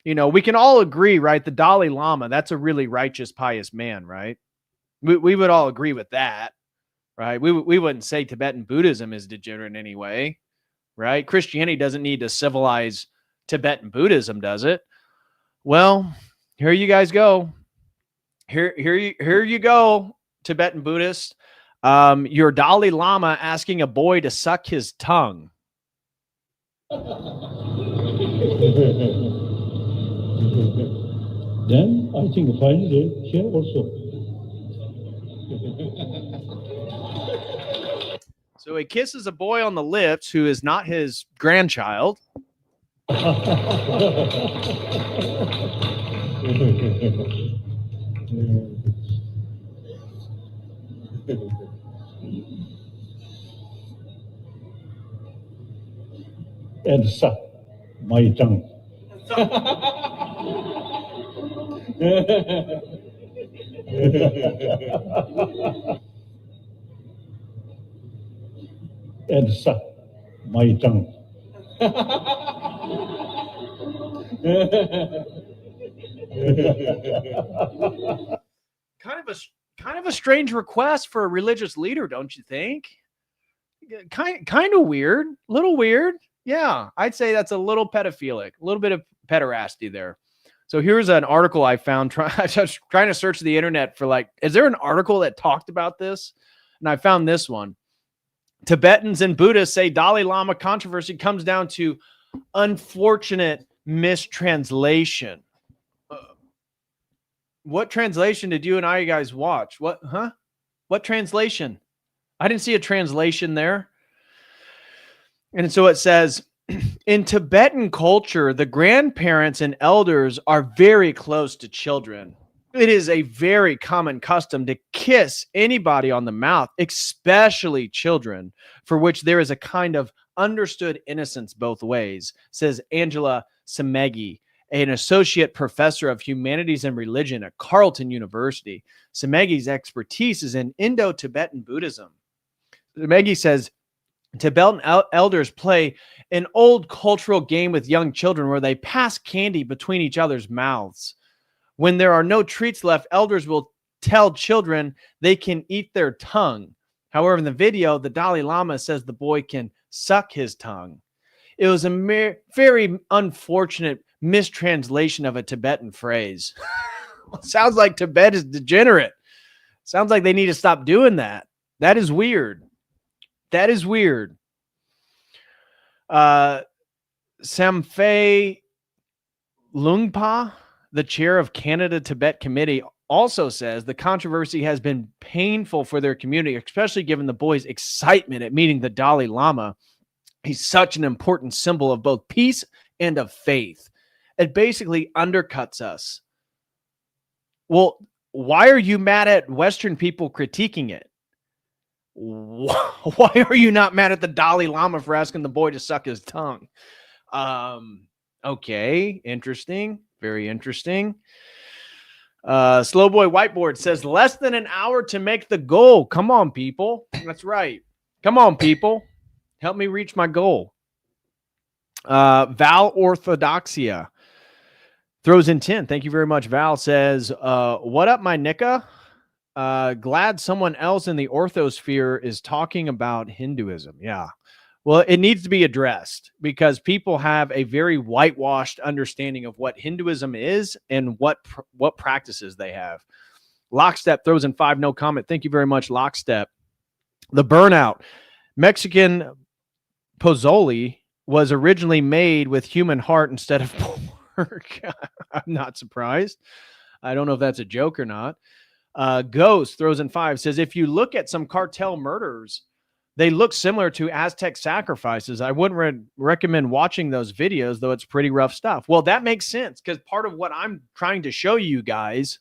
[SPEAKER 2] We can all agree, right? The Dalai Lama, that's a really righteous, pious man, right? We would all agree with that, right? We wouldn't say Tibetan Buddhism is degenerate in any way, right? Christianity doesn't need to civilize Tibetan Buddhism, does it? Well, here you guys go. Here you go, Tibetan Buddhists. Your Dalai Lama asking a boy to suck his tongue.
[SPEAKER 6] Then I think finally here also.
[SPEAKER 2] So he kisses a boy on the lips who is not his grandchild.
[SPEAKER 6] And suck my tongue. And suck my tongue.
[SPEAKER 2] Kind of a strange request for a religious leader, don't you think? Kind of weird, a little weird. Yeah, I'd say that's a little pedophilic, a little bit of pederasty there. So here's an article I found. I was trying to search the internet for is there an article that talked about this? And I found this one. Tibetans and Buddhists say Dalai Lama controversy comes down to unfortunate mistranslation. What translation did you and I guys watch? What translation? I didn't see a translation there. And so it says, in Tibetan culture, the grandparents and elders are very close to children. It is a very common custom to kiss anybody on the mouth, especially children, for which there is a kind of understood innocence both ways, says Angela Semegi, an associate professor of humanities and religion at Carleton University. Semegi's expertise is in Indo-Tibetan Buddhism. Semegi says, Tibetan elders play an old cultural game with young children where they pass candy between each other's mouths. When there are no treats left, elders will tell children they can eat their tongue. However, in the video, the Dalai Lama says the boy can suck his tongue. It was a very unfortunate mistranslation of a Tibetan phrase. Sounds like Tibet is degenerate. Sounds like they need to stop doing that. That is weird. That is weird. Samfei Lungpa, the chair of Canada Tibet Committee, also says the controversy has been painful for their community, especially given the boy's excitement at meeting the Dalai Lama. He's such an important symbol of both peace and of faith. It basically undercuts us. Well, why are you mad at Western people critiquing it? Why are you not mad at the Dalai Lama for asking the boy to suck his tongue? Okay, interesting. Very interesting. Slow Boy Whiteboard says less than an hour to make the goal. Come on, people. That's right. Come on, people. Help me reach my goal. Val Orthodoxia throws in 10. Thank you very much. Val says, what up, my Nika? Glad someone else in the orthosphere is talking about Hinduism. Yeah. Well, it needs to be addressed because people have a very whitewashed understanding of what Hinduism is and what practices they have. Lockstep throws in 5, no comment. Thank you very much, Lockstep. The Burnout. Mexican pozole was originally made with human heart instead of pork. I'm not surprised. I don't know if that's a joke or not. Ghost throws in 5, says, if you look at some cartel murders, they look similar to Aztec sacrifices. I wouldn't recommend watching those videos, though it's pretty rough stuff. Well, that makes sense because part of what I'm trying to show you guys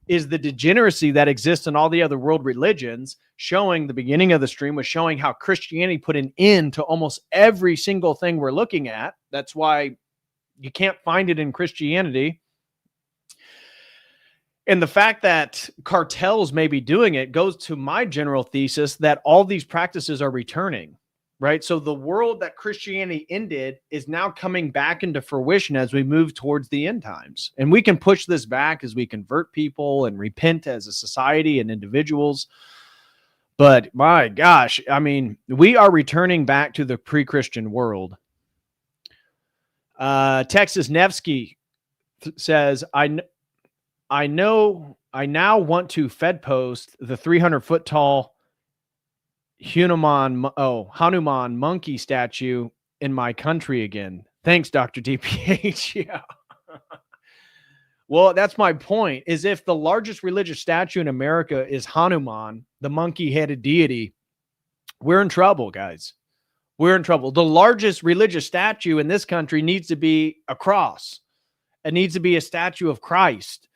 [SPEAKER 2] is the degeneracy that exists in all the other world religions. Showing the beginning of the stream was showing how Christianity put an end to almost every single thing we're looking at. That's why you can't find it in Christianity. And the fact that cartels may be doing it goes to my general thesis that all these practices are returning, right? So the world that Christianity ended is now coming back into fruition as we move towards the end times. And we can push this back as we convert people and repent as a society and individuals. But my gosh, I mean, we are returning back to the pre-Christian world. Texas Nevsky says, I now want to Fed post the 300-foot tall Hanuman monkey statue in my country again. Thanks, Dr. DPH. Yeah. Well, that's my point, is if the largest religious statue in America is Hanuman, the monkey-headed deity, we're in trouble, guys. We're in trouble. The largest religious statue in this country needs to be a cross. It needs to be a statue of Christ.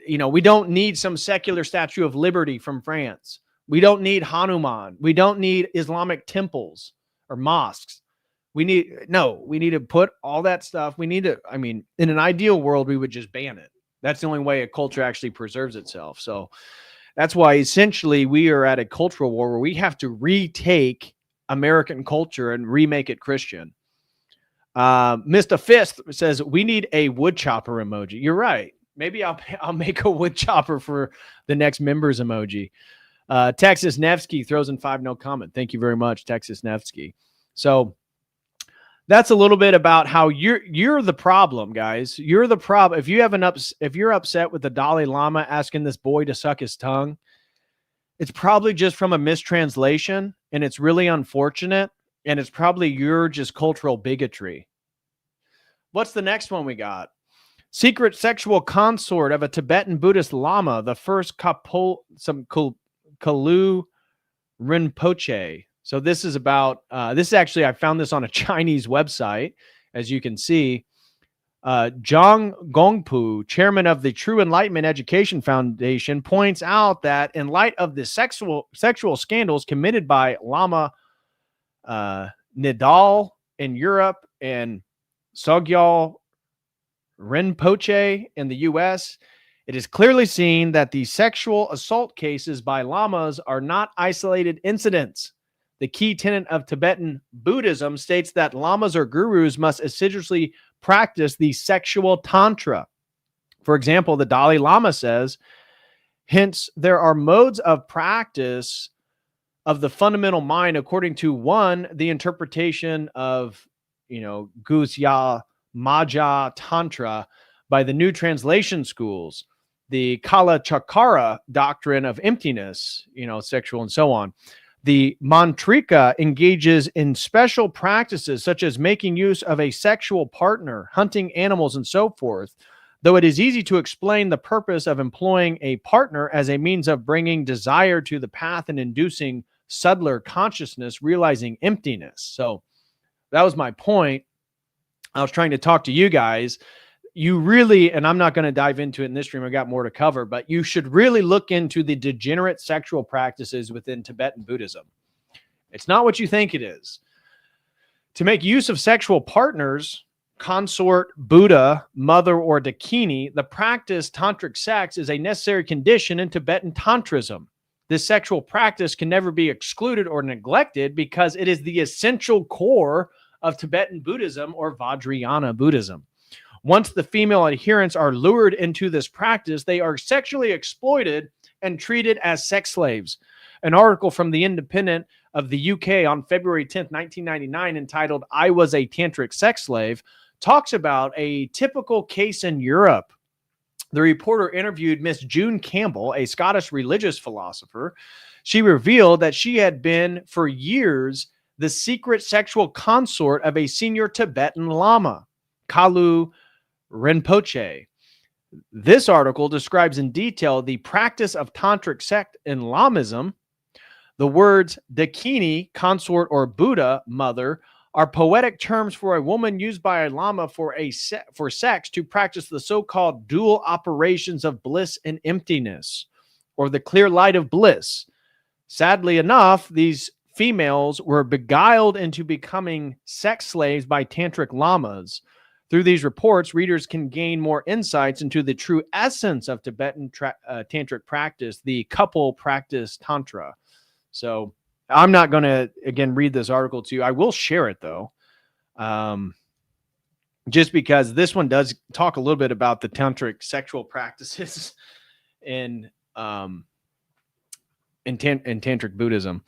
[SPEAKER 2] We don't need some secular Statue of Liberty from France. We don't need Hanuman. We don't need Islamic temples or mosques. We need to put all that stuff. In an ideal world, we would just ban it. That's the only way a culture actually preserves itself. So that's why essentially we are at a cultural war where we have to retake American culture and remake it Christian. Mr. Fist says we need a wood chopper emoji. You're right. Maybe I'll make a wood chopper for the next members emoji. Texas Nevsky throws in 5 no comment. Thank you very much, Texas Nevsky. So that's a little bit about how you're the problem, guys. You're the problem. If you're upset with the Dalai Lama asking this boy to suck his tongue, it's probably just from a mistranslation, and it's really unfortunate, and it's probably your just cultural bigotry. What's the next one we got? Secret sexual consort of a Tibetan Buddhist Lama, the first Kalu Rinpoche. So this is about, I found this on a Chinese website, as you can see. Zhang Gongpu, chairman of the True Enlightenment Education Foundation, points out that in light of the sexual scandals committed by Lama Nidal in Europe and Sogyal Rinpoche in the U.S., it is clearly seen that the sexual assault cases by lamas are not isolated incidents. The key tenet of Tibetan Buddhism states that lamas or gurus must assiduously practice the sexual tantra. For example, the Dalai Lama says, hence, there are modes of practice of the fundamental mind according to one, the interpretation of, Gusya Maja Tantra by the New Translation schools, the Kala Chakara doctrine of emptiness, sexual and so on. The Mantrika engages in special practices such as making use of a sexual partner, hunting animals, and so forth, though it is easy to explain the purpose of employing a partner as a means of bringing desire to the path and inducing subtler consciousness, realizing emptiness. So that was my point. I was trying to talk to you guys. You really, and I'm not going to dive into it in this stream, I got more to cover, but you should really look into the degenerate sexual practices within Tibetan Buddhism. It's not what you think it is. To make use of sexual partners, consort, Buddha, mother, or dakini, the practice tantric sex is a necessary condition in Tibetan Tantrism. This sexual practice can never be excluded or neglected because it is the essential core of Tibetan Buddhism or Vajrayana Buddhism. Once the female adherents are lured into this practice, they are sexually exploited and treated as sex slaves. An article from The Independent of the UK on February 10th, 1999, entitled "I Was a Tantric Sex Slave," talks about a typical case in Europe. The reporter interviewed Miss June Campbell, a Scottish religious philosopher. She revealed that she had been for years the secret sexual consort of a senior Tibetan Lama, Kalu Rinpoche. This article describes in detail the practice of tantric sex in Lamism. The words dakini, consort, or Buddha, mother, are poetic terms for a woman used by a Lama for sex to practice the so-called dual operations of bliss and emptiness, or the clear light of bliss. Sadly enough, these females were beguiled into becoming sex slaves by tantric lamas. Through these reports, readers can gain more insights into the true essence of Tibetan tantric practice, the couple practice tantra. So I'm not going to, again, read this article to you. I will share it, though, just because this one does talk a little bit about the tantric sexual practices in tantric Buddhism.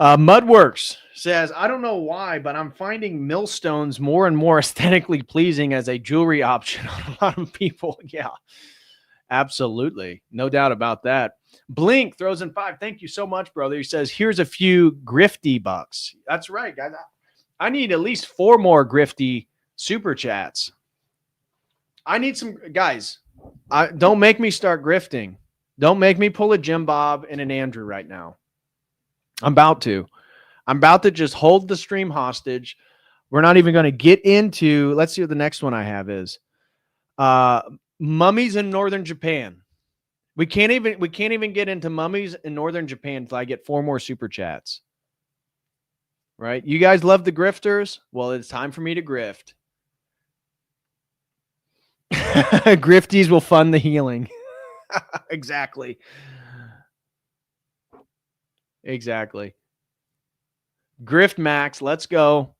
[SPEAKER 2] Mudworks says, I don't know why, but I'm finding millstones more and more aesthetically pleasing as a jewelry option on a lot of people. Yeah, absolutely. No doubt about that. Blink throws in 5. Thank you so much, brother. He says, here's a few grifty bucks. That's right, guys. I need at least 4 more grifty super chats. I need some, guys. Don't make me start grifting. Don't make me pull a Jim Bob and an Andrew right now. I'm about to just hold the stream hostage. We're not even going to get into, let's see what the next one I have is. Mummies in northern Japan. We can't even get into mummies in northern Japan until I get 4 more super chats. Right? You guys love the grifters? Well, it's time for me to grift. Grifties will fund the healing. Exactly. Grift Max, let's go.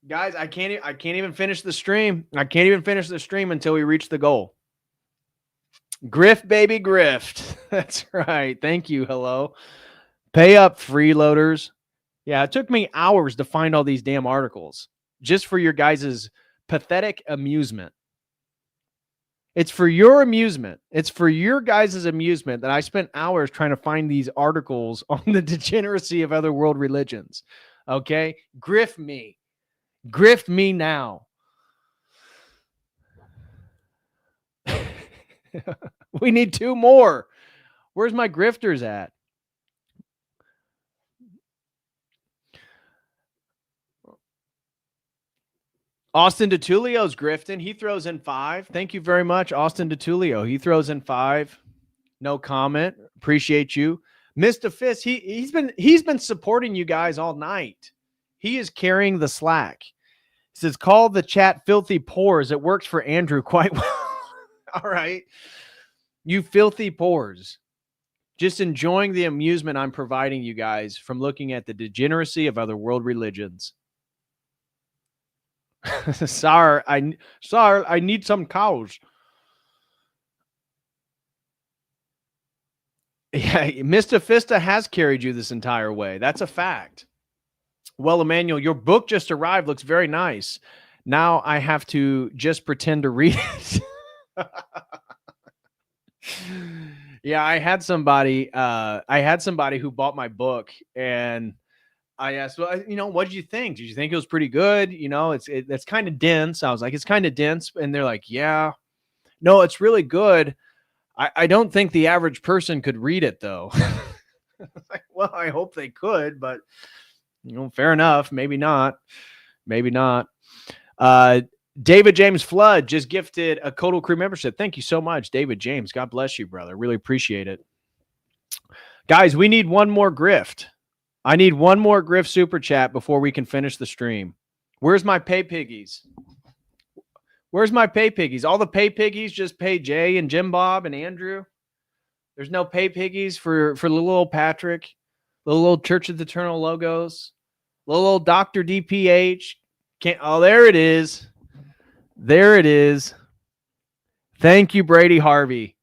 [SPEAKER 2] Guys, I can't even finish the stream. I can't even finish the stream until we reach the goal. Grift, baby, grift. That's right. Thank you. Hello. Pay up, freeloaders. Yeah, it took me hours to find all these damn articles just for your guys' pathetic amusement. It's for your amusement. It's for your guys' amusement that I spent hours trying to find these articles on the degeneracy of other world religions. Okay? Grift me. Grift me now. We need 2 more. Where's my grifters at? Austin DeTulio's grifting. He throws in 5. Thank you very much, Austin DeTulio. He throws in 5. No comment. Appreciate you. Mr. Fist, he's been supporting you guys all night. He is carrying the slack. He says, call the chat filthy pores. It works for Andrew quite well. All right. You filthy pores. Just enjoying the amusement I'm providing you guys from looking at the degeneracy of other world religions. Sorry, I need some cows. Yeah, Mr. Fista has carried you this entire way. That's a fact. Well, Emmanuel, your book just arrived. Looks very nice. Now I have to just pretend to read it. Yeah, I had somebody who bought my book, and I asked, well, what did you think? Did you think it was pretty good? It's kind of dense. I was like, it's kind of dense. And they're like, yeah, no, it's really good. I don't think the average person could read it, though. Like, well, I hope they could, but fair enough. Maybe not. David James Flood just gifted a Codal Crew membership. Thank you so much, David James. God bless you, brother. Really appreciate it. Guys, we need one more grift. I need one more grift super chat before we can finish the stream. Where's my pay piggies? Where's my pay piggies? All the pay piggies just pay Jay and Jim Bob and Andrew. There's no pay piggies for little old Patrick, little old Church of the Eternal Logos, little old Dr. DPH. There it is. There it is. Thank you, Brady Harvey.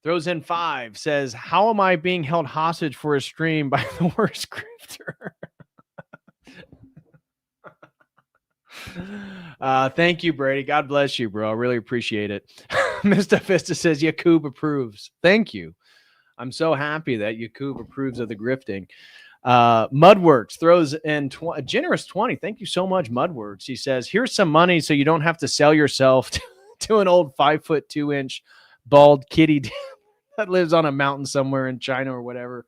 [SPEAKER 2] Throws in 5, says, how am I being held hostage for a stream by the worst grifter? Thank you, Brady. God bless you, bro. I really appreciate it. Mr. Fista says, Yakub approves. Thank you. I'm so happy that Yakub approves of the grifting. Mudworks throws in a generous 20. Thank you so much, Mudworks. He says, here's some money so you don't have to sell yourself to an old 5'2" bald kitty that lives on a mountain somewhere in China or whatever.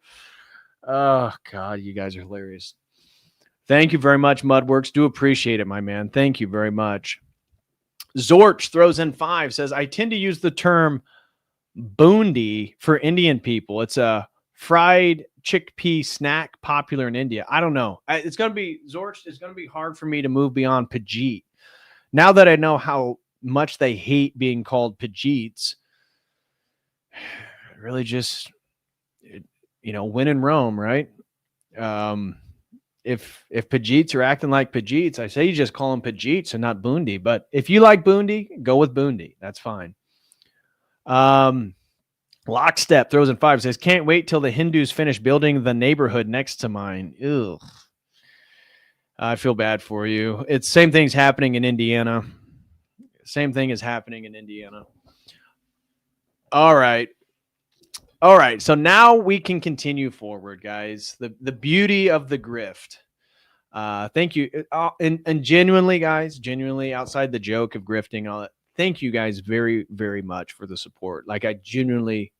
[SPEAKER 2] Oh, God, you guys are hilarious. Thank you very much, Mudworks. Do appreciate it, my man. Thank you very much. Zorch throws in 5, says, I tend to use the term Bundi for Indian people. It's a fried chickpea snack popular in India? I don't know. It's going to be hard for me to move beyond Pajit. Now that I know how much they hate being called Pajites, really just, win in Rome, right? If Pajites are acting like Pajites, I say you just call them Pajites and not Bundi. But if you like Bundi, go with Bundi. That's fine. Lockstep throws in 5, says, can't wait till the Hindus finish building the neighborhood next to mine. Ugh. I feel bad for you. It's same thing's happening in Indiana. Same thing is happening in Indiana. All right. So now we can continue forward, guys. The beauty of the grift. Thank you. And genuinely, guys, outside the joke of grifting, all that, thank you guys very, very much for the support. Like, I genuinely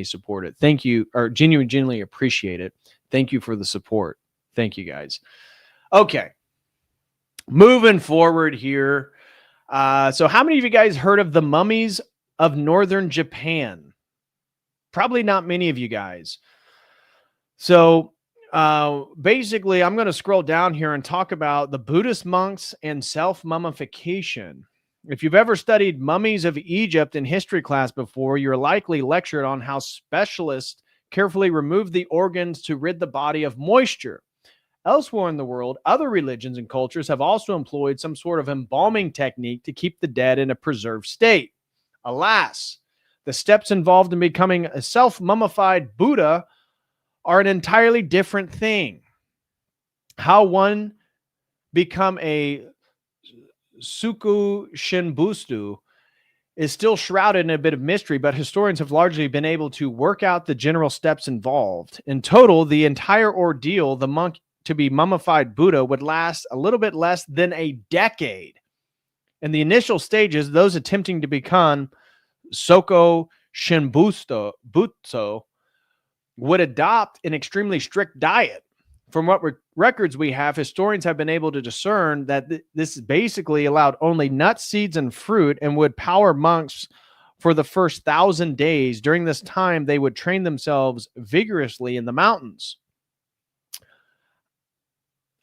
[SPEAKER 2] support it. Thank you, or genuinely appreciate it. Thank you for the support. Thank you, guys. Okay. Moving forward here. So how many of you guys heard of the mummies of northern Japan? Probably not many of you guys. So basically, I'm going to scroll down here and talk about the Buddhist monks and self-mummification. If you've ever studied mummies of Egypt in history class before, you're likely lectured on how specialists carefully remove the organs to rid the body of moisture. Elsewhere in the world, other religions and cultures have also employed some sort of embalming technique to keep the dead in a preserved state. Alas, the steps involved in becoming a self-mummified Buddha are an entirely different thing. How one become a Suku Shinbustu is still shrouded in a bit of mystery, but historians have largely been able to work out the general steps involved. In total, the entire ordeal, the monk to be mummified Buddha, would last a little bit less than a decade. In the initial stages, those attempting to become Soko Shinbutsu would adopt an extremely strict diet. From what records we have, historians have been able to discern that this basically allowed only nuts, seeds, and fruit, and would power monks for the first 1,000 days. During this time, they would train themselves vigorously in the mountains.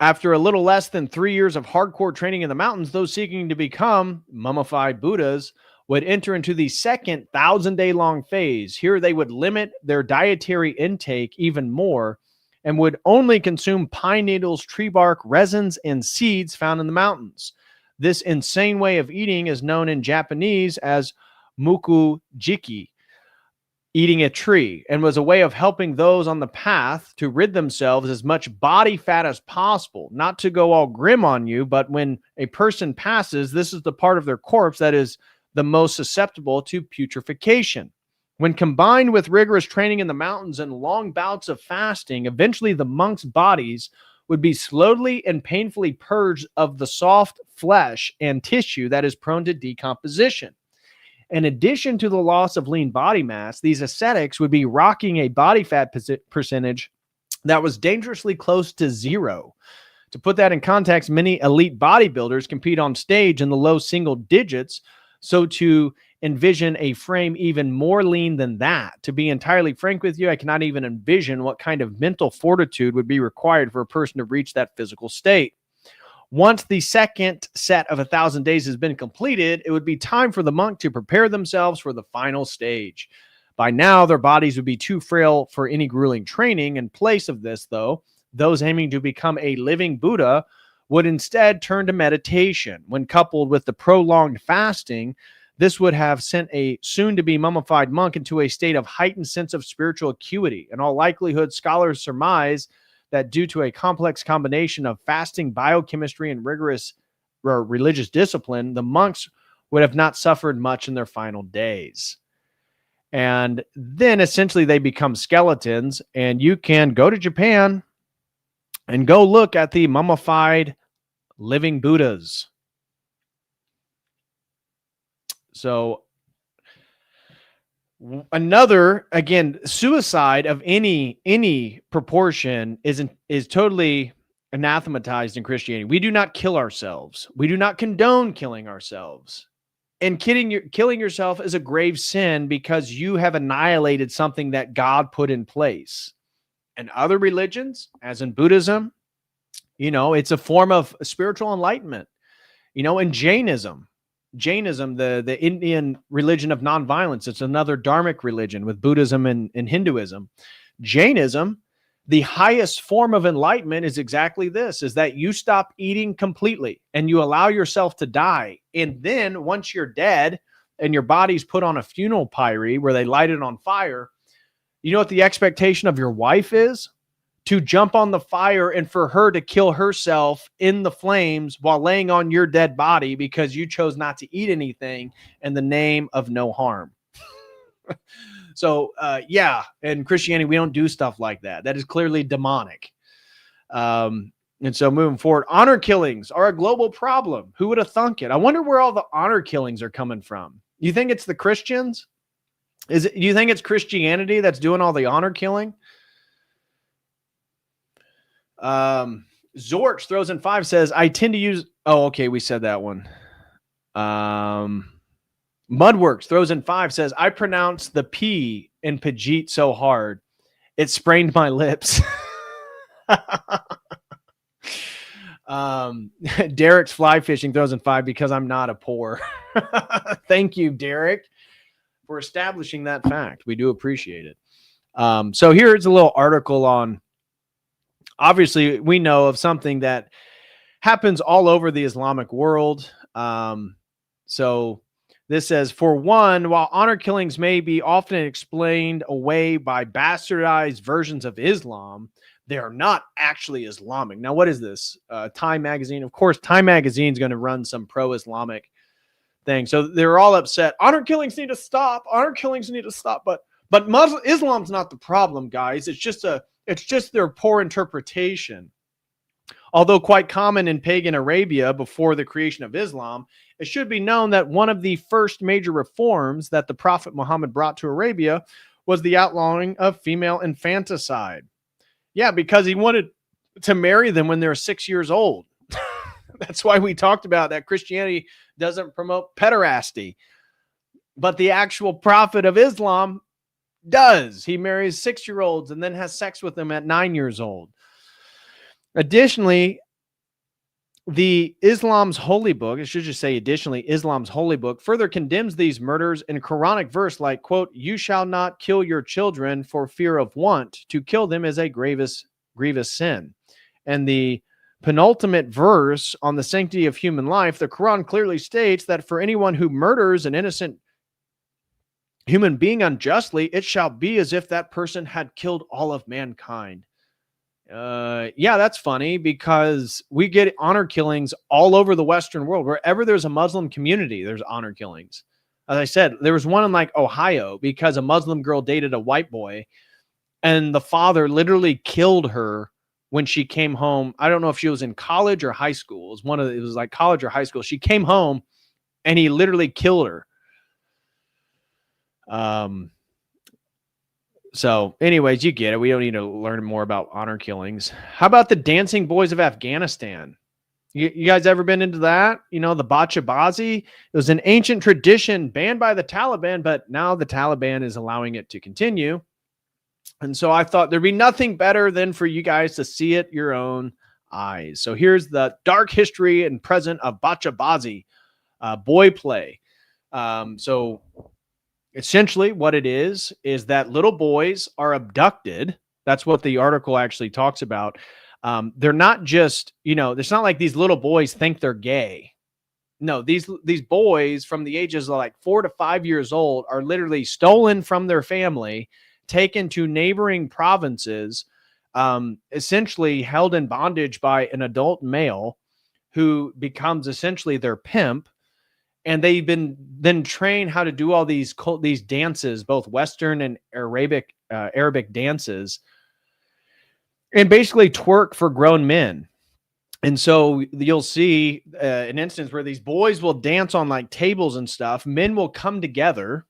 [SPEAKER 2] After a little less than 3 years of hardcore training in the mountains, those seeking to become mummified Buddhas would enter into the second 1,000-day-long phase. Here they would limit their dietary intake even more and would only consume pine needles, tree bark, resins, and seeds found in the mountains. This insane way of eating is known in Japanese as mukujiki, eating a tree, and was a way of helping those on the path to rid themselves as much body fat as possible. Not to go all grim on you, but when a person passes, this is the part of their corpse that is the most susceptible to putrefaction. When combined with rigorous training in the mountains and long bouts of fasting, eventually the monks' bodies would be slowly and painfully purged of the soft flesh and tissue that is prone to decomposition. In addition to the loss of lean body mass, these ascetics would be rocking a body fat percentage that was dangerously close to zero. To put that in context, many elite bodybuilders compete on stage in the low single digits. So to envision a frame even more lean than that, to be entirely frank with you, I cannot even envision what kind of mental fortitude would be required for a person to reach that physical state. Once the second set of 1,000 days has been completed, it would be time for the monk to prepare themselves for the final stage. By now, their bodies would be too frail for any grueling training. In place of this, though, those aiming to become a living Buddha would instead turn to meditation. When coupled with the prolonged fasting, this would have sent a soon-to-be mummified monk into a state of heightened sense of spiritual acuity. In all likelihood, scholars surmise that due to a complex combination of fasting, biochemistry, and rigorous religious discipline, the monks would have not suffered much in their final days. And then essentially they become skeletons, and you can go to Japan and go look at the mummified living Buddhas. So another, again, suicide of any proportion is totally anathematized in Christianity. We do not kill ourselves. We do not condone killing ourselves. And killing yourself is a grave sin because you have annihilated something that God put in place. and other religions, as in Buddhism, it's a form of spiritual enlightenment. In Jainism, the Indian religion of nonviolence, it's another dharmic religion with Buddhism and Hinduism. Jainism, the highest form of enlightenment is exactly this, is that you stop eating completely and you allow yourself to die. And then once you're dead and your body's put on a funeral pyre where they light it on fire, you know what the expectation of your wife is? To jump on the fire and for her to kill herself in the flames while laying on your dead body because you chose not to eat anything in the name of no harm. So, in Christianity, we don't do stuff like that. That is clearly demonic. And so moving forward, honor killings are a global problem. Who would have thunk it? I wonder where all the honor killings are coming from. You think it's the Christians? Do you think it's Christianity that's doing all the honor killing? Zorch throws in 5, says, I tend to use, we said that one. Mudworks throws in 5, says, I pronounce the P in Pajit so hard, it sprained my lips. Derek's fly fishing throws in 5 because I'm not a poor. Thank you, Derek, for establishing that fact. We do appreciate it. So here's a little article on, obviously, we know of something that happens all over the Islamic world. So this says, for one, while honor killings may be often explained away by bastardized versions of Islam, they are not actually Islamic. Now, what is this? Time Magazine. Of course, Time Magazine is going to run some pro-Islamic thing. So they're all upset. Honor killings need to stop. Honor killings need to stop. But Islam's not the problem, guys. It's just their poor interpretation. Although quite common in pagan Arabia before the creation of Islam, it should be known that one of the first major reforms that the Prophet Muhammad brought to Arabia was the outlawing of female infanticide. Yeah, because he wanted to marry them when they're 6 years old. That's why we talked about that Christianity doesn't promote pederasty. But the actual prophet of Islam does. He marries 6-year-olds and then has sex with them at 9 years old. Additionally, Islam's holy book further condemns these murders in Quranic verse like, quote, you shall not kill your children for fear of want. To kill them is a grievous sin. And the penultimate verse on the sanctity of human life, the Quran clearly states that for anyone who murders an innocent human being unjustly, it shall be as if that person had killed all of mankind. That's funny because we get honor killings all over the Western world. Wherever there's a Muslim community, there's honor killings. As I said, there was one in like Ohio because a Muslim girl dated a white boy and the father literally killed her when she came home. I don't know if she was in college or high school. It was like college or high school. She came home and he literally killed her. So anyways, you get it. We don't need to learn more about honor killings. How about the dancing boys of Afghanistan? You guys ever been into that? The bachabazi? It was an ancient tradition banned by the Taliban, but now the Taliban is allowing it to continue. And so I thought there'd be nothing better than for you guys to see it your own eyes. So here's the dark history and present of bachabazi, boy play. So essentially what it is that little boys are abducted. That's what the article actually talks about. They're not just, it's not like these little boys think they're gay. No, these boys from the ages of like 4 to 5 years old are literally stolen from their family, taken to neighboring provinces, essentially held in bondage by an adult male who becomes essentially their pimp. And they've been then trained how to do all these dances, both Western and Arabic dances, and basically twerk for grown men. And so you'll see an instance where these boys will dance on like tables and stuff. Men will come together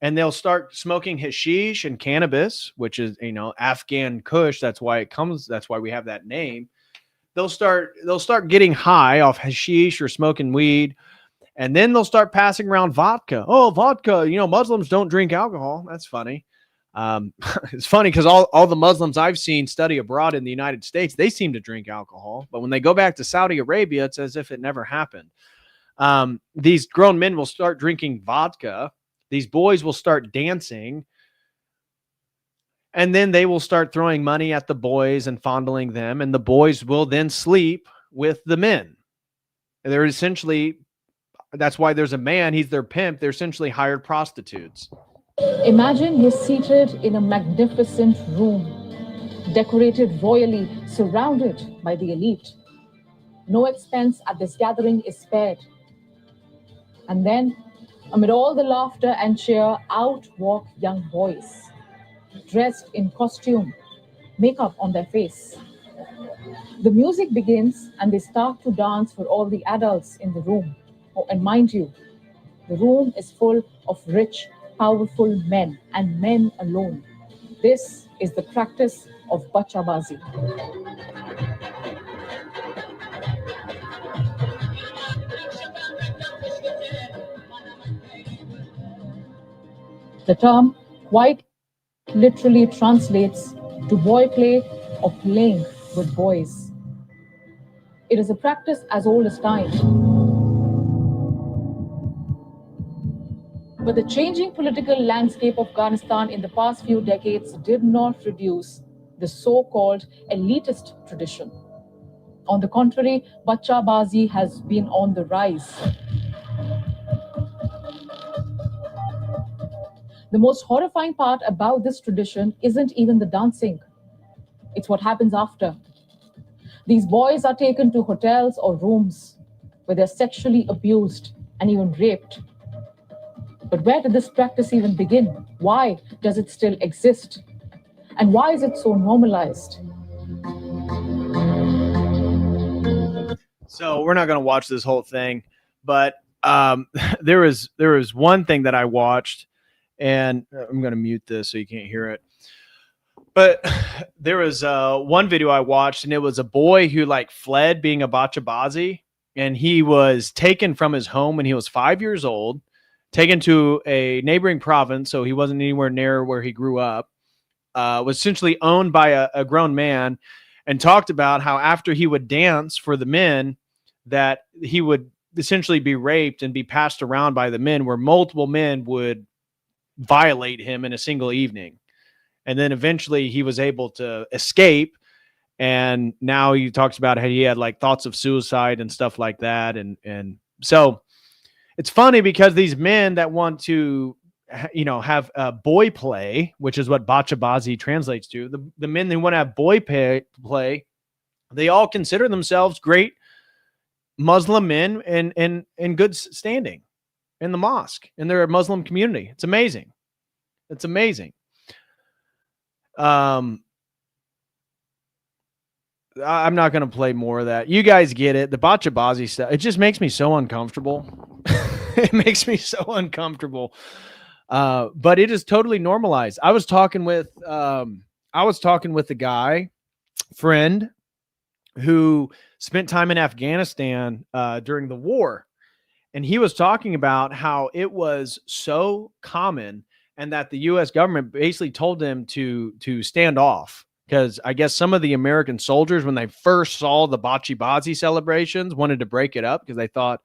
[SPEAKER 2] and they'll start smoking hashish and cannabis, which is, Afghan Kush. That's why we have that name. They'll start getting high off hashish or smoking weed. And then they'll start passing around vodka. Oh, vodka. Muslims don't drink alcohol. That's funny. It's funny because all the Muslims I've seen study abroad in the United States, they seem to drink alcohol. But when they go back to Saudi Arabia, it's as if it never happened. These grown men will start drinking vodka. These boys will start dancing. And then they will start throwing money at the boys and fondling them. And the boys will then sleep with the men. And they're essentially, that's why there's a man, he's their pimp. They're essentially hired prostitutes.
[SPEAKER 7] Imagine he's seated in a magnificent room, decorated royally, surrounded by the elite. No expense at this gathering is spared. And then, amid all the laughter and cheer, out walk young boys, dressed in costume, makeup on their face. The music begins and they start to dance for all the adults in the room. Oh, and mind you, the room is full of rich, powerful men and men alone. This is the practice of bachabazi. The term quite literally translates to boy play or playing with boys. It is a practice as old as time. But the changing political landscape of Afghanistan in the past few decades did not reduce the so-called elitist tradition. On the contrary, bachabazi has been on the rise. The most horrifying part about this tradition isn't even the dancing. It's what happens after. These boys are taken to hotels or rooms where they're sexually abused and even raped. But where did this practice even begin? Why does it still exist? And why is it so normalized?
[SPEAKER 2] So we're not going to watch this whole thing, but there was one thing that I watched, and I'm going to mute this so you can't hear it. But there was one video I watched, and it was a boy who like fled being a bachabazi, and he was taken from his home when he was 5 years old, taken to a neighboring province, so he wasn't anywhere near where he grew up, was essentially owned by a grown man, and talked about how after he would dance for the men, that he would essentially be raped and be passed around by the men, where multiple men would violate him in a single evening. And then eventually he was able to escape. And now he talks about how he had like thoughts of suicide and stuff like that. And so it's funny because these men that want to, have boy play, which is what bachabazi translates to, the men that want to have boy play, they all consider themselves great Muslim men in good standing in the mosque, in their Muslim community. It's amazing. It's amazing. I'm not going to play more of that. You guys get it. The bachabazi stuff, it just makes me so uncomfortable. It makes me so uncomfortable. But it is totally normalized. I was talking with a guy friend who spent time in Afghanistan during the war. And he was talking about how it was so common and that the U.S. government basically told them to stand off, because I guess some of the American soldiers, when they first saw the bachabazi celebrations, wanted to break it up because they thought,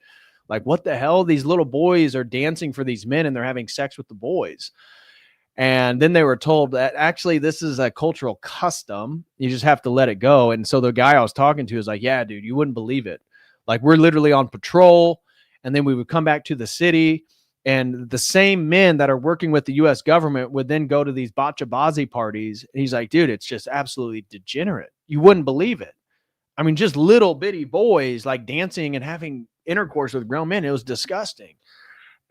[SPEAKER 2] like, what the hell? These little boys are dancing for these men and they're having sex with the boys. And then they were told that actually this is a cultural custom. You just have to let it go. And so the guy I was talking to was like, yeah, dude, you wouldn't believe it. Like, we're literally on patrol. And then we would come back to the city, and the same men that are working with the U.S. government would then go to these bachabazi parties. And he's like, dude, it's just absolutely degenerate. You wouldn't believe it. I mean, just little bitty boys like dancing and having intercourse with grown men. It was disgusting.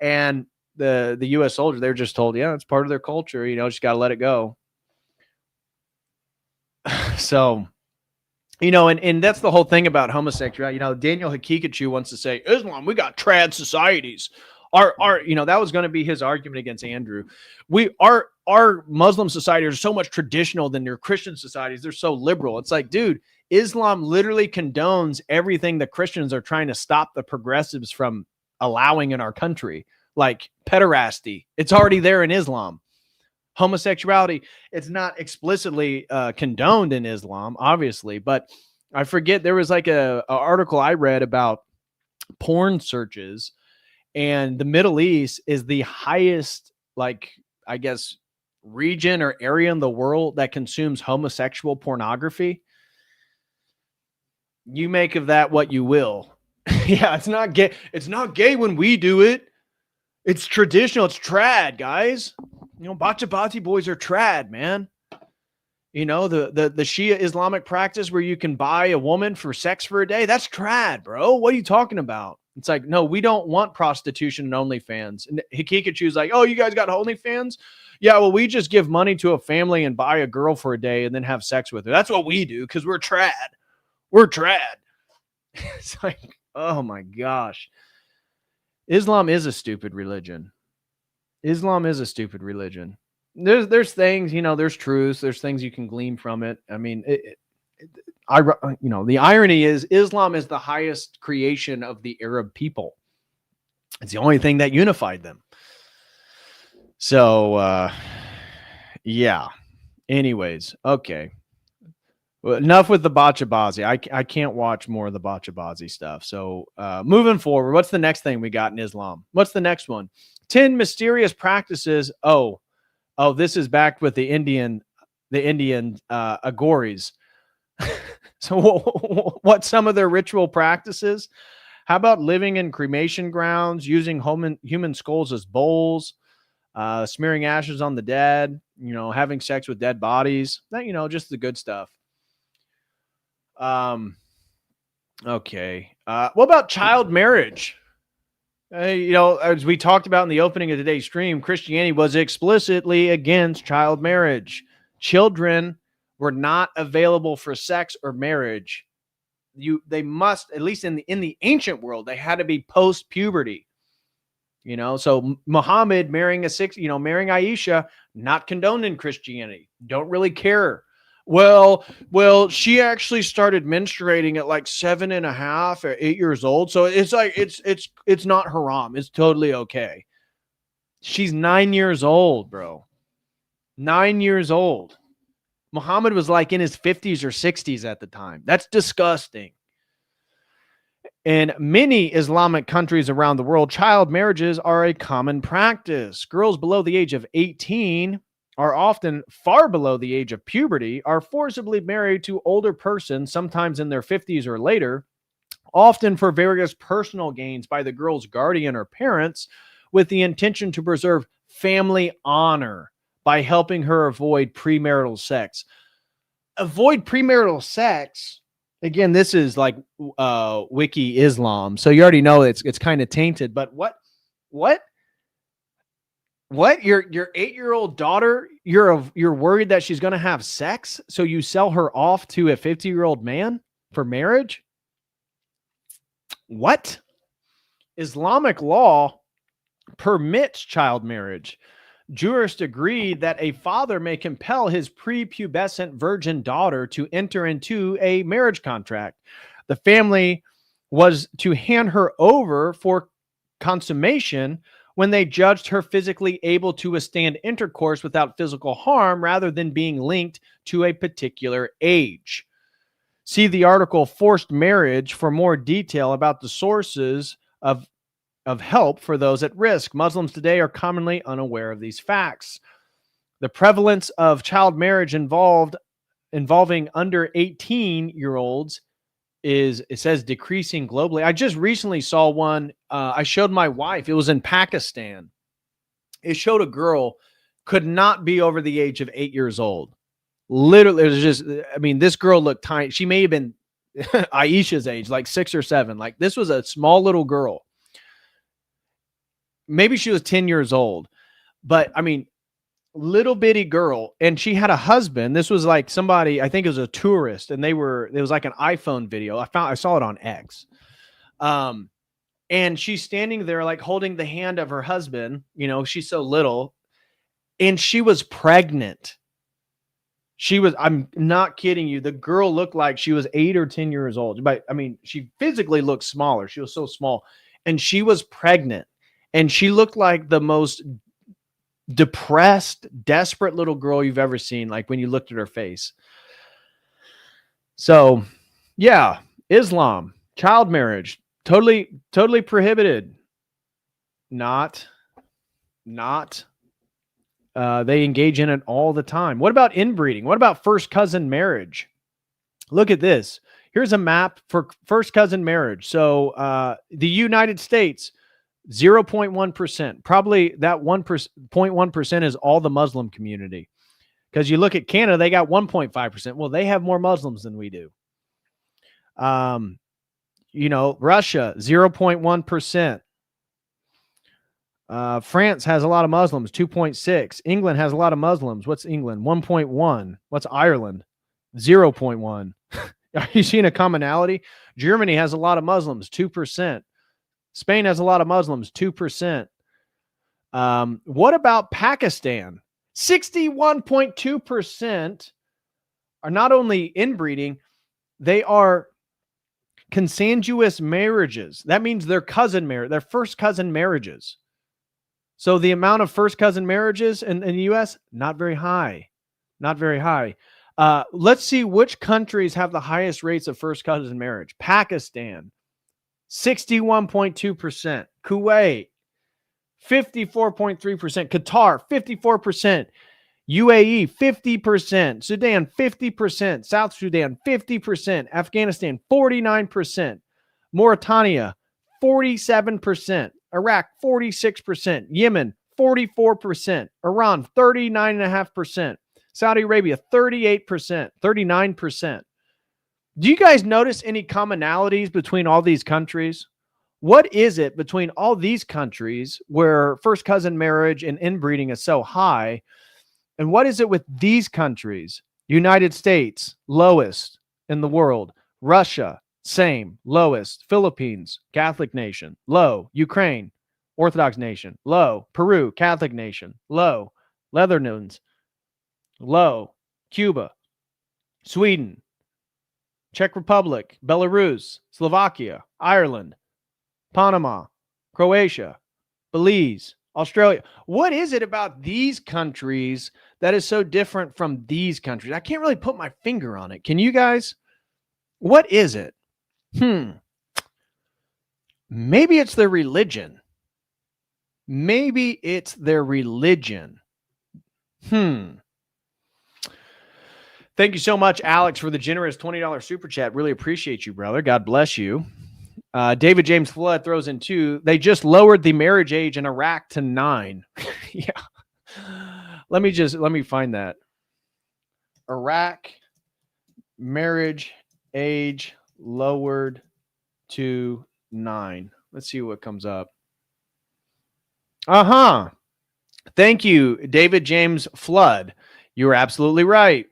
[SPEAKER 2] And the U.S. soldiers, they're just told, yeah, it's part of their culture. Just got to let it go. So, and that's the whole thing about homosexuality. Daniel Hakikachu wants to say, Islam, we got trad societies. That was going to be his argument against Andrew. Our Muslim society are so much traditional than your Christian societies. They're so liberal. It's like, dude, Islam literally condones everything the Christians are trying to stop the progressives from allowing in our country, like pederasty. It's already there in Islam. Homosexuality, it's not explicitly condoned in Islam, obviously, but I forget, there was like a article I read about porn searches, and the Middle East is the highest, like, I guess, region or area in the world that consumes homosexual pornography. You make of that what you will. Yeah, it's not gay. It's not gay when we do it. It's traditional. It's trad, guys. You know, Bacha Bati boys are trad, man. You know, the Shia Islamic practice where you can buy a woman for sex for a day. That's trad, bro. What are you talking about? It's like, no, we don't want prostitution and OnlyFans. And Hikikachu's like, oh, you guys got OnlyFans? Yeah, well, we just give money to a family and buy a girl for a day and then have sex with her. That's what we do because we're trad. We're trad. It's like, oh my gosh. Islam is a stupid religion. Islam is a stupid religion. There's things, you know, there's truths, there's things you can glean from it. I mean, the irony is Islam is the highest creation of the Arab people. It's the only thing that unified them. So, yeah. Anyways, okay. Well, enough with the Bachabazi. I can't watch more of the Bachabazi stuff. So, moving forward, what's the next thing we got in Islam? What's the next one? 10 mysterious practices. Oh, this is back with the Indian Aghoris. So what's some of their ritual practices? How about living in cremation grounds, using human skulls as bowls, smearing ashes on the dead, you know, having sex with dead bodies, that, you know, just the good stuff. Okay. What about child marriage? You know, as we talked about in the opening of today's stream, Christianity was explicitly against child marriage. Children were not available for sex or marriage. They must, at least in the ancient world, they had to be post-puberty. You know, so Muhammad marrying marrying Aisha, not condoned in Christianity. Don't really care. Well, she actually started menstruating at like 7.5 or 8 years old. So it's like, it's not haram. It's totally okay. She's 9 years old, bro. 9 years old. Muhammad was like in his 50s or 60s at the time. That's disgusting. In many Islamic countries around the world, child marriages are a common practice. Girls below the age of 18 are often far below the age of puberty, are forcibly married to older persons, sometimes in their 50s or later, often for various personal gains by the girl's guardian or parents, with the intention to preserve family honor by helping her avoid premarital sex. Avoid premarital sex. Again, this is like Wiki Islam, so you already know it's kind of tainted. But what? Your 8-year-old daughter? You're worried that she's going to have sex, so you sell her off to a 50-year-old man for marriage? What? Islamic law permits child marriage. Jurists agreed that a father may compel his prepubescent virgin daughter to enter into a marriage contract. The family was to hand her over for consummation when they judged her physically able to withstand intercourse without physical harm rather than being linked to a particular age. See the article Forced Marriage for more detail about the sources of help for those at risk. Muslims today are commonly unaware of these facts. The prevalence of child marriage involving under 18-year-olds is, it says, decreasing globally. I just recently saw one. I showed my wife. It was in Pakistan. It showed a girl could not be over the age of 8 years old. Literally, it was just, I mean, this girl looked tiny. She may have been Aisha's age, like 6 or 7. Like, this was a small little girl. Maybe she was 10 years old, but I mean, little bitty girl. And she had a husband. This was like somebody, I think it was a tourist, and it was like an iPhone video. I saw it on X. And she's standing there like holding the hand of her husband. You know, she's so little, and she was pregnant. I'm not kidding you. The girl looked like she was 8 or 10 years old. But I mean, she physically looked smaller. She was so small, and she was pregnant. And she looked like the most depressed, desperate little girl you've ever seen, like when you looked at her face. So, yeah, Islam, child marriage, totally prohibited. Not. They engage in it all the time. What about inbreeding? What about first cousin marriage? Look at this. Here's a map for first cousin marriage. So the United States, 0.1%. Probably that 0.1% is all the Muslim community. Because you look at Canada, they got 1.5%. Well, they have more Muslims than we do. Russia, 0.1%. France has a lot of Muslims, 2.6. England has a lot of Muslims. What's England? 1.1. What's Ireland? 0.1. Are you seeing a commonality? Germany has a lot of Muslims, 2%. Spain has a lot of Muslims, 2%. What about Pakistan? 61.2% are not only inbreeding, they are consanguineous marriages. That means they're first cousin marriages. So the amount of first cousin marriages in the U.S., not very high. Not very high. Let's see which countries have the highest rates of first cousin marriage. Pakistan, 61.2%. Kuwait, 54.3%. Qatar, 54%. UAE, 50%. Sudan, 50%. South Sudan, 50%. Afghanistan, 49%. Mauritania, 47%. Iraq, 46%. Yemen, 44%. Iran, 39.5%. Saudi Arabia, 38%. 39%. Do you guys notice any commonalities between all these countries? What is it between all these countries where first cousin marriage and inbreeding is so high? And what is it with these countries? United States, lowest in the world. Russia, same, lowest. Philippines, Catholic nation, low. Ukraine, Orthodox nation, low. Peru, Catholic nation, low. Netherlands, low. Cuba, Sweden, Czech Republic, Belarus, Slovakia, Ireland, Panama, Croatia, Belize, Australia. What is it about these countries that is so different from these countries? I can't really put my finger on it. Can you guys? What is it? Maybe it's their religion. Maybe it's their religion. Thank you so much, Alex, for the generous $20 super chat. Really appreciate you, brother. God bless you. David James Flood throws in 2. They just lowered the marriage age in Iraq to 9. Yeah. Let me find that. Iraq marriage age lowered to 9. Let's see what comes up. Thank you, David James Flood. You were absolutely right.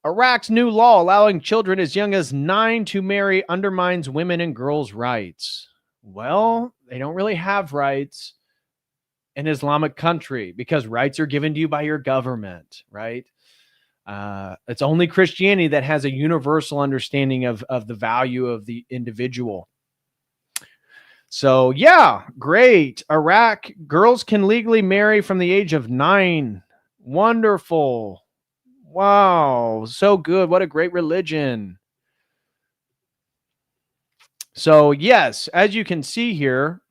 [SPEAKER 2] Iraq's new law allowing children as young as 9 to marry undermines women and girls' rights. Well, they don't really have rights in an Islamic country because rights are given to you by your government, right? It's only Christianity that has a universal understanding of the value of the individual. So, yeah, great. Iraq, girls can legally marry from the age of 9. Wonderful. Wow, so good. What a great religion. So, yes, as you can see here,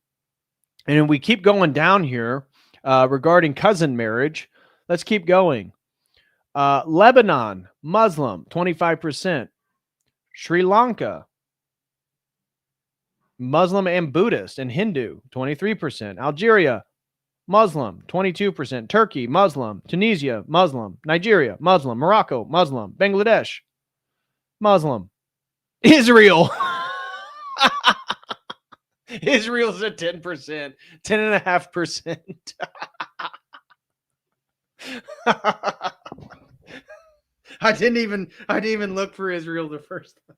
[SPEAKER 2] and we keep going down here regarding cousin marriage. Let's keep going. Lebanon, Muslim, 25%. Sri Lanka, Muslim and Buddhist and Hindu, 23%. Algeria, Muslim, 22%. Turkey, Muslim. Tunisia, Muslim. Nigeria, Muslim. Morocco, Muslim. Bangladesh, Muslim. Israel. Israel's at 10%, 10.5%. I didn't even look for Israel the first time.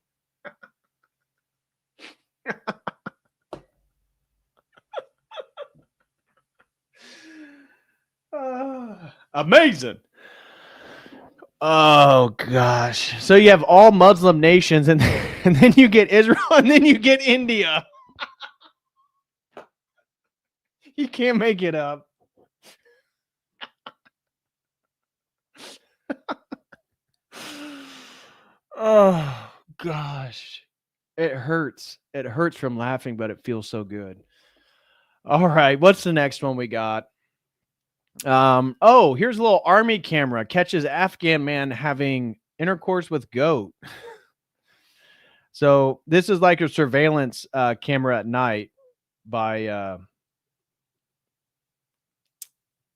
[SPEAKER 2] Amazing. Oh gosh. So you have all Muslim nations and then you get Israel and then you get India. You can't make it up. Oh gosh. It hurts. It hurts from laughing, but it feels so good. All right, what's the next one we got? Oh, here's a little army camera catches Afghan man having intercourse with goat. So this is like a surveillance camera at night by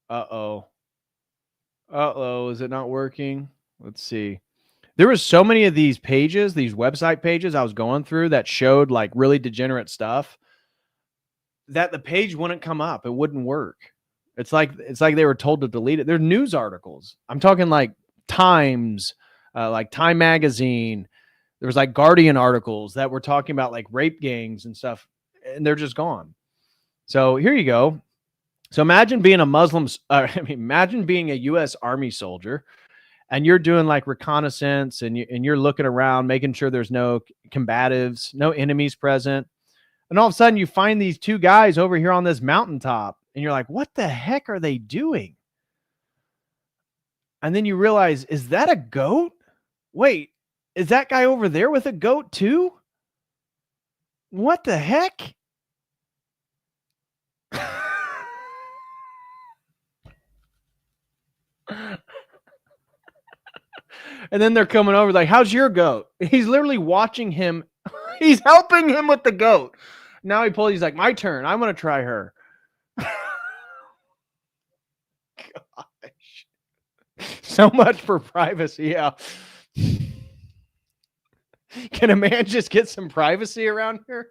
[SPEAKER 2] uh-oh. Uh-oh, is it not working? Let's see. There was so many of these pages, these website pages I was going through that showed like really degenerate stuff that the page wouldn't come up. It wouldn't work. It's like they were told to delete it. They're news articles. I'm talking like Times, like Time Magazine. There was like Guardian articles that were talking about like rape gangs and stuff, and they're just gone. So here you go. So imagine being a imagine being a U.S. Army soldier, and you're doing like reconnaissance, and you're looking around, making sure there's no combatives, no enemies present, and all of a sudden you find these two guys over here on this mountaintop, and you're like, "What the heck are they doing?" And then you realize, is that a goat? Wait, is that guy over there with a goat too? What the heck? And then they're coming over like, how's your goat? He's literally watching him. He's helping him with the goat. Now he's like, my turn. I'm going to try her. Gosh. So much for privacy. Yeah. Can a man just get some privacy around here?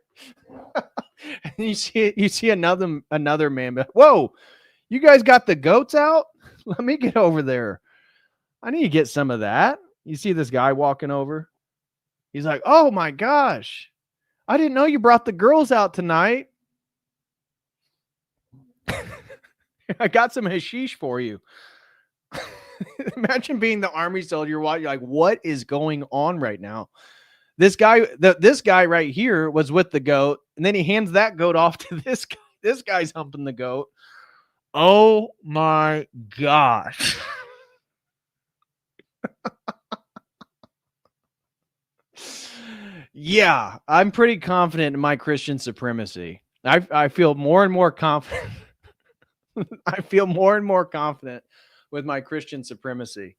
[SPEAKER 2] And you see another man. Whoa, you guys got the goats out? Let me get over there. I need to get some of that. You see this guy walking over? He's like, oh my gosh, I didn't know you brought the girls out tonight. I got some hashish for you. Imagine being the army soldier. You're like, what is going on right now? This guy right here was with the goat, and then he hands that goat off to this guy. This guy's humping the goat. Oh my gosh. Yeah, I'm pretty confident in my Christian supremacy. I feel more and more confident. I feel more and more confident with my Christian supremacy.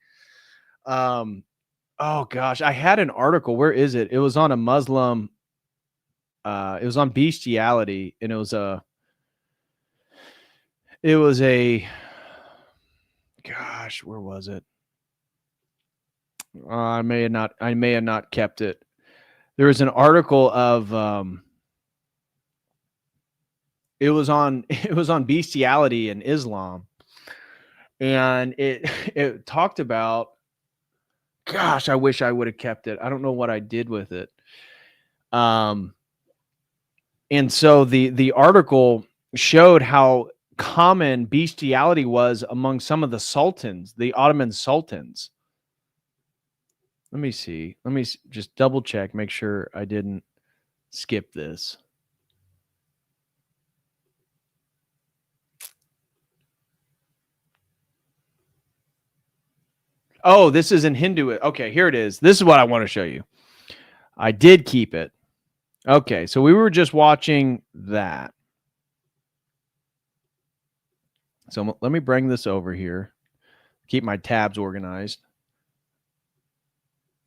[SPEAKER 2] Oh gosh, I had an article. Where is it? It was on a Muslim. It was on bestiality, and it was a. Gosh, where was it? I may have not kept it. There was an article of. It was on bestiality in Islam, and it talked about. Gosh, I wish I would have kept it. I don't know what I did with it. And so the article showed how common bestiality was among some of the sultans, the Ottoman sultans. Let me see. Let me just double check, make sure I didn't skip this. Oh, this is in Hindu. Okay, here it is. This is what I want to show you. I did keep it. Okay, so we were just watching that. So let me bring this over here. Keep my tabs organized.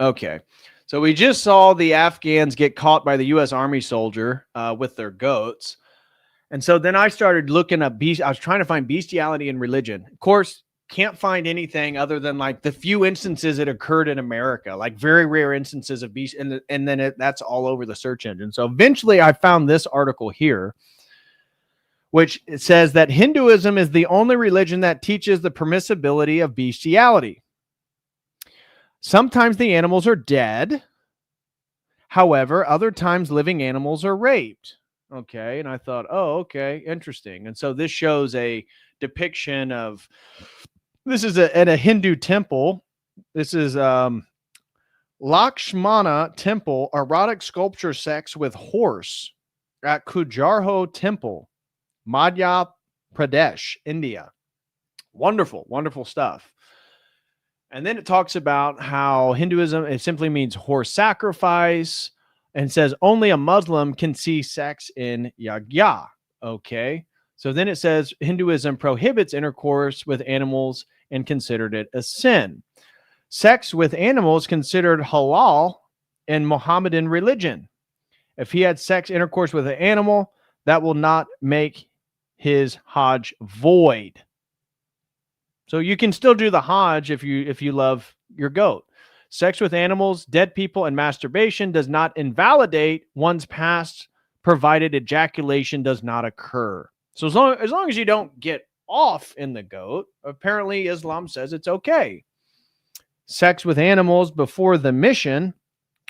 [SPEAKER 2] Okay, so we just saw the Afghans get caught by the U.S. Army soldier with their goats. And so then I started looking up I was trying to find bestiality in religion. Of course, can't find anything other than like the few instances it occurred in America, like very rare instances of beast, and then that's all over the search engine. So eventually I found this article here, which it says that Hinduism is the only religion that teaches the permissibility of bestiality. Sometimes the animals are dead. However, other times living animals are raped. Okay. And I thought, oh, okay, interesting. And so this shows a depiction of, this is at a Hindu temple. This is Lakshmana temple, erotic sculpture sex with horse at Khajuraho temple, Madhya Pradesh, India. Wonderful, wonderful stuff. And then it talks about how Hinduism, it simply means horse sacrifice, and says only a Muslim can see sex in yagya. Okay. So then it says Hinduism prohibits intercourse with animals and considered it a sin. Sex with animals considered halal in Mohammedan religion. If he had sex intercourse with an animal, that will not make his Hajj void. So you can still do the Hajj if you love your goat. Sex with animals, dead people, and masturbation does not invalidate one's past, provided ejaculation does not occur. So as long as you don't get off in the goat, apparently Islam says it's okay. Sex with animals before the mission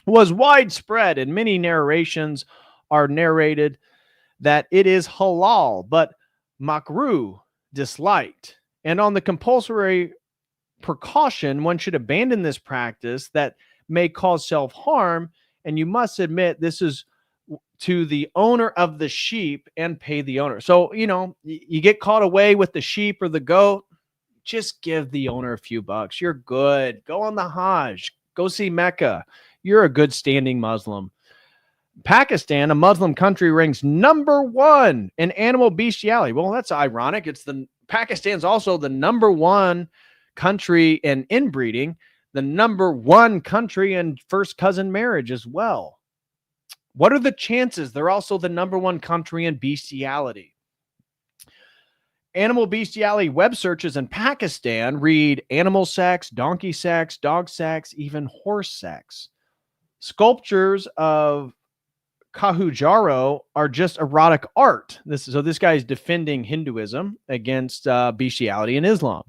[SPEAKER 2] was widespread, and many narrations are narrated that it is halal, but makruh, disliked. And on the compulsory precaution, one should abandon this practice that may cause self-harm, and you must admit this is to the owner of the sheep and pay the owner. So, you get caught away with the sheep or the goat, just give the owner a few bucks. You're good. Go on the Hajj. Go see Mecca. You're a good standing Muslim. Pakistan, a Muslim country, ranks number 1 in animal bestiality. Well, that's ironic. Pakistan's also the number 1 country in inbreeding, the number 1 country in first cousin marriage as well. What are the chances they're also the number 1 country in bestiality? Animal bestiality web searches in Pakistan read animal sex, donkey sex, dog sex, even horse sex. Sculptures of Kahujaro are just erotic art. This guy is defending Hinduism against bestiality in Islam.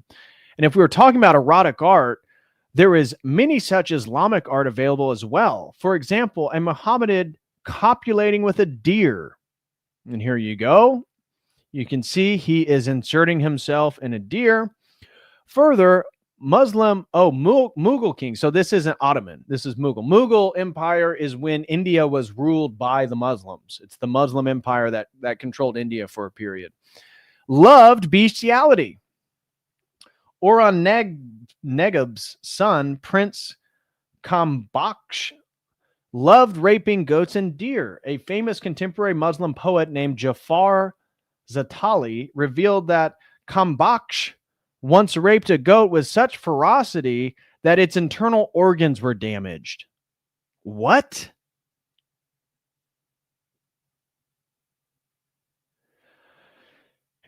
[SPEAKER 2] And if we were talking about erotic art, there is many such Islamic art available as well. For example, a Muhammadan copulating with a deer. And here you go. You can see he is inserting himself in a deer. Further, Mughal king. So this isn't Ottoman. This is Mughal. Mughal Empire is when India was ruled by the Muslims. It's the Muslim empire that controlled India for a period. Loved bestiality. Aurangzeb's son, Prince Kambaksh, loved raping goats and deer. A famous contemporary Muslim poet named Jafar Zatali revealed that Kambaksh once raped a goat with such ferocity that its internal organs were damaged. What?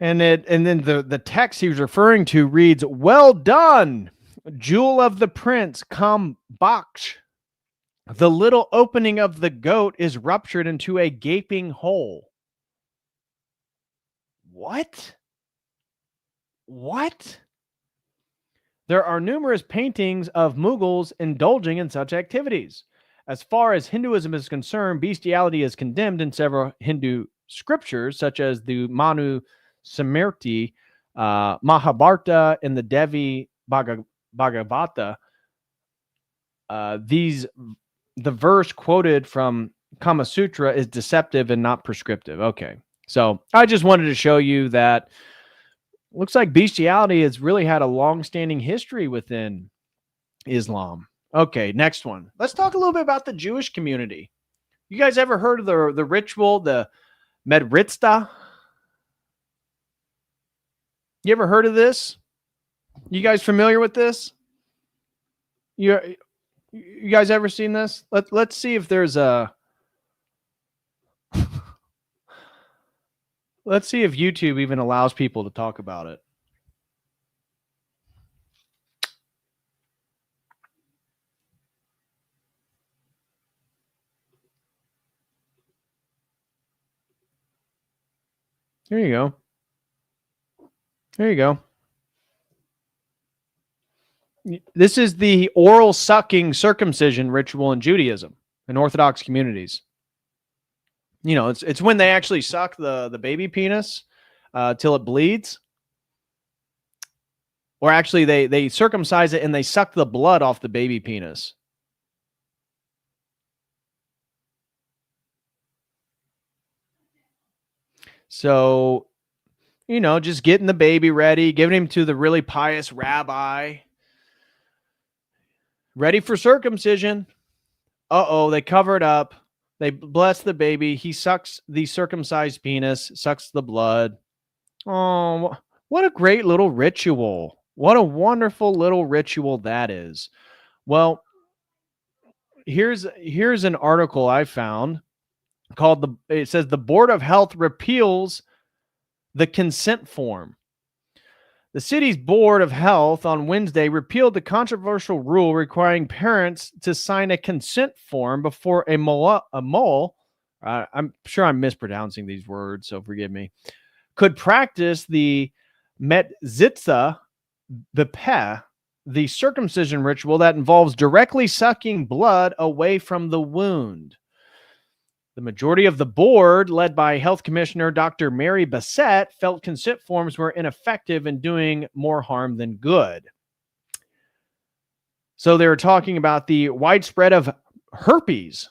[SPEAKER 2] And then the text he was referring to reads, "Well done, jewel of the prince, Kambaksh. The little opening of the goat is ruptured into a gaping hole." What? There are numerous paintings of Mughals indulging in such activities. As far as Hinduism is concerned, bestiality is condemned in several Hindu scriptures, such as the Manu Smriti, Mahabharata, and the Devi Bhagavata. The verse quoted from Kama Sutra is deceptive and not prescriptive. Okay, so I just wanted to show you that looks like bestiality has really had a long-standing history within Islam. Okay, next one. Let's talk a little bit about the Jewish community. You guys ever heard of the ritual, the Medritzta? You ever heard of this? You guys familiar with this? You guys ever seen this? Let's see if there's a... Let's see if YouTube even allows people to talk about it. Here you go. There you go. This is the oral sucking circumcision ritual in Judaism, in Orthodox communities. You know, it's when they actually suck the baby penis till it bleeds. Or actually, they circumcise it and they suck the blood off the baby penis. So, you know, just getting the baby ready, giving him to the really pious rabbi. ready for circumcision. Uh-oh, they cover it up. They bless the baby. He sucks the circumcised penis, sucks the blood. Oh, what a great little ritual. What a wonderful little ritual that is. Well, here's an article I found called it says the Board of Health repeals the consent form. The city's Board of Health on Wednesday repealed the controversial rule requiring parents to sign a consent form before a mole, I'm sure I'm mispronouncing these words, so forgive me, could practice the metzitza bepeh, the circumcision ritual that involves directly sucking blood away from the wound. The majority of the board, led by Health Commissioner Dr. Mary Bassett, felt consent forms were ineffective and doing more harm than good. So they were talking about the widespread of herpes.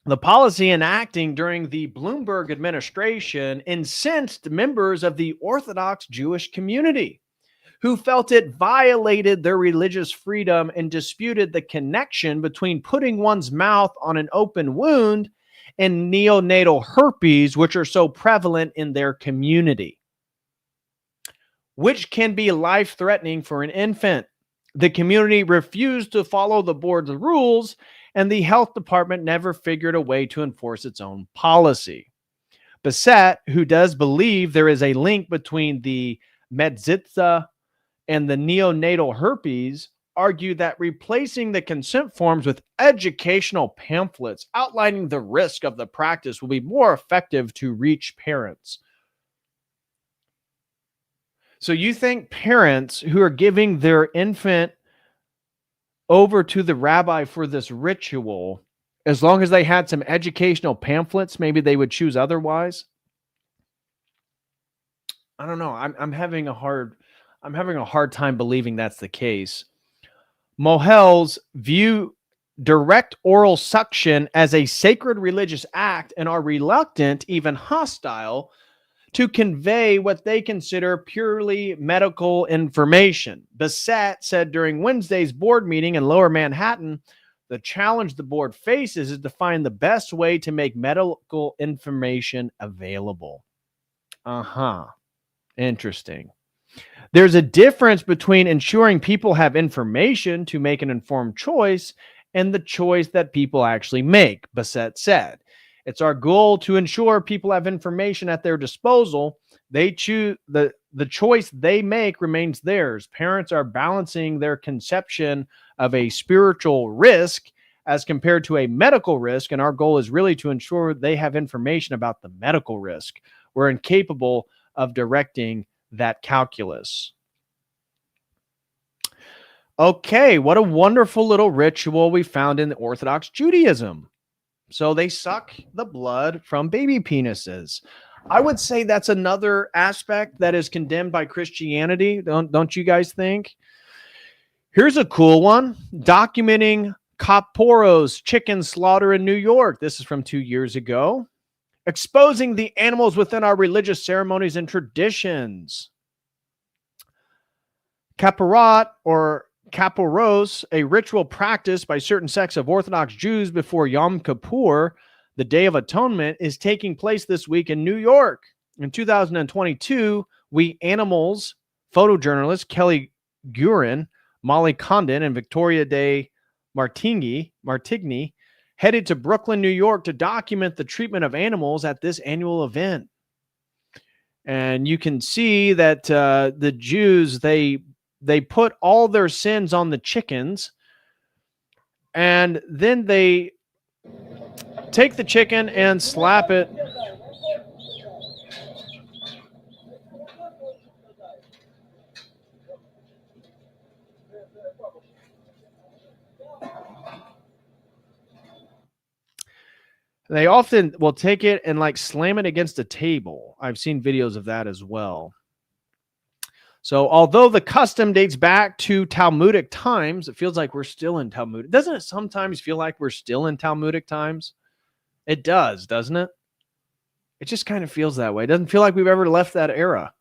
[SPEAKER 2] The policy enacting during the Bloomberg administration incensed members of the Orthodox Jewish community who felt it violated their religious freedom and disputed the connection between putting one's mouth on an open wound and neonatal herpes, which are so prevalent in their community, which can be life-threatening for an infant. The community refused to follow the board's rules, and the health department never figured a way to enforce its own policy. Bassett, who does believe there is a link between the metzitza and the neonatal herpes, argued that replacing the consent forms with educational pamphlets outlining the risk of the practice will be more effective to reach parents. So you think parents who are giving their infant over to the rabbi for this ritual, as long as they had some educational pamphlets, maybe they would choose otherwise? I don't know. I'm having a hard time believing that's the case. Mohels view direct oral suction as a sacred religious act and are reluctant, even hostile, to convey what they consider purely medical information. Bassett said during Wednesday's board meeting in Lower Manhattan, the challenge the board faces is to find the best way to make medical information available. Interesting. There's a difference between ensuring people have information to make an informed choice and the choice that people actually make, Bassett said. It's our goal to ensure people have information at their disposal. They choose the choice they make remains theirs. Parents are balancing their conception of a spiritual risk as compared to a medical risk, and our goal is really to ensure they have information about the medical risk. We're incapable of directing that calculus. Okay, what a wonderful little ritual we found in the Orthodox Judaism. So they suck the blood from baby penises. I would say that's another aspect that is condemned by Christianity. Don't you guys think? Here's a cool one, documenting Kaporo's chicken slaughter in New York. This is from 2 years ago. Exposing the animals within our religious ceremonies and traditions. Kaparat, or Kaporos, a ritual practice by certain sects of Orthodox Jews before Yom Kippur, the Day of Atonement, is taking place this week in New York. In 2022, We Animals photojournalists Kelly Gurin, Molly Condon, and Victoria de Martigny headed to Brooklyn, New York to document the treatment of animals at this annual event. And you can see that the Jews, they put all their sins on the chickens, and then they take the chicken and slap it. They often will take it and like slam it against a table. I've seen videos of that as well. So although the custom dates back to Talmudic times, it feels like we're still in Talmudic. Doesn't it sometimes feel like we're still in Talmudic times? It does, doesn't it? It just kind of feels that way. It doesn't feel like we've ever left that era.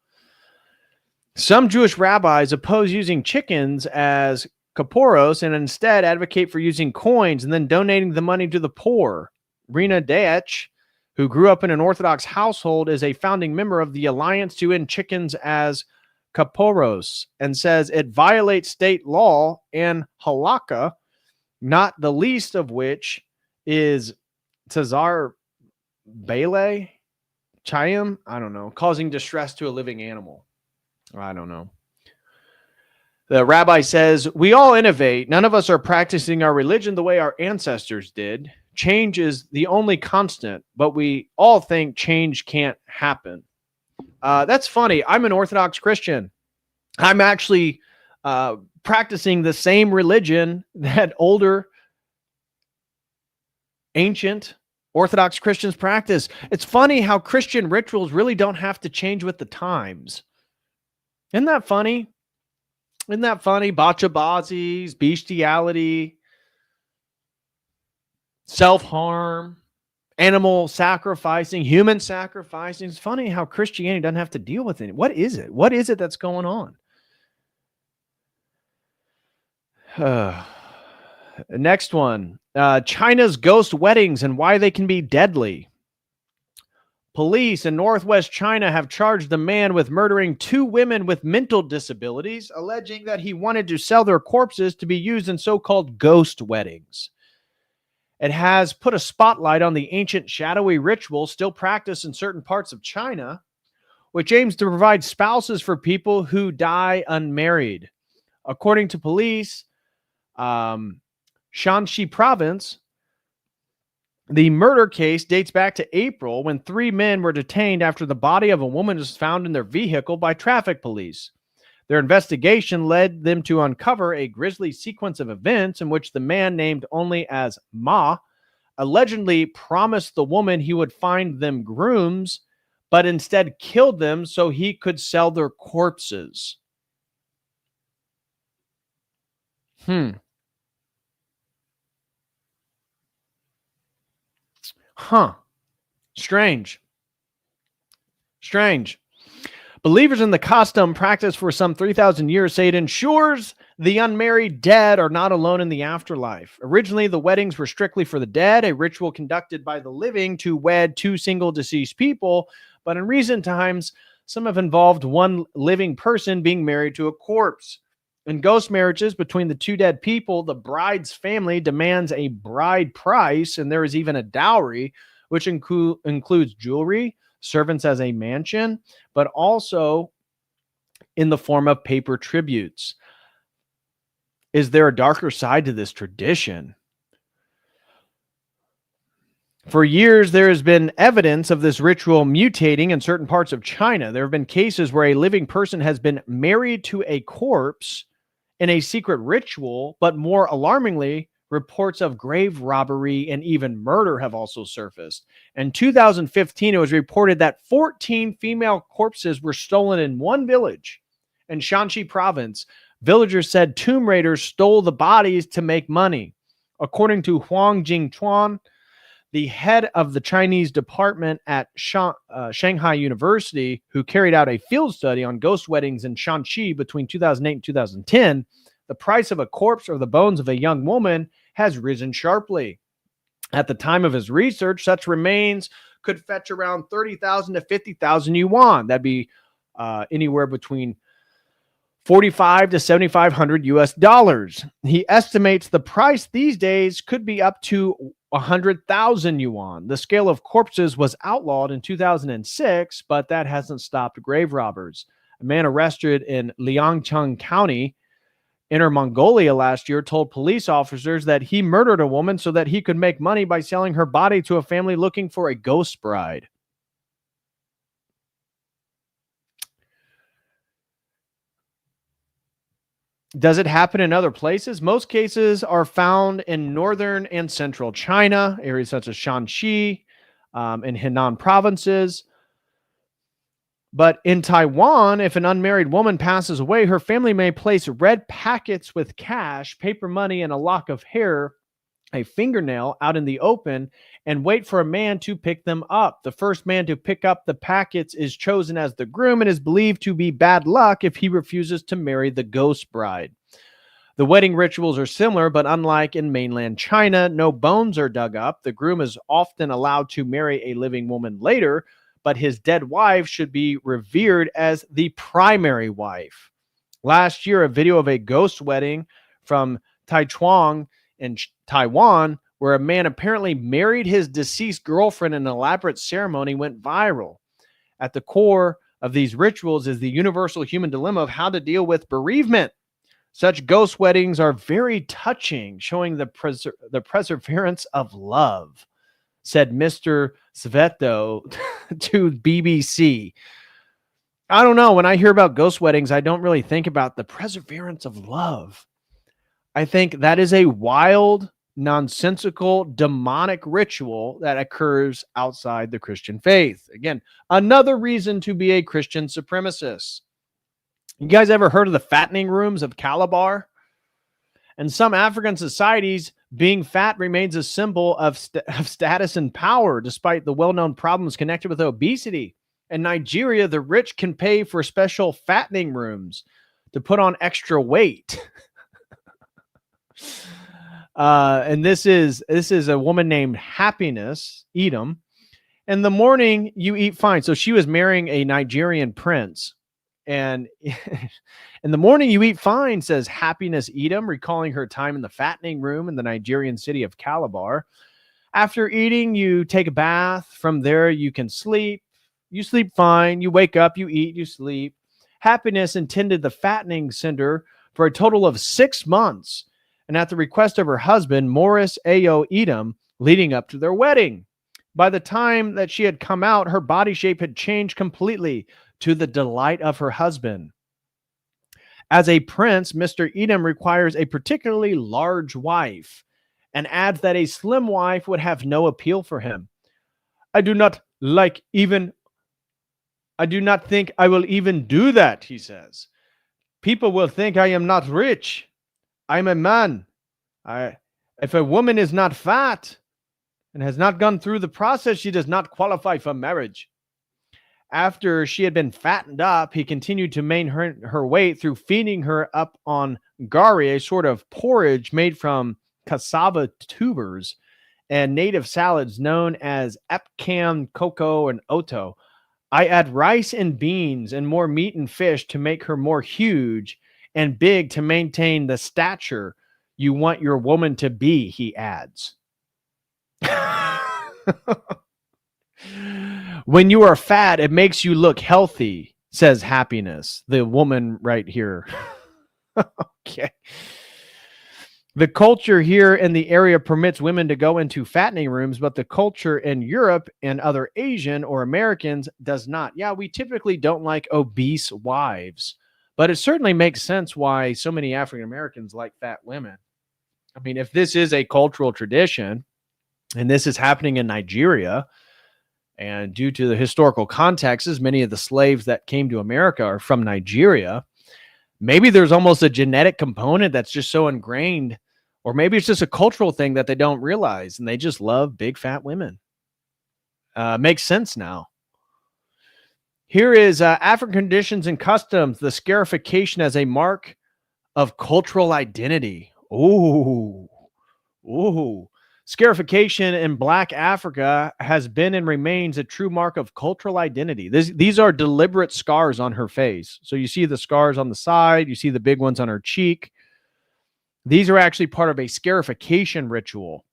[SPEAKER 2] Some Jewish rabbis oppose using chickens as Kaporos and instead advocate for using coins and then donating the money to the poor. Rena Deitch, who grew up in an Orthodox household, is a founding member of the Alliance to End Chickens as Kaporos and says it violates state law and halakha, not the least of which is Tazar Bele Chayim, I don't know, causing distress to a living animal. I don't know. The rabbi says, we all innovate. None of us are practicing our religion the way our ancestors did. Change is the only constant, but we all think change can't happen. That's funny. I'm an Orthodox Christian. I'm actually practicing the same religion that older, ancient Orthodox Christians practice. It's funny how Christian rituals really don't have to change with the times. Isn't that funny? Isn't that funny? Bachabazis, bestiality, self-harm, animal sacrificing, human sacrificing. It's funny how Christianity doesn't have to deal with it. What is it? What is it that's going on? Next one. China's ghost weddings and why they can be deadly. Police in northwest China have charged a man with murdering 2 women with mental disabilities, alleging that he wanted to sell their corpses to be used in so-called ghost weddings. It has put a spotlight on the ancient shadowy ritual still practiced in certain parts of China, which aims to provide spouses for people who die unmarried. According to police, Shanxi province, the murder case dates back to April when 3 men were detained after the body of a woman was found in their vehicle by traffic police. Their investigation led them to uncover a grisly sequence of events in which the man, named only as Ma, allegedly promised the woman he would find them grooms, but instead killed them so he could sell their corpses. Strange. Believers in the custom practiced for some 3,000 years say it ensures the unmarried dead are not alone in the afterlife. Originally, the weddings were strictly for the dead, a ritual conducted by the living to wed 2 single deceased people, but in recent times, some have involved one living person being married to a corpse. In ghost marriages between the 2 dead people, the bride's family demands a bride price, and there is even a dowry, which includes jewelry, servants as a mansion, but also in the form of paper tributes. Is there a darker side to this tradition? For years, there has been evidence of this ritual mutating in certain parts of China. There have been cases where a living person has been married to a corpse in a secret ritual, but more alarmingly, reports of grave robbery and even murder have also surfaced. In 2015, it was reported that 14 female corpses were stolen in one village in Shanxi province. Villagers said tomb raiders stole the bodies to make money. According to Huang Jingchuan, the head of the Chinese department at Shanghai University, who carried out a field study on ghost weddings in Shanxi between 2008 and 2010, the price of a corpse or the bones of a young woman has risen sharply. At the time of his research, such remains could fetch around 30,000 to 50,000 yuan. That'd be anywhere between 45 to 7,500 US dollars. He estimates the price these days could be up to 100,000 yuan. The scale of corpses was outlawed in 2006, but that hasn't stopped grave robbers. A man arrested in Liangcheng County, Inner Mongolia last year, told police officers that he murdered a woman so that he could make money by selling her body to a family looking for a ghost bride. Does it happen in other places? Most cases are found in northern and central China, areas such as Shanxi and Henan provinces. But in Taiwan, if an unmarried woman passes away, her family may place red packets with cash, paper money, and a lock of hair, a fingernail, out in the open and wait for a man to pick them up. The first man to pick up the packets is chosen as the groom and is believed to be bad luck if he refuses to marry the ghost bride. The wedding rituals are similar, but unlike in mainland China, no bones are dug up. The groom is often allowed to marry a living woman later, but his dead wife should be revered as the primary wife. Last year, a video of a ghost wedding from Taichung in Taiwan, where a man apparently married his deceased girlfriend in an elaborate ceremony, went viral. At the core of these rituals is the universal human dilemma of how to deal with bereavement. Such ghost weddings are very touching, showing the perseverance of love, said Mr. Sveto to BBC. I don't know. When I hear about ghost weddings, I don't really think about the perseverance of love. I think that is a wild, nonsensical, demonic ritual that occurs outside the Christian faith. Again, another reason to be a Christian supremacist. You guys ever heard of the fattening rooms of Calabar? In some African societies, being fat remains a symbol of status and power, despite the well-known problems connected with obesity. In Nigeria, the rich can pay for special fattening rooms to put on extra weight. And this is a woman named Happiness Edom. In the morning, you eat fine. So she was marrying a Nigerian prince. And in the morning, you eat fine, says Happiness Edom, recalling her time in the fattening room in the Nigerian city of Calabar. After eating, you take a bath. From there, you can sleep. You sleep fine. You wake up, you eat, you sleep. Happiness intended the fattening center for a total of 6 months, and at the request of her husband, Morris Ayo Edom, leading up to their wedding. By the time that she had come out, her body shape had changed completely to the delight of her husband. As a prince, Mr. Edom requires a particularly large wife and adds that a slim wife would have no appeal for him. I do not think I will even do that, he says. People will think I am not rich. I'm a man. If a woman is not fat and has not gone through the process, she does not qualify for marriage. After she had been fattened up, he continued to maintain her weight through feeding her up on gari, a sort of porridge made from cassava tubers, and native salads known as epcam, cocoa, and oto. I add rice and beans and more meat and fish to make her more huge and big to maintain the stature you want your woman to be, he adds. When you are fat, it makes you look healthy, says Happiness, the woman right here. Okay. The culture here in the area permits women to go into fattening rooms, but the culture in Europe and other Asian or Americans does not. Yeah, we typically don't like obese wives, but it certainly makes sense why so many African Americans like fat women. I mean, if this is a cultural tradition and this is happening in Nigeria, and due to the historical contexts, many of the slaves that came to America are from Nigeria, maybe there's almost a genetic component that's just so ingrained, or maybe it's just a cultural thing that they don't realize, and they just love big fat women. Makes sense now. Here is African traditions and customs, the scarification as a mark of cultural identity. Ooh. Scarification in Black Africa has been and remains a true mark of cultural identity. These are deliberate scars on her face. So you see the scars on the side, you see the big ones on her cheek. These are actually part of a scarification ritual.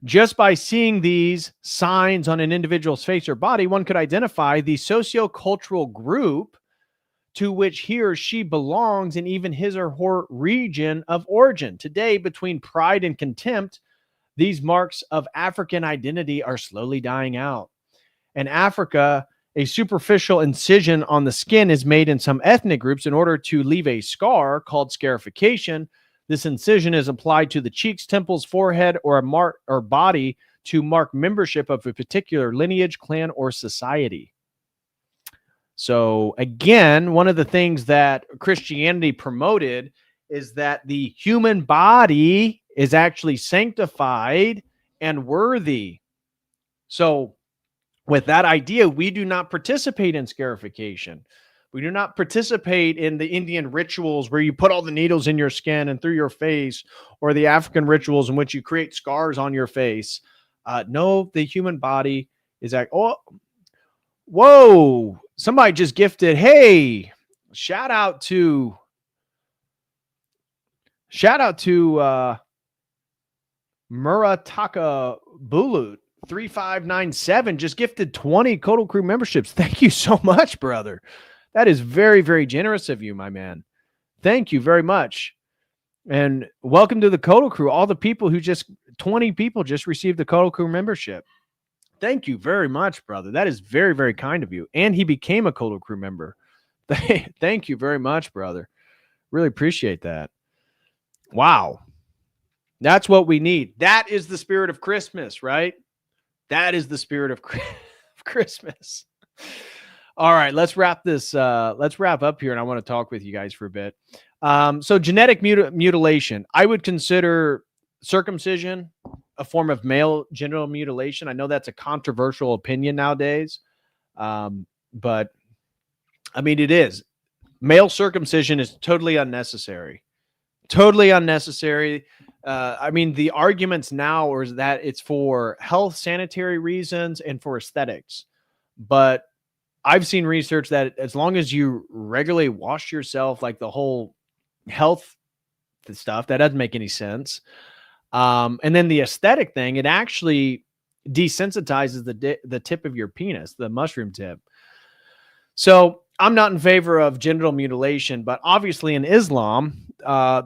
[SPEAKER 2] Just by seeing these signs on an individual's face or body, one could identify the sociocultural group to which he or she belongs and even his or her region of origin. Today, between pride and contempt, these marks of African identity are slowly dying out. In Africa, a superficial incision on the skin is made in some ethnic groups in order to leave a scar called scarification. This incision is applied to the cheeks, temples, forehead, or body to mark membership of a particular lineage, clan, or society. So again, one of the things that Christianity promoted is that the human body is actually sanctified and worthy. So with that idea, we do not participate in scarification. We do not participate in the Indian rituals where you put all the needles in your skin and through your face, or the African rituals in which you create scars on your face. No, the human body is like, oh, whoa, somebody just gifted. Hey, shout out to Murataka Bulut 3597 just gifted 20 Kodal Crew memberships. Thank you so much, brother. That is very, very generous of you, my man. Thank you very much. And welcome to the Kodal Crew. All the people 20 people just received the Kodal Crew membership. Thank you very much, brother. That is very, very kind of you. And he became a Kodal Crew member. Thank you very much, brother. Really appreciate that. Wow. That's what we need. That is the spirit of Christmas, right? That is the spirit of Christmas. All right, let's wrap this. Let's wrap up here, and I want to talk with you guys for a bit. So genetic mutilation. I would consider circumcision a form of male genital mutilation. I know that's a controversial opinion nowadays, but I mean, it is. Male circumcision is totally unnecessary. Totally unnecessary. I mean, the arguments now is that it's for health, sanitary reasons, and for aesthetics. But I've seen research that as long as you regularly wash yourself, like the whole health stuff, that doesn't make any sense. And then the aesthetic thing, it actually desensitizes the tip of your penis, the mushroom tip. So I'm not in favor of genital mutilation, but obviously in Islam,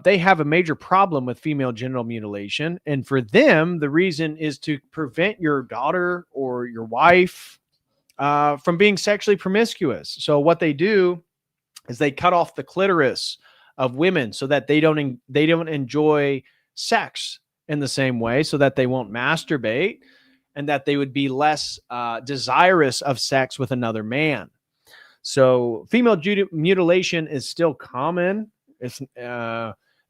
[SPEAKER 2] they have a major problem with female genital mutilation. And for them, the reason is to prevent your daughter or your wife from being sexually promiscuous. So what they do is they cut off the clitoris of women so that they don't enjoy sex in the same way, so that they won't masturbate and that they would be less desirous of sex with another man. So female mutilation is still common. It's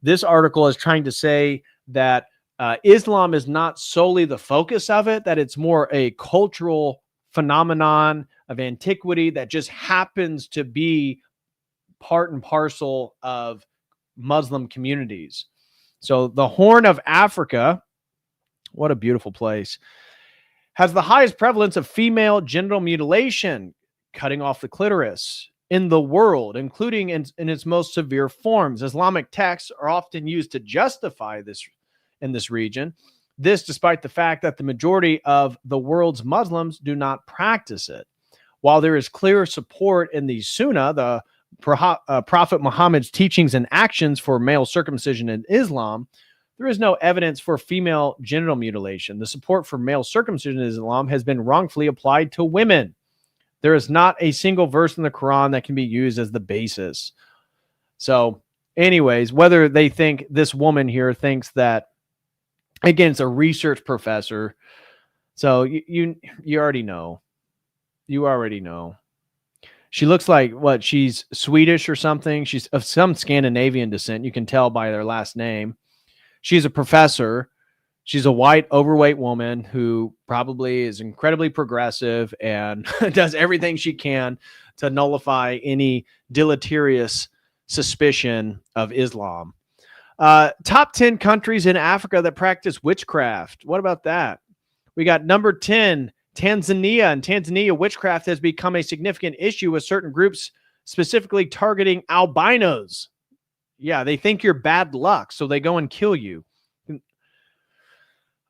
[SPEAKER 2] this article is trying to say that Islam is not solely the focus of it, that it's more a cultural phenomenon of antiquity that just happens to be part and parcel of Muslim communities. So the Horn of Africa, what a beautiful place, has the highest prevalence of female genital mutilation, cutting off the clitoris, in the world, including in its most severe forms. Islamic texts are often used to justify this in this region. This, despite the fact that the majority of the world's Muslims do not practice it. While there is clear support in the Sunnah, the Prophet Muhammad's teachings and actions for male circumcision in Islam, there is no evidence for female genital mutilation. The support for male circumcision in Islam has been wrongfully applied to women. There is not a single verse in the Quran that can be used as the basis. So, anyways, whether they think this woman here thinks that, again, it's a research professor. So you already know. You already know. She looks like what? She's Swedish or something. She's of some Scandinavian descent. You can tell by their last name. She's a professor. She's a white, overweight woman who probably is incredibly progressive and does everything she can to nullify any deleterious suspicion of Islam. Top 10 countries in Africa that practice witchcraft. What about that? We got number 10, Tanzania. In Tanzania, witchcraft has become a significant issue with certain groups specifically targeting albinos. Yeah, they think you're bad luck, so they go and kill you.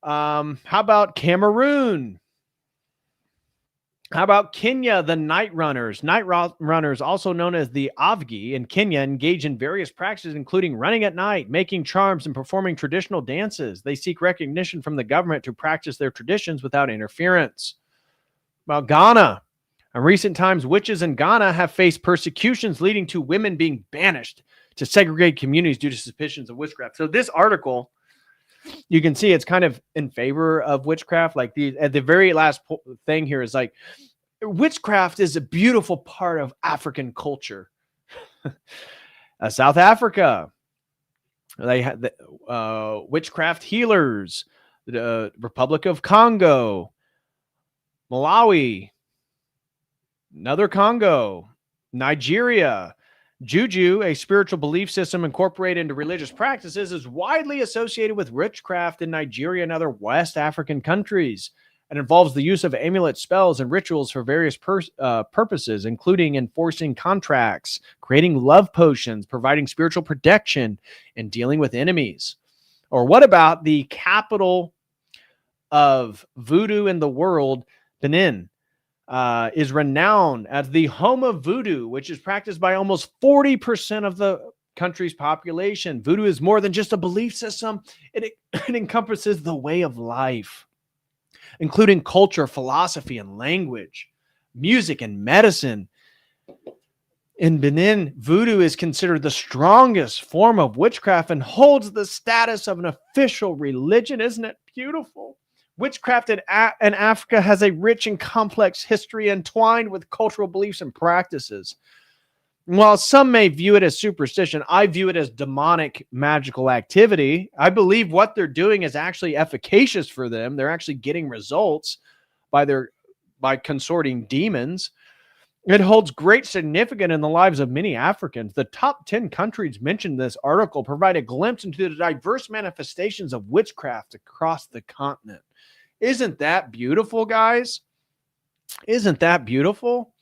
[SPEAKER 2] How about Cameroon? How about Kenya, the night runners? Night runners, also known as the Avgi in Kenya, engage in various practices, including running at night, making charms, and performing traditional dances. They seek recognition from the government to practice their traditions without interference. About Ghana. In recent times, witches in Ghana have faced persecutions leading to women being banished to segregated communities due to suspicions of witchcraft. So this article, you can see it's kind of in favor of witchcraft. Like at the very last thing here is like, witchcraft is a beautiful part of African culture. South Africa, they had the witchcraft healers. The Republic of Congo, Malawi, another Congo, Nigeria. Juju, a spiritual belief system incorporated into religious practices, is widely associated with witchcraft in Nigeria and other West African countries, and involves the use of amulet spells and rituals for various purposes, including enforcing contracts, creating love potions, providing spiritual protection, and dealing with enemies. Or what about the capital of voodoo in the world, Benin? Is renowned as the home of voodoo, which is practiced by almost 40% of the country's population. Voodoo is more than just a belief system. It encompasses the way of life, including culture, philosophy, and language, music, and medicine. In Benin, voodoo is considered the strongest form of witchcraft and holds the status of an official religion. Isn't it beautiful? Witchcraft in Africa has a rich and complex history entwined with cultural beliefs and practices. While some may view it as superstition, I view it as demonic magical activity. I believe what they're doing is actually efficacious for them. They're actually getting results by consorting demons. It holds great significance in the lives of many Africans. The top 10 countries mentioned in this article provide a glimpse into the diverse manifestations of witchcraft across the continent. Isn't that beautiful, guys? Isn't that beautiful?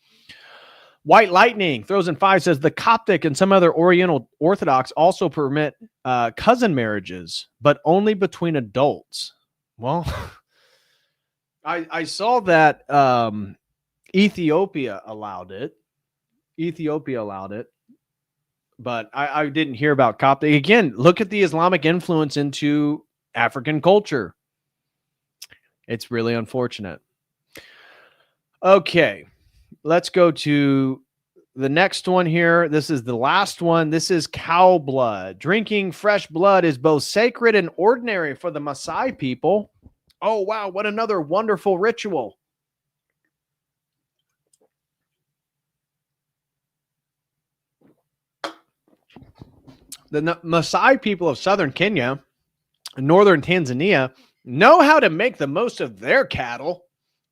[SPEAKER 2] White Lightning throws in 5, says the Coptic and some other Oriental Orthodox also permit cousin marriages, but only between adults. Well, I saw that Ethiopia allowed it. But I didn't hear about Coptic. Again, look at the Islamic influence into African culture. It's really unfortunate. Okay, let's go to the next one here. This is the last one. This is cow blood. Drinking fresh blood is both sacred and ordinary for the Maasai people. Oh, wow, what another wonderful ritual. The Maasai people of southern Kenya and northern Tanzania know how to make the most of their cattle.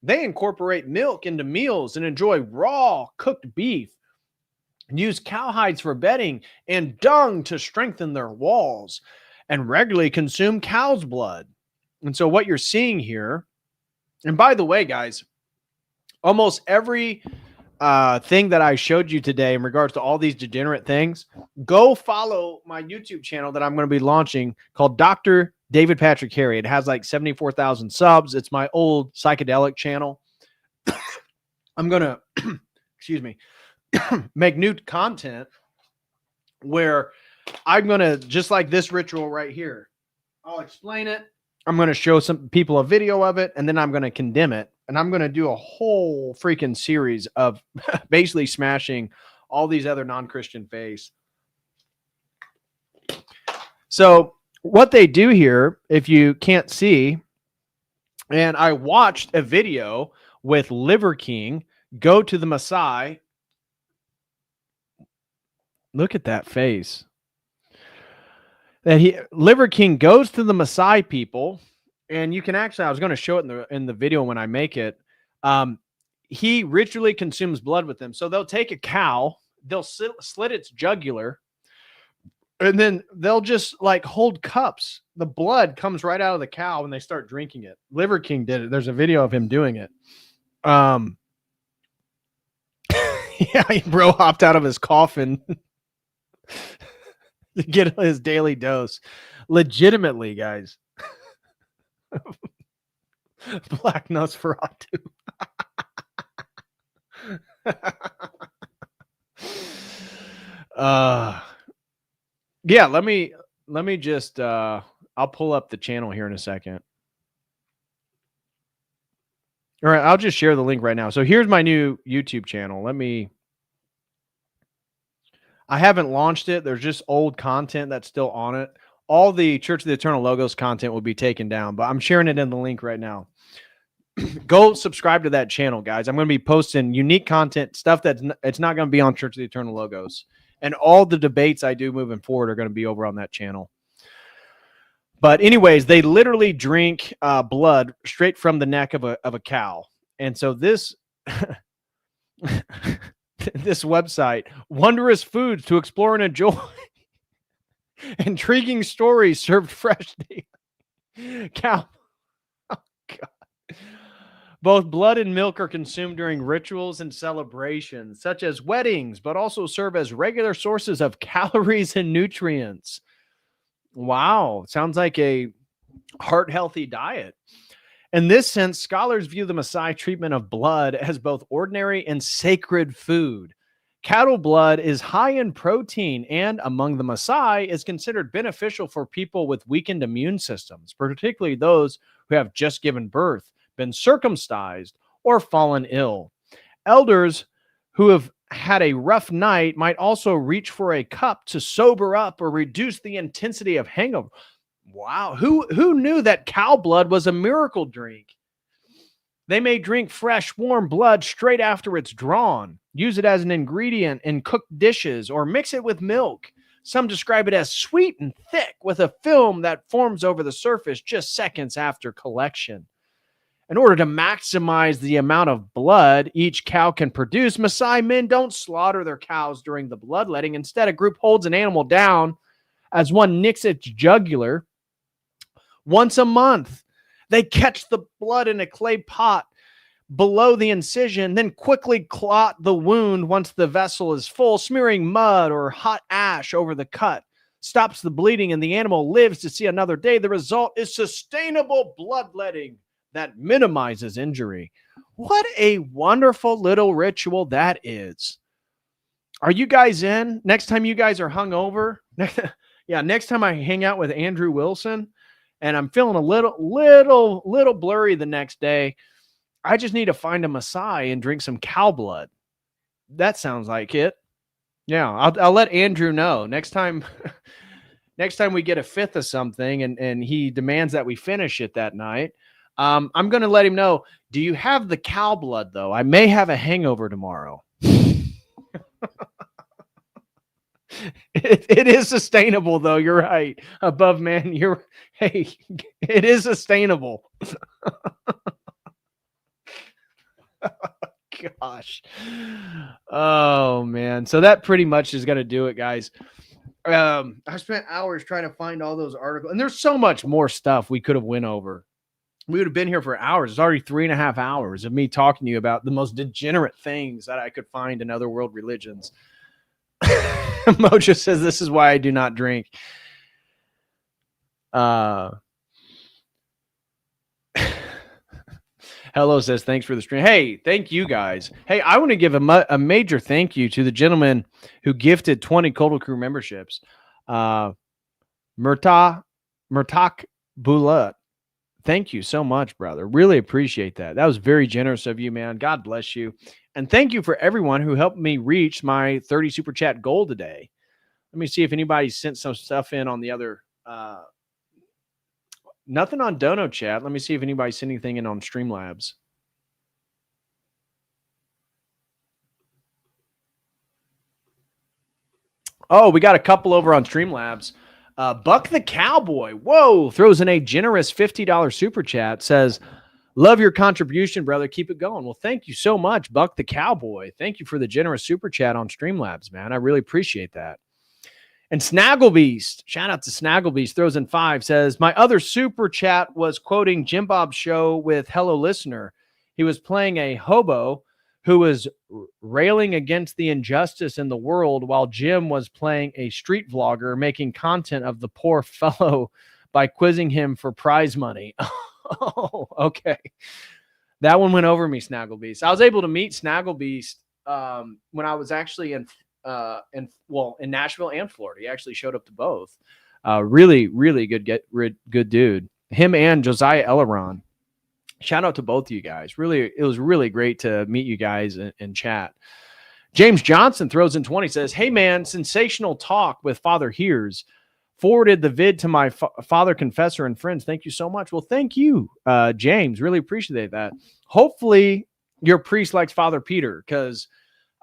[SPEAKER 2] They incorporate milk into meals and enjoy raw cooked beef, and use cowhides for bedding and dung to strengthen their walls, and regularly consume cow's blood. And so what you're seeing here, and by the way, guys, almost every thing that I showed you today in regards to all these degenerate things, go follow my YouTube channel that I'm going to be launching called Dr. David Patrick Harry. It has like 74,000 subs. It's my old psychedelic channel. I'm going to, excuse me, make new content where I'm going to, just like this ritual right here, I'll explain it. I'm going to show some people a video of it, and then I'm going to condemn it. And I'm going to do a whole freaking series of basically smashing all these other non-Christian faiths. So what they do here, if you can't see, and I watched a video with Liver King go to the Maasai. Look at that face. Liver King goes to the Maasai people, and you can actually, I was going to show it in the video when I make it. He ritually consumes blood with them. So they'll take a cow, they'll slit its jugular, and then they'll just like hold cups. The blood comes right out of the cow when they start drinking it. Liver King did it. There's a video of him doing it. Yeah, bro hopped out of his coffin to get his daily dose. Legitimately, guys. Black Nosferatu. Yeah, let me just I'll pull up the channel here in a second. All right, I'll just share the link right now. So here's my new YouTube channel. I haven't launched it. There's just old content that's still on it. All the Church of the Eternal Logos content will be taken down, but I'm sharing it in the link right now. Go subscribe to that channel, guys. I'm going to be posting unique content, stuff it's not going to be on Church of the Eternal Logos. And all the debates I do moving forward are going to be over on that channel. But anyways, they literally drink blood straight from the neck of a cow. And so this this website, wondrous foods to explore and enjoy. Intriguing stories served fresh daily. Cow. Oh, God. Both blood and milk are consumed during rituals and celebrations, such as weddings, but also serve as regular sources of calories and nutrients. Wow. Sounds like a heart-healthy diet. In this sense, scholars view the Maasai treatment of blood as both ordinary and sacred food. Cattle blood is high in protein and, among the Maasai, is considered beneficial for people with weakened immune systems, particularly those who have just given birth, been circumcised, or fallen ill. Elders who have had a rough night might also reach for a cup to sober up or reduce the intensity of hangover. Wow, who knew that cow blood was a miracle drink? They may drink fresh, warm blood straight after it's drawn, use it as an ingredient in cooked dishes, or mix it with milk. Some describe it as sweet and thick with a film that forms over the surface just seconds after collection. In order to maximize the amount of blood each cow can produce, Maasai men don't slaughter their cows during the bloodletting. Instead, a group holds an animal down as one nicks its jugular. Once a month, they catch the blood in a clay pot below the incision, then quickly clot the wound once the vessel is full, smearing mud or hot ash over the cut. Stops the bleeding and the animal lives to see another day. The result is sustainable bloodletting that minimizes injury. What a wonderful little ritual that is. Are you guys in? Next time you guys are hungover, next time I hang out with Andrew Wilson and I'm feeling a little blurry the next day, I just need to find a Maasai and drink some cow blood. That sounds like it. Yeah, I'll let Andrew know next time. Next time we get a fifth of something and he demands that we finish it that night, I'm going to let him know. Do you have the cow blood, though? I may have a hangover tomorrow. It is sustainable, though. You're right. Above man, hey, it is sustainable. Gosh. Oh, man. So that pretty much is going to do it, guys. I spent hours trying to find all those articles, and there's so much more stuff we could have went over. We would have been here for hours. It's already 3.5 hours of me talking to you about the most degenerate things that I could find in other world religions. Mojo says, this is why I do not drink. Hello says, thanks for the stream. Hey, thank you guys. Hey, I want to give a major thank you to the gentleman who gifted 20 Cold Crew memberships. Murtak Bulat. Thank you so much, brother. Really appreciate that. That was very generous of you, man. God bless you. And thank you for everyone who helped me reach my 30 super chat goal today. Let me see if anybody sent some stuff in on the other. Nothing on Dono chat. Let me see if anybody sent anything in on Streamlabs. Oh, we got a couple over on Streamlabs. Buck the Cowboy, whoa, throws in a generous $50 super chat, says, love your contribution, brother. Keep it going. Well, thank you so much, Buck the Cowboy. Thank you for the generous super chat on Streamlabs, man. I really appreciate that. And Snagglebeast, shout out to Snagglebeast, throws in 5, says, my other super chat was quoting Jim Bob's show with Hello Listener. He was playing a hobo who was railing against the injustice in the world while Jim was playing a street vlogger making content of the poor fellow by quizzing him for prize money. Oh, okay. That one went over me, Snagglebeast. I was able to meet Snagglebeast when I was actually in Nashville and Florida. He actually showed up to both. Really, really good dude. Him and Josiah Elleron. Shout out to both of you guys. Really, it was really great to meet you guys and chat. James Johnson throws in 20, says, hey man, sensational talk with Father Hears. Forwarded the vid to my father confessor and friends. Thank you so much. Well, thank you, James. Really appreciate that. Hopefully your priest likes Father Peter, because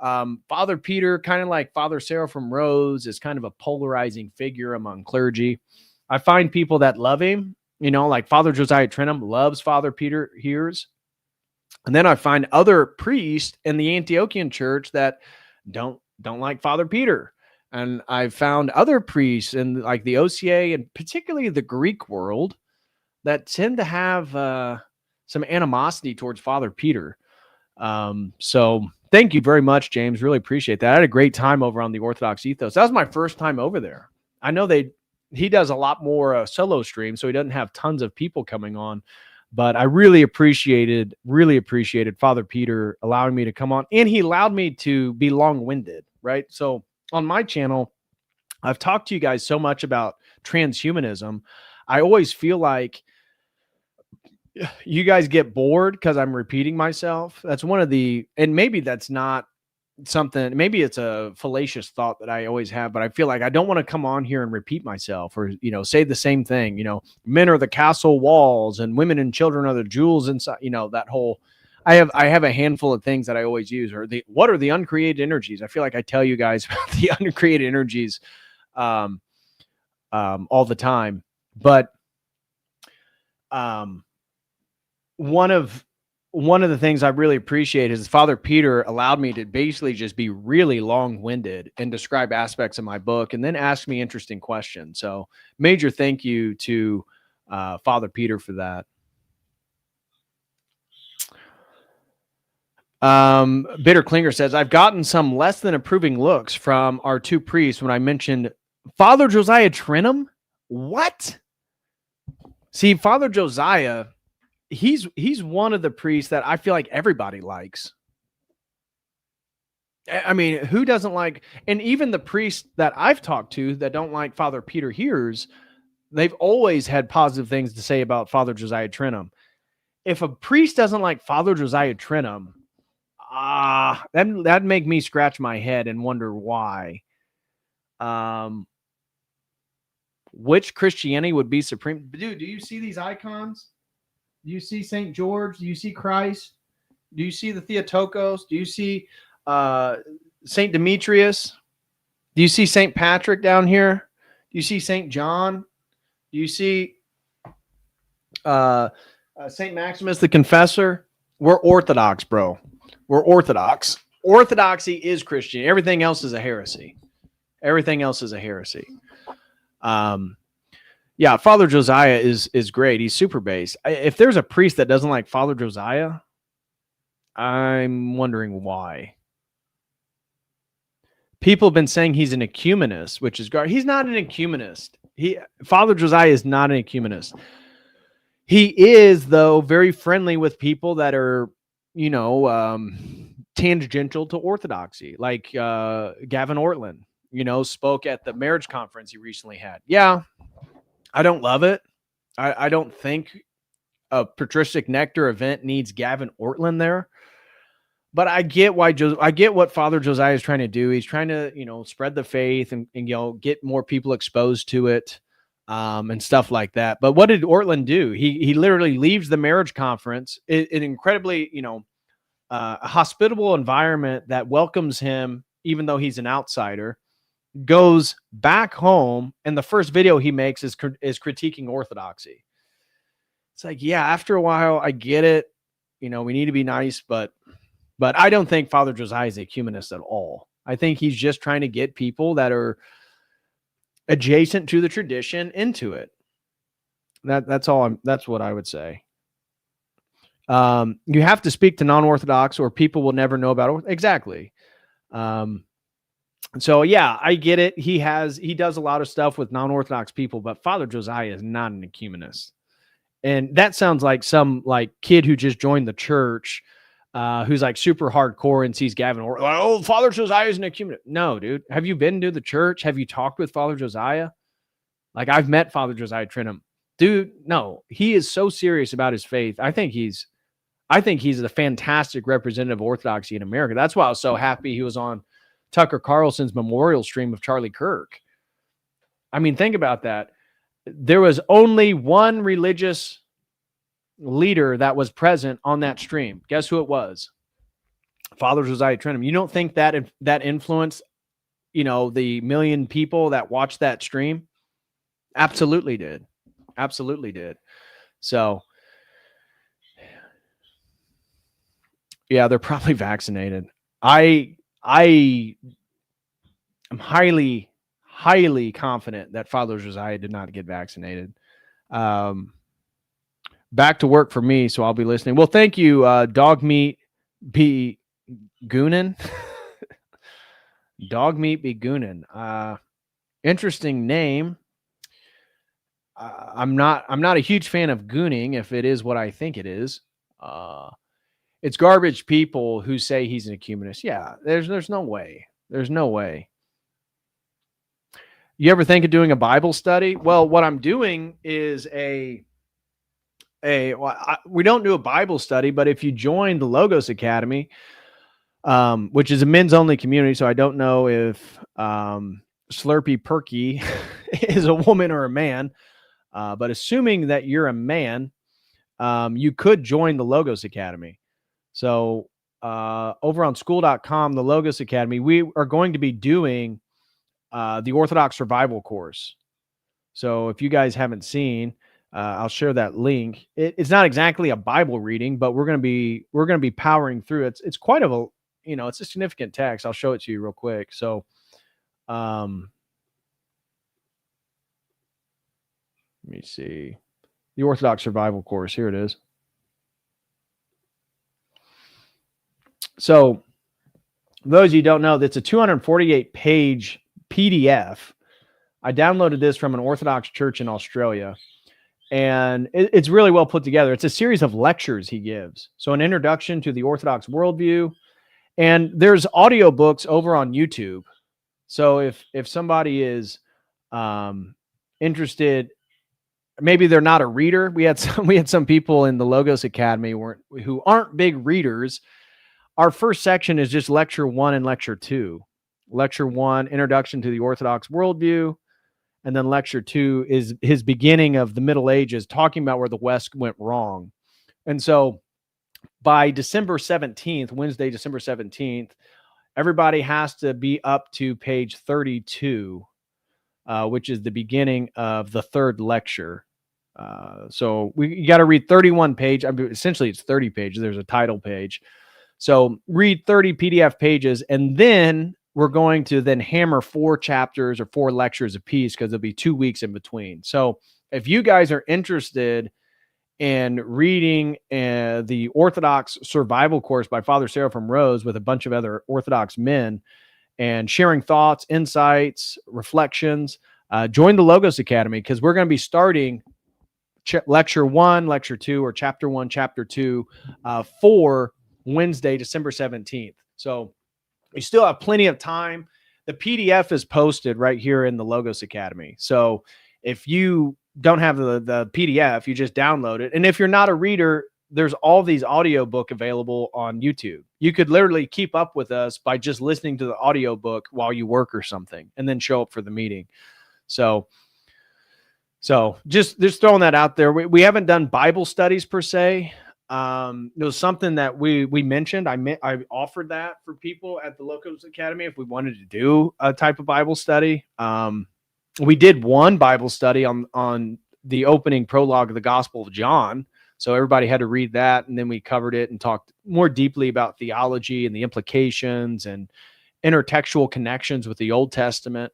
[SPEAKER 2] Father Peter, kind of like Father Sarah from Rose, is kind of a polarizing figure among clergy. I find people that love him, like Father Josiah Trenum loves Father Peter Hears. And then I find other priests in the Antiochian church that don't like Father Peter. And I've found other priests in like the OCA and particularly the Greek world that tend to have some animosity towards Father Peter. So thank you very much, James. Really appreciate that. I had a great time over on the Orthodox Ethos. That was my first time over there. I know he does a lot more solo streams, so he doesn't have tons of people coming on. But I really appreciated Father Peter allowing me to come on, and he allowed me to be long-winded, right? So on my channel, I've talked to you guys so much about transhumanism. I always feel like you guys get bored because I'm repeating myself. That's one of the, and maybe that's not something, maybe it's a fallacious thought that I always have, but I feel like I don't want to come on here and repeat myself or, say the same thing, men are the castle walls and women and children are the jewels inside, that whole, I have a handful of things that I always use, or what are the uncreated energies? I feel like I tell you guys about the uncreated energies all the time, but one of the things I really appreciate is Father Peter allowed me to basically just be really long-winded and describe aspects of my book and then ask me interesting questions. So major thank you to Father Peter for that. Bitter Klinger says, I've gotten some less than approving looks from our two priests when I mentioned Father Josiah Trenum. What? See, Father Josiah, he's one of the priests that I feel like everybody likes. I mean, who doesn't like, and even the priests that I've talked to that don't like Father Peter Hears, they've always had positive things to say about Father Josiah Trenum. If a priest doesn't like Father Josiah Trenum, that'd make me scratch my head and wonder why. Which Christianity would be supreme? Dude, do you see these icons? Do you see St. George? Do you see Christ? Do you see the Theotokos? Do you see St. Demetrius? Do you see St. Patrick down here? Do you see St. John? Do you see St. Maximus the Confessor? We're Orthodox, bro. We're Orthodox. Orthodoxy is Christian. Everything else is a heresy. Everything else is a heresy. Yeah, Father Josiah is great. He's super based. If there's a priest that doesn't like Father Josiah, I'm wondering why. People have been saying he's an ecumenist, which is garbage. He's not an ecumenist. Father Josiah is not an ecumenist. He is, though, very friendly with people that are, tangential to orthodoxy, like Gavin Ortland, spoke at the marriage conference he recently had. Yeah, I don't love it. I don't think a patristic nectar event needs Gavin Ortland there. But I get why I get what Father Josiah is trying to do. He's trying to, spread the faith and get more people exposed to it and stuff like that. But what did Ortland do? He literally leaves the marriage conference, an incredibly, a hospitable environment that welcomes him, even though he's an outsider, goes back home, and the first video he makes is critiquing orthodoxy. It's like, yeah, after a while, I get it. We need to be nice, but I don't think Father Josiah is a ecumenist at all. I think he's just trying to get people that are adjacent to the tradition into it. That's what I would say. You have to speak to non-Orthodox or people will never know about it. Exactly. So yeah, I get it. He does a lot of stuff with non-Orthodox people, but Father Josiah is not an ecumenist. And that sounds like some kid who just joined the church, who's super hardcore and sees Gavin or Father Josiah is an ecumenist. No, dude. Have you been to the church? Have you talked with Father Josiah? I've met Father Josiah Trenum. Dude, no, he is so serious about his faith. I think he's a fantastic representative of Orthodoxy in America. That's why I was so happy he was on Tucker Carlson's memorial stream of Charlie Kirk. I mean, think about that. There was only one religious leader that was present on that stream. Guess who it was? Father Josiah Trenum. You don't think that influenced, the million people that watched that stream? Absolutely did. Absolutely did. So, yeah, they're probably vaccinated. I I am highly, highly confident that Father Josiah did not get vaccinated. Back to work for me, so I'll be listening. Well, thank you, Dog Meat Be Goonin. Dog Meat Be Goonin. Interesting name. I'm not a huge fan of gooning if it is what I think it is. It's garbage people who say he's an ecumenist. Yeah, there's no way. There's no way. You ever think of doing a Bible study? Well, what I'm doing is we don't do a Bible study, but if you join the Logos Academy, which is a men's only community, so I don't know if Slurpy Perky is a woman or a man, but assuming that you're a man, you could join the Logos Academy. So over on school.com, the Logos Academy, we are going to be doing the Orthodox Survival Course. So if you guys haven't seen, I'll share that link. It's not exactly a Bible reading, but we're going to be powering through it. It's quite of a, it's a significant text. I'll show it to you real quick. So, let me see the Orthodox Survival Course. Here it is. So those of you who don't know, that's a 248 page PDF. I downloaded this from an Orthodox church in Australia, and it's really well put together. It's a series of lectures he gives. So an introduction to the Orthodox worldview, and there's audiobooks over on YouTube. So if somebody is interested, maybe they're not a reader. We had some people in the Logos Academy who aren't big readers. Our first section is just lecture 1 and lecture 2. Lecture 1, introduction to the Orthodox worldview. And then lecture 2 is his beginning of the Middle Ages, talking about where the West went wrong. And so by December 17th, Wednesday, December 17th, everybody has to be up to page 32, which is the beginning of the third lecture. So you got to read 31 pages. I mean, essentially, it's 30 pages. There's a title page. So read 30 PDF pages, and then we're going to then hammer 4 chapters or 4 lectures a piece because there'll be 2 weeks in between. So if you guys are interested in reading the Orthodox Survival Course by Father Seraphim Rose with a bunch of other Orthodox men and sharing thoughts, insights, reflections, join the Logos Academy, because we're going to be starting lecture 1, lecture 2, or chapter 1, chapter 2 for Wednesday, December 17th. So you still have plenty of time. The PDF is posted right here in the Logos Academy. So if you don't have the PDF, you just download it. And if you're not a reader, there's all these audiobook available on YouTube. You could literally keep up with us by just listening to the audiobook while you work or something, and then show up for the meeting. So just throwing that out there. We haven't done Bible studies per se. It was something that we mentioned. I offered that for people at the Logos Academy if we wanted to do a type of Bible study. We did one Bible study on the opening prologue of the Gospel of John. So everybody had to read that, and then we covered it and talked more deeply about theology and the implications and intertextual connections with the Old Testament.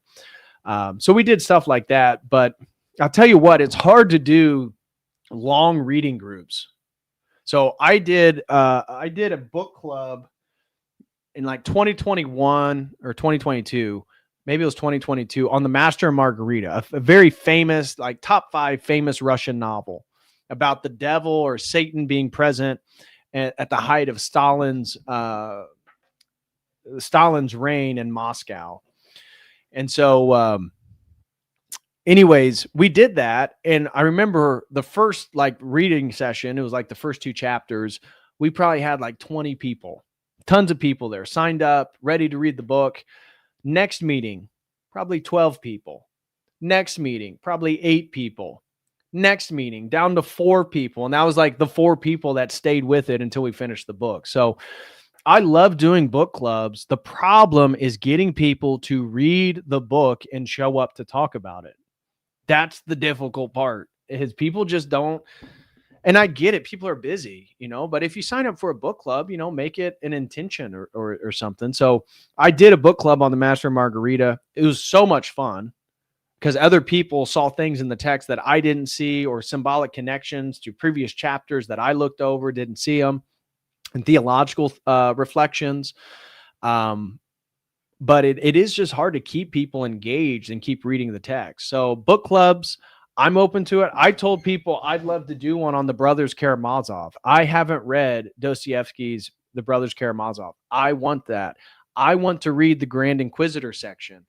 [SPEAKER 2] So we did stuff like that, but I'll tell you what, it's hard to do long reading groups. So I did a book club in like 2021 or 2022. Maybe it was 2022 on The Master and Margarita, a very famous, like top 5 famous Russian novel about the devil or Satan being present at the height of Stalin's reign in Moscow. And so, anyways, we did that. And I remember the first like reading session, it was like the first 2 chapters. We probably had like 20 people, tons of people there signed up, ready to read the book. Next meeting, probably 12 people. Next meeting, probably 8 people. Next meeting, down to 4 people. And that was like the 4 people that stayed with it until we finished the book. So I love doing book clubs. The problem is getting people to read the book and show up to talk about it. That's the difficult part, is people just don't. And I get it. People are busy, but if you sign up for a book club, make it an intention or something. So I did a book club on the Master and Margarita. It was so much fun because other people saw things in the text that I didn't see, or symbolic connections to previous chapters that I looked over, didn't see them, and theological reflections. But it is just hard to keep people engaged and keep reading the text. So book clubs, I'm open to it. I told people I'd love to do one on the Brothers Karamazov. I haven't read Dostoevsky's The Brothers Karamazov. I want that. I want to read the Grand Inquisitor section.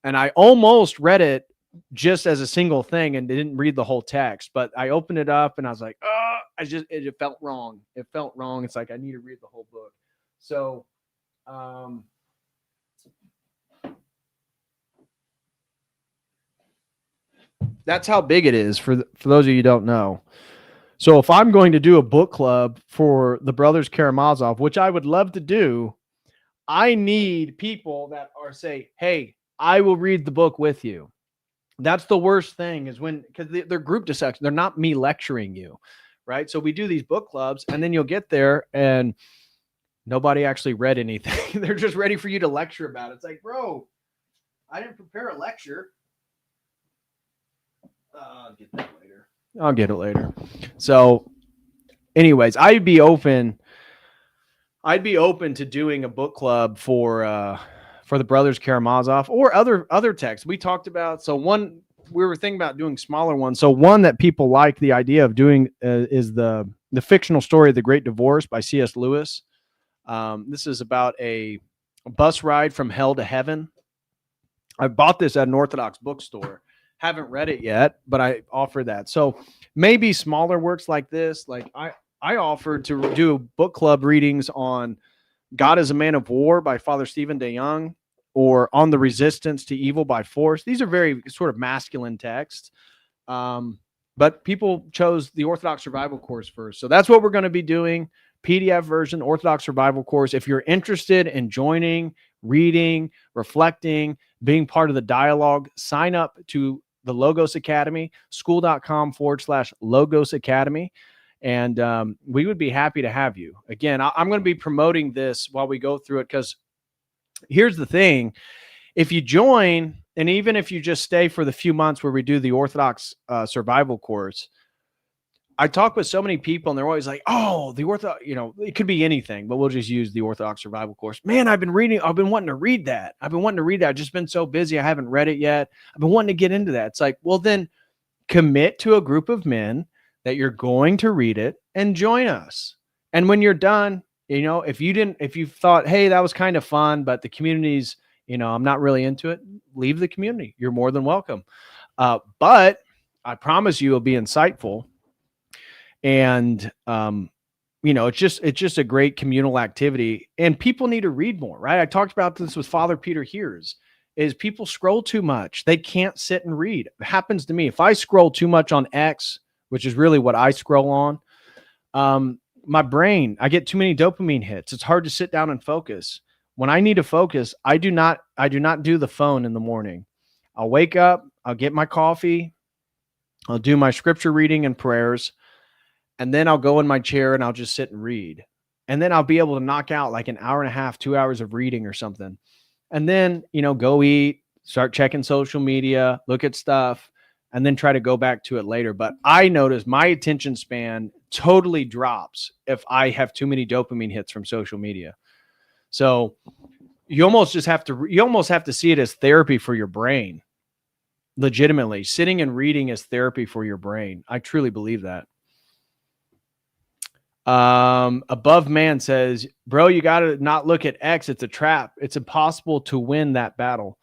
[SPEAKER 2] And I almost read it just as a single thing and didn't read the whole text. But I opened it up and I was like, it felt wrong. It felt wrong. It's like, I need to read the whole book. So, that's how big it is for those of you who don't know. So if I'm going to do a book club for the Brothers Karamazov, which I would love to do, I need people that are say, hey, I will read the book with you. That's the worst thing is because they're group discussion. They're not me lecturing you, right? So we do these book clubs and then you'll get there and nobody actually read anything. They're just ready for you to lecture about it. It's like, bro, I didn't prepare a lecture. I'll get it later. So anyways, I'd be open to doing a book club for the Brothers Karamazov or other texts we talked about. So we were thinking about doing smaller ones. So one that people like the idea of doing is the fictional story of The Great Divorce by C.S. Lewis. This is about a bus ride from hell to heaven. I bought this at an Orthodox bookstore. Haven't read it yet, but I offer that. So maybe smaller works like this. Like I offered to do book club readings on God is a Man of War by Father Stephen DeYoung, or On the Resistance to Evil by Force. These are very sort of masculine texts. But people chose the Orthodox Survival Course first. So that's what we're going to be doing. PDF version, Orthodox Survival Course. If you're interested in joining, reading, reflecting, being part of the dialogue, sign up to the Logos Academy, school.com/Logos Academy. And we would be happy to have you. Again, I'm going to be promoting this while we go through it, because here's the thing. If you join, and even if you just stay for the few months where we do the Orthodox Survival Course, I talk with so many people and they're always like, oh, the Orthodox, it could be anything, but we'll just use the Orthodox Survival Course. Man, I've been wanting to read that. I've just been so busy. I haven't read it yet. I've been wanting to get into that. It's like, well, then commit to a group of men that you're going to read it and join us. And when you're done, if you thought, hey, that was kind of fun, but the community's, I'm not really into it, leave the community. You're more than welcome. But I promise you it'll be insightful. And, it's just a great communal activity, and people need to read more, right? I talked about this with Father Peter Hears, is people scroll too much. They can't sit and read. It happens to me. If I scroll too much on X, which is really what I scroll on, my brain, I get too many dopamine hits. It's hard to sit down and focus. When I need to focus, I do not do the phone in the morning. I'll wake up, I'll get my coffee, I'll do my scripture reading and prayers, and then I'll go in my chair and I'll just sit and read. And then I'll be able to knock out like an hour and a half, 2 hours of reading or something. And then, go eat, start checking social media, look at stuff, and then try to go back to it later. But I notice my attention span totally drops if I have too many dopamine hits from social media. So you almost have to see it as therapy for your brain. Legitimately, sitting and reading is therapy for your brain. I truly believe that. Above Man says, bro, you got to not look at X. It's a trap. It's impossible to win that battle.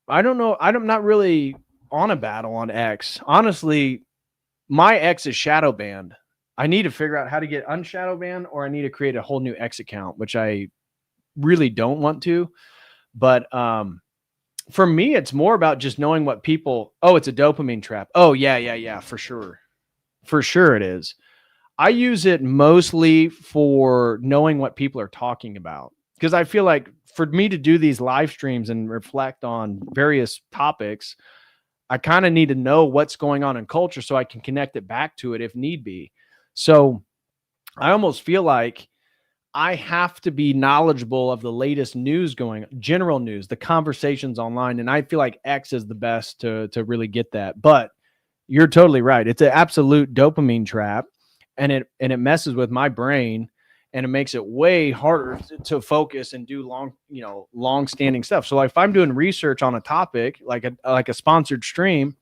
[SPEAKER 2] I don't know. I'm not really on a battle on X. Honestly, my X is shadow banned. I need to figure out how to get unshadow banned, or I need to create a whole new X account, which I really don't want to. But, for me, it's more about just knowing what people, it's a dopamine trap. Oh yeah. For sure. For sure it is. I use it mostly for knowing what people are talking about, because I feel like for me to do these live streams and reflect on various topics, I kind of need to know what's going on in culture so I can connect it back to it if need be. So I almost feel like I have to be knowledgeable of the latest news general news, the conversations online. And I feel like X is the best to really get that. But you're totally right. It's an absolute dopamine trap, and it messes with my brain, and it makes it way harder to focus and do long standing stuff. So like if I'm doing research on a topic, like a sponsored stream,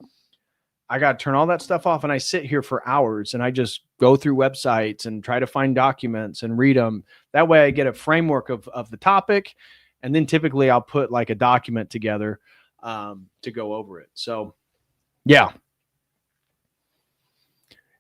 [SPEAKER 2] I got to turn all that stuff off, and I sit here for hours and I just go through websites and try to find documents and read them. That way I get a framework of the topic. And then typically I'll put like a document together to go over it. So yeah.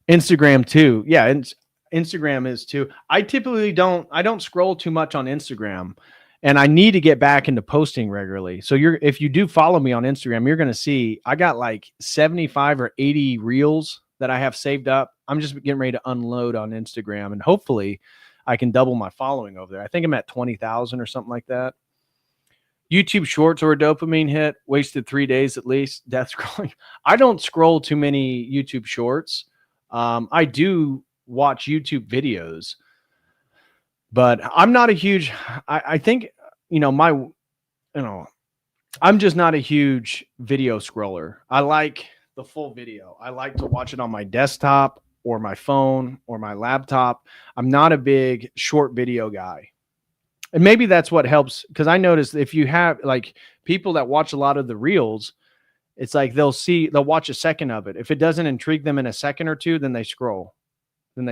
[SPEAKER 2] Instagram too. Yeah. And Instagram is too. I typically don't scroll too much on Instagram, and I need to get back into posting regularly. So if you do follow me on Instagram, you're going to see I got like 75 or 80 reels that I have saved up. I'm just getting ready to unload on Instagram, and hopefully I can double my following over there. I think I'm at 20,000 or something like that. YouTube Shorts or a dopamine hit, wasted 3 days at least. Death scrolling. I don't scroll too many YouTube Shorts. I do watch YouTube videos, but I'm not a huge, I think, I'm just not a huge video scroller. I like the full video. I like to watch it on my desktop or my phone or my laptop. I'm not a big short video guy. And maybe that's what helps, because I noticed if you have like people that watch a lot of the reels, it's like they'll watch a second of it. If it doesn't intrigue them in a second or two, then they scroll. And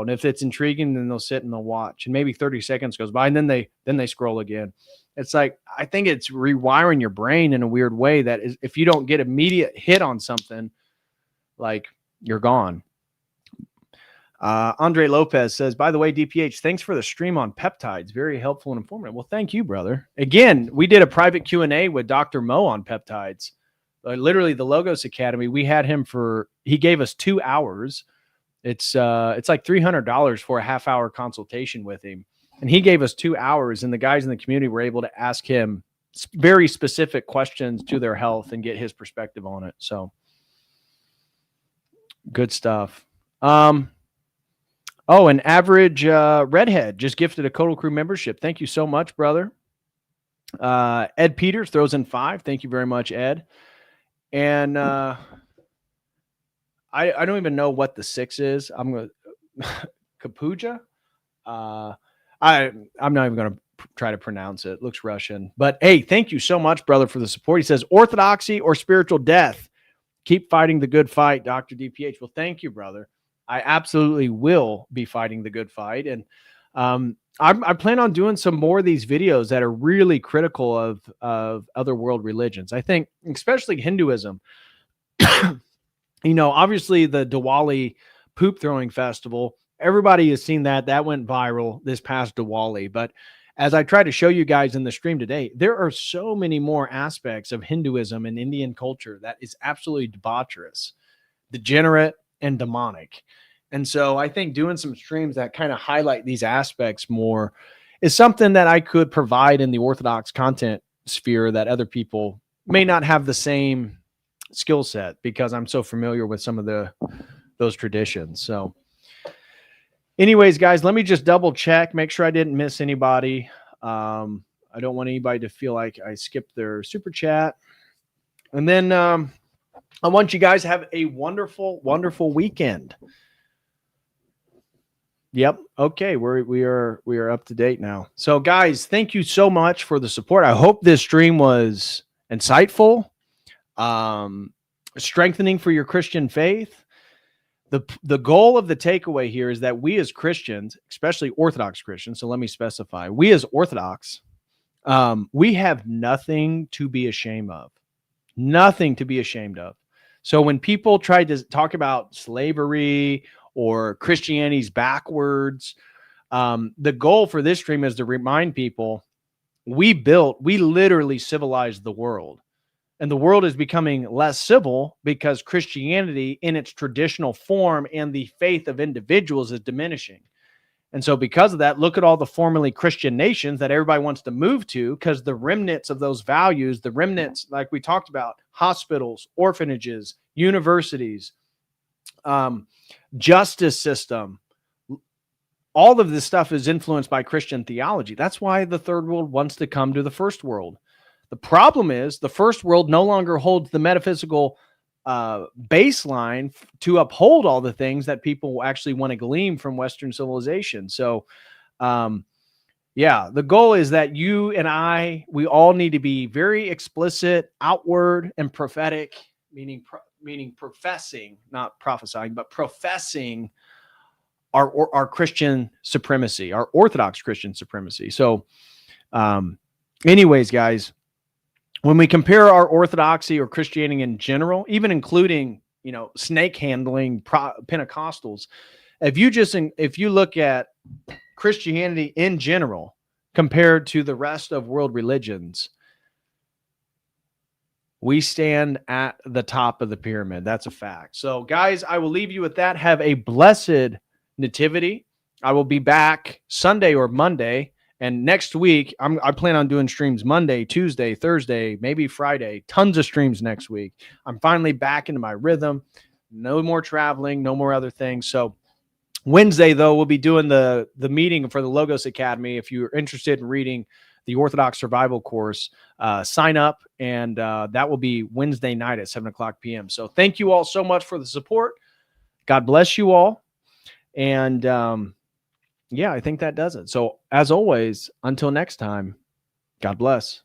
[SPEAKER 2] if it's intriguing, then they'll sit and they'll watch. And maybe 30 seconds goes by, and then they scroll again. It's like, I think it's rewiring your brain in a weird way that is, if you don't get immediate hit on something, like you're gone. Andre Lopez says, by the way, DPH, thanks for the stream on peptides. Very helpful and informative. Well, thank you, brother. Again, we did a private Q&A with Dr. Mo on peptides. Literally the Logos Academy. We had him he gave us 2 hours. It's like $300 for a half-hour consultation with him. And he gave us 2 hours, and the guys in the community were able to ask him very specific questions to their health and get his perspective on it. So good stuff. An average redhead just gifted a Codal Crew membership. Thank you so much, brother. Ed Peters throws in 5. Thank you very much, Ed. And I don't even know what the 6 is. I'm going to Kapuja. I'm not even going to try to pronounce it. It looks Russian. But hey, thank you so much, brother, for the support. He says, orthodoxy or spiritual death? Keep fighting the good fight, Dr. DPH. Well, thank you, brother. I absolutely will be fighting the good fight. And I plan on doing some more of these videos that are really critical of other world religions. I think, especially Hinduism, obviously the Diwali poop throwing festival, everybody has seen that. That went viral this past Diwali. But as I try to show you guys in the stream today, there are so many more aspects of Hinduism and Indian culture that is absolutely debaucherous, degenerate, and demonic. And so I think doing some streams that kind of highlight these aspects more is something that I could provide in the Orthodox content sphere that other people may not have the same skill set, because I'm so familiar with some of those traditions. So anyways, guys, let me just double check, make sure I didn't miss anybody. I don't want anybody to feel like I skipped their super chat. And then I want you guys to have a wonderful, wonderful weekend. Yep. Okay. We are up to date now. So guys, thank you so much for the support. I hope this stream was insightful, strengthening for your Christian faith. The goal of the takeaway here is that we as Christians, especially Orthodox Christians, so let me specify, we as Orthodox, we have nothing to be ashamed of. Nothing to be ashamed of. So when people try to talk about slavery or Christianity's backwards, the goal for this stream is to remind people we literally civilized the world. And the world is becoming less civil because Christianity in its traditional form and the faith of individuals is diminishing. And so because of that, look at all the formerly Christian nations that everybody wants to move to, because the remnants of those values, the remnants, like we talked about, hospitals, orphanages, universities, justice system, all of this stuff is influenced by Christian theology. That's why the third world wants to come to the first world. The problem is the first world no longer holds the metaphysical baseline to uphold all the things that people actually want to glean from Western civilization. So, yeah, the goal is that you and we all need to be very explicit, outward, and prophetic, meaning professing, not prophesying, but professing our Christian supremacy, our Orthodox Christian supremacy. So, anyways, guys, when we compare our orthodoxy or Christianity in general, even including, snake handling Pentecostals, if you look at Christianity in general compared to the rest of world religions, we stand at the top of the pyramid. That's a fact. So, guys, I will leave you with that. Have a blessed nativity. I will be back Sunday or Monday. And next week, I plan on doing streams Monday, Tuesday, Thursday, maybe Friday. Tons of streams next week. I'm finally back into my rhythm. No more traveling, no more other things. So Wednesday, though, we'll be doing the meeting for the Logos Academy. If you're interested in reading the Orthodox Survival course, sign up. And that will be Wednesday night at 7:00 p.m. So thank you all so much for the support. God bless you all. And yeah, I think that does it. So as always, until next time, God bless.